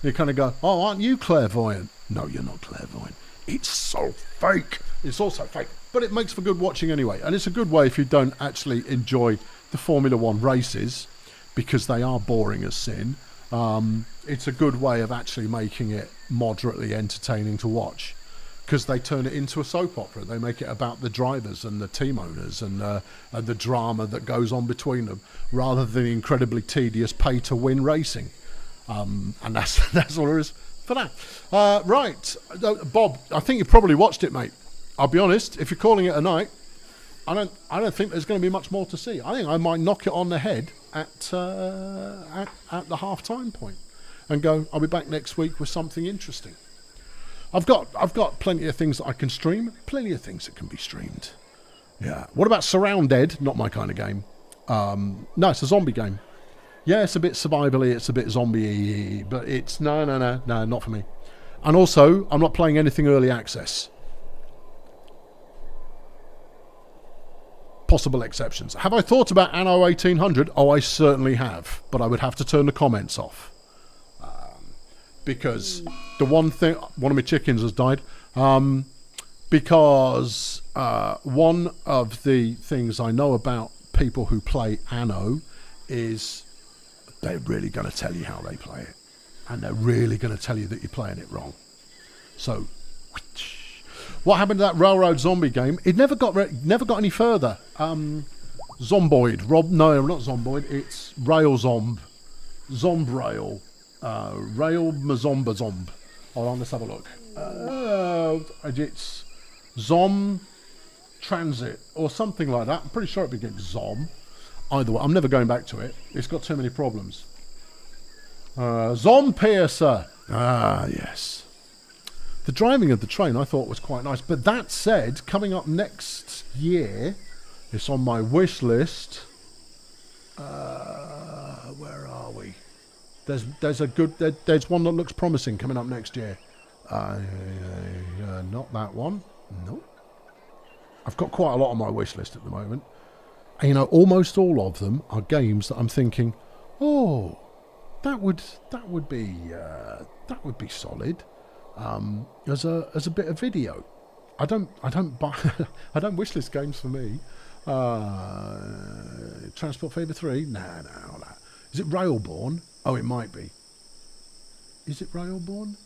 You kind of go, oh, aren't you clairvoyant? No, you're not clairvoyant. It's so fake. It's also fake. But it makes for good watching anyway. And it's a good way if you don't actually enjoy the Formula One races, because they are boring as sin. It's a good way of actually making it moderately entertaining to watch, because they turn it into a soap opera. They make it about the drivers and the team owners and the drama that goes on between them, rather than the incredibly tedious pay-to-win racing. And that's all there is for that. Right, Bob, I think you've probably watched it, mate. I'll be honest, if you're calling it a night, I don't think there's going to be much more to see. I think I might knock it on the head at the half-time point and go, I'll be back next week with something interesting. I've got plenty of things that I can stream, plenty of things that can be streamed. Yeah. What about Surrounded? Not my kind of game. No, it's a zombie game. Yeah, it's a bit survival-y, it's a bit zombie-y, but it's no, not for me. And also, I'm not playing anything early access. Possible exceptions. Have I thought about Anno 1800? Oh, I certainly have, but I would have to turn the comments off. because one of my chickens has died. Because one of the things I know about people who play Anno is they're really going to tell you how they play it, and they're really going to tell you that you're playing it wrong. So, what happened to that Railroad Zombie game? It never got any further. Zomboid, no, not Zomboid. It's Rail Zomb, Zombrail, Rail Mazomba Zomb. Hold on, let's have a look. It's Zom Transit or something like that. I'm pretty sure it begins Zom. Either way, I'm never going back to it. It's got too many problems. Zom Piercer. Ah, yes. The driving of the train I thought was quite nice. But that said, coming up next year, it's on my wish list. Where are we? There's one that looks promising coming up next year. Not that one. Nope. I've got quite a lot on my wish list at the moment. And, you know, almost all of them are games that I'm thinking, oh, that would be solid. As a bit of video. I don't buy I don't wish list games for me. Transport Fever 3? Nah, all that. Is it Railborn? Oh, it might be. Is it Railborn?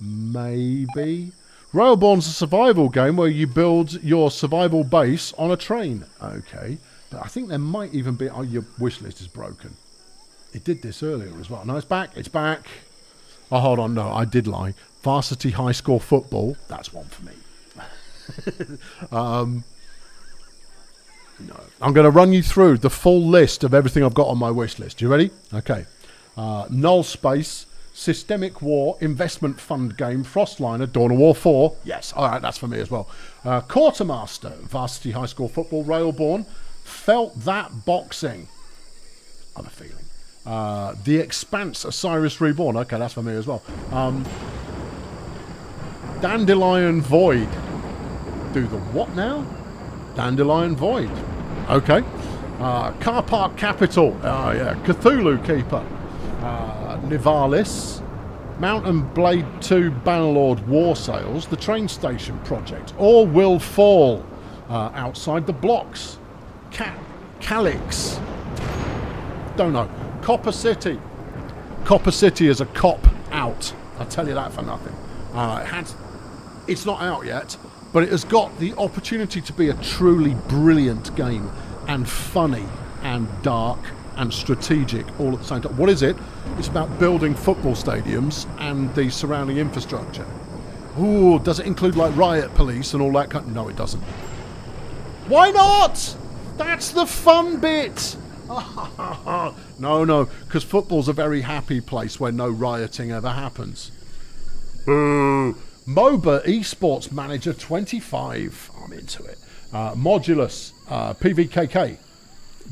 Maybe. Railborn's a survival game where you build your survival base on a train. Okay. But I think there might even be... Oh, your wish list is broken. It did this earlier as well. No, it's back. It's back. Oh, hold on. No, I did lie. Varsity High Score Football. That's one for me. No. I'm going to run you through the full list of everything I've got on my wish list. You ready? Okay. Null Space, Systemic War, Investment Fund Game, Frostliner, Dawn of War 4. Yes, all right, that's for me as well. Quartermaster, Varsity High School Football, Railborn, Felt That Boxing. I have a feeling. The Expanse, Osiris Reborn. Okay, that's for me as well. Dandelion Void. Do the what now? Dandelion Void. Okay. Car Park Capital. Oh, yeah. Cthulhu Keeper. Nivalis. Mountain Blade 2 Bannerlord War Sales. The Train Station Project. All Will Fall. Outside the Blocks. Calyx. Don't know. Copper City. Copper City is a cop out. I'll tell you that for nothing. It's not out yet, but it has got the opportunity to be a truly brilliant game, and funny and dark and strategic all at the same time. What is it? It's about building football stadiums and the surrounding infrastructure. Ooh, does it include like riot police and all that kind? No, it doesn't. Why not? That's the fun bit. No, because football's a very happy place where no rioting ever happens. Boo. MOBA Esports Manager 25. I'm into it. Modulus PVKK,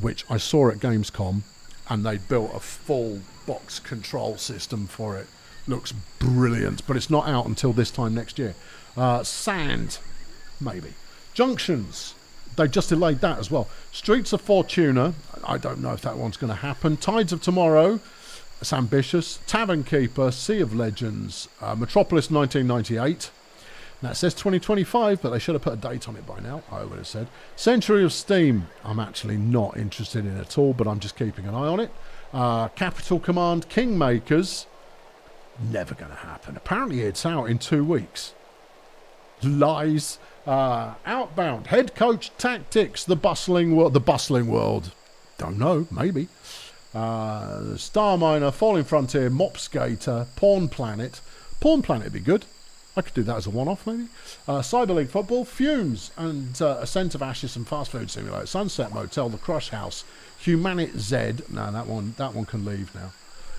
which I saw at Gamescom, and they built a full box control system for it. Looks brilliant, but it's not out until this time next year. Sand, maybe. Junctions. They just delayed that as well. Streets of Fortuna. I don't know if that one's going to happen. Tides of Tomorrow. It's ambitious. Tavern Keeper. Sea of Legends. Metropolis 1998. Now it says 2025, but they should have put a date on it by now, I would have said. Century of Steam. I'm actually not interested in at all, but I'm just keeping an eye on it. Capital Command. Kingmakers. Never going to happen. Apparently it's out in 2 weeks. Lies. Outbound, Head Coach Tactics, The Bustling World. Don't know, maybe. Star Miner, Falling Frontier, Mop Skater, Pawn Planet. Pawn Planet would be good. I could do that as a one-off, maybe. Cyber League Football, Fumes, and Ascent of Ashes and Fast Food Simulator. Sunset Motel, The Crush House, Humanit Z. No, that one can leave now.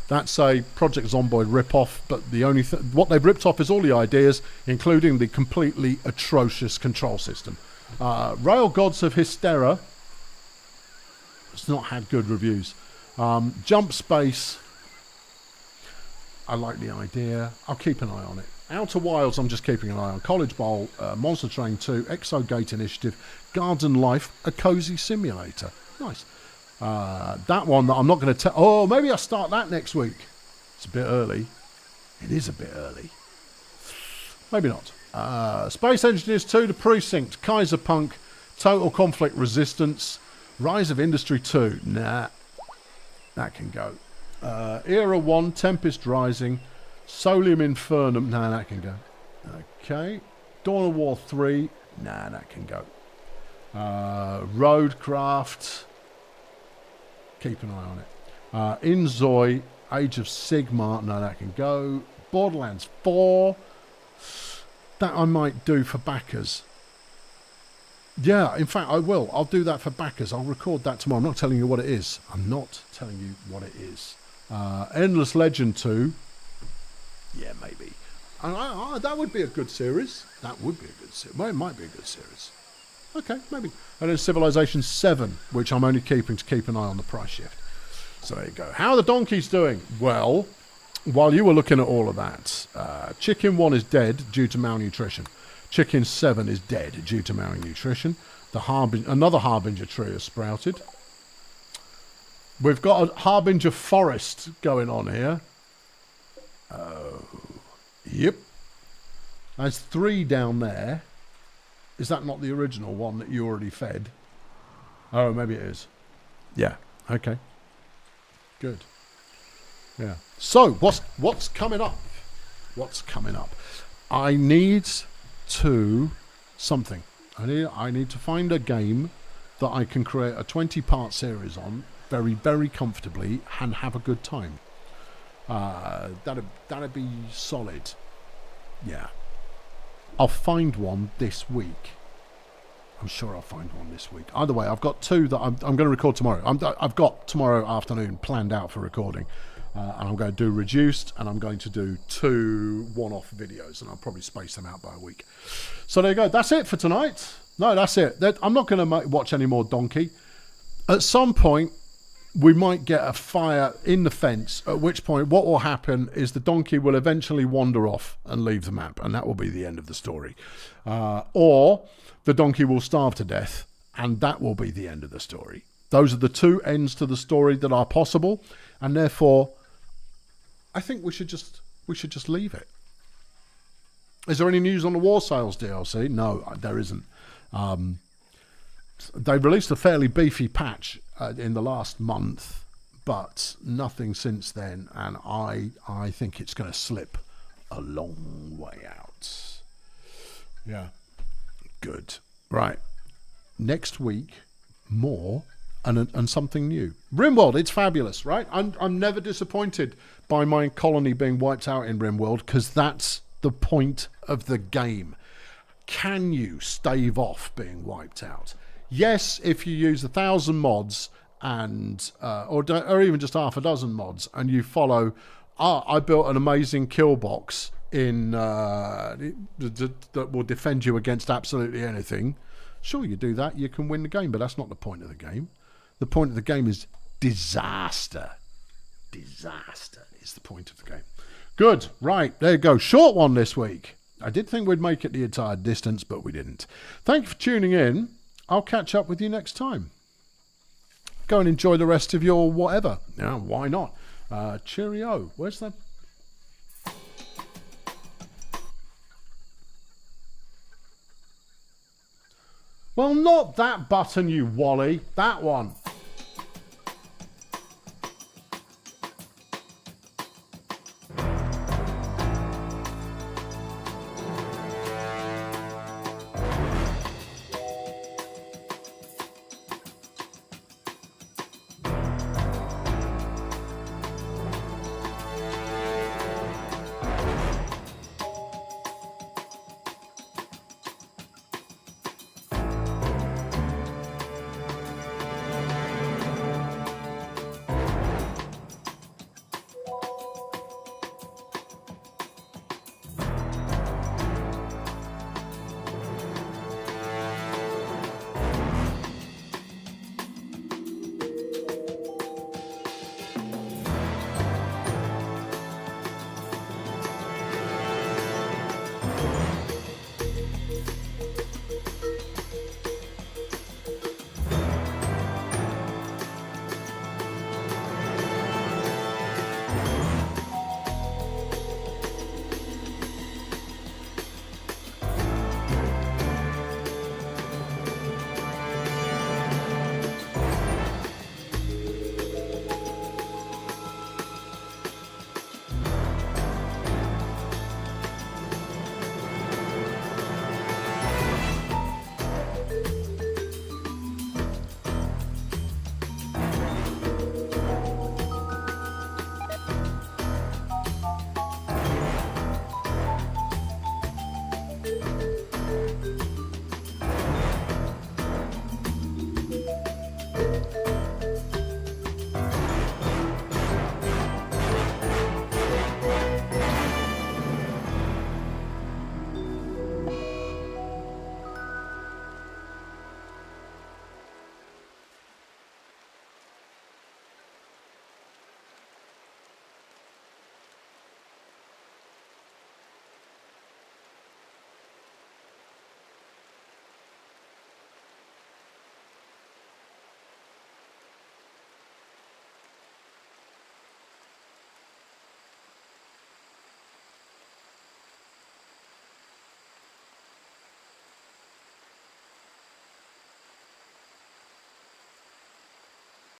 That's a Project Zomboid rip-off, but the only what they've ripped off is all the ideas, including the completely atrocious control system. Rail Gods of Hystera. It's not had good reviews. Jump Space. I like the idea. I'll keep an eye on it. Outer Wilds, I'm just keeping an eye on. College Bowl, Monster Train 2, Exogate Initiative, Garden Life, a cozy simulator. Nice. That one that I'm not going to tell... Oh, maybe I'll start that next week. a bit early. It is a bit early. Maybe not. Space Engineers 2, The Precinct, Kaiser Punk, Total Conflict Resistance, Rise of Industry 2. Nah, that can go. Era 1, Tempest Rising, Solium Infernum. Nah, that can go. Okay. Dawn of War 3. Nah, that can go. Roadcraft. Keep an eye on it. Inzoi, Age of Sigmar. No, that can go. Borderlands 4. That I might do for backers. Yeah, in fact, I will. I'll do that for backers. I'll record that tomorrow. I'm not telling you what it is. I'm not telling you what it is. Endless Legend 2. Yeah, maybe. And that would be a good series. That would be a good series. Well, it might be a good series. Okay, maybe. And then Civilization 7, which I'm only keeping to keep an eye on the price shift. So there you go. How are the donkeys doing? Well, while you were looking at all of that, Chicken 1 is dead due to malnutrition. Chicken 7 is dead due to malnutrition. Another Harbinger tree has sprouted. We've got a Harbinger forest going on here. Oh, yep. There's 3 down there. Is that not the original one that you already fed? Oh, maybe it is. Yeah. Okay. Good. Yeah. So, what's coming up? What's coming up? I need something. I need to find a game that I can create a 20-part series on very, very comfortably and have a good time. That'd be solid. Yeah. I'll find one this week. I'm sure I'll find one this week. Either way, I've got 2 that I'm going to record tomorrow. I've got tomorrow afternoon planned out for recording. And I'm going to do reduced, and I'm going to do 2 one-off videos, and I'll probably space them out by a week. So there you go. That's it for tonight. No, that's it. I'm not going to watch any more Donkey. At some point, we might get a fire in the fence, at which point what will happen is the Donkey will eventually wander off and leave the map, and that will be the end of the story. Or the Donkey will starve to death, and that will be the end of the story. Those are the 2 ends to the story that are possible, and therefore I think we should just leave it. Is there any news on the War Sales DLC? No, there isn't. They released a fairly beefy patch in the last month, but nothing since then, and I think it's going to slip a long way out. Yeah. Good. Right. Next week, more and something new. Rimworld, it's fabulous, right? I'm never disappointed by my colony being wiped out in Rimworld, because that's the point of the game. Can you stave off being wiped out? Yes, if you use 1,000 mods and or even just half a dozen mods, and you follow. I built an amazing kill box in that will defend you against absolutely anything. Sure, you do that, you can win the game, but that's not the point of the game. The point of the game is disaster. Disaster is the point of the game. Good. Right. There you go. Short one this week. I did think we'd make it the entire distance, but we didn't. Thank you for tuning in. I'll catch up with you next time. Go and enjoy the rest of your whatever. Yeah, why not? Cheerio. Where's that? Well, not that button, you Wally. That one.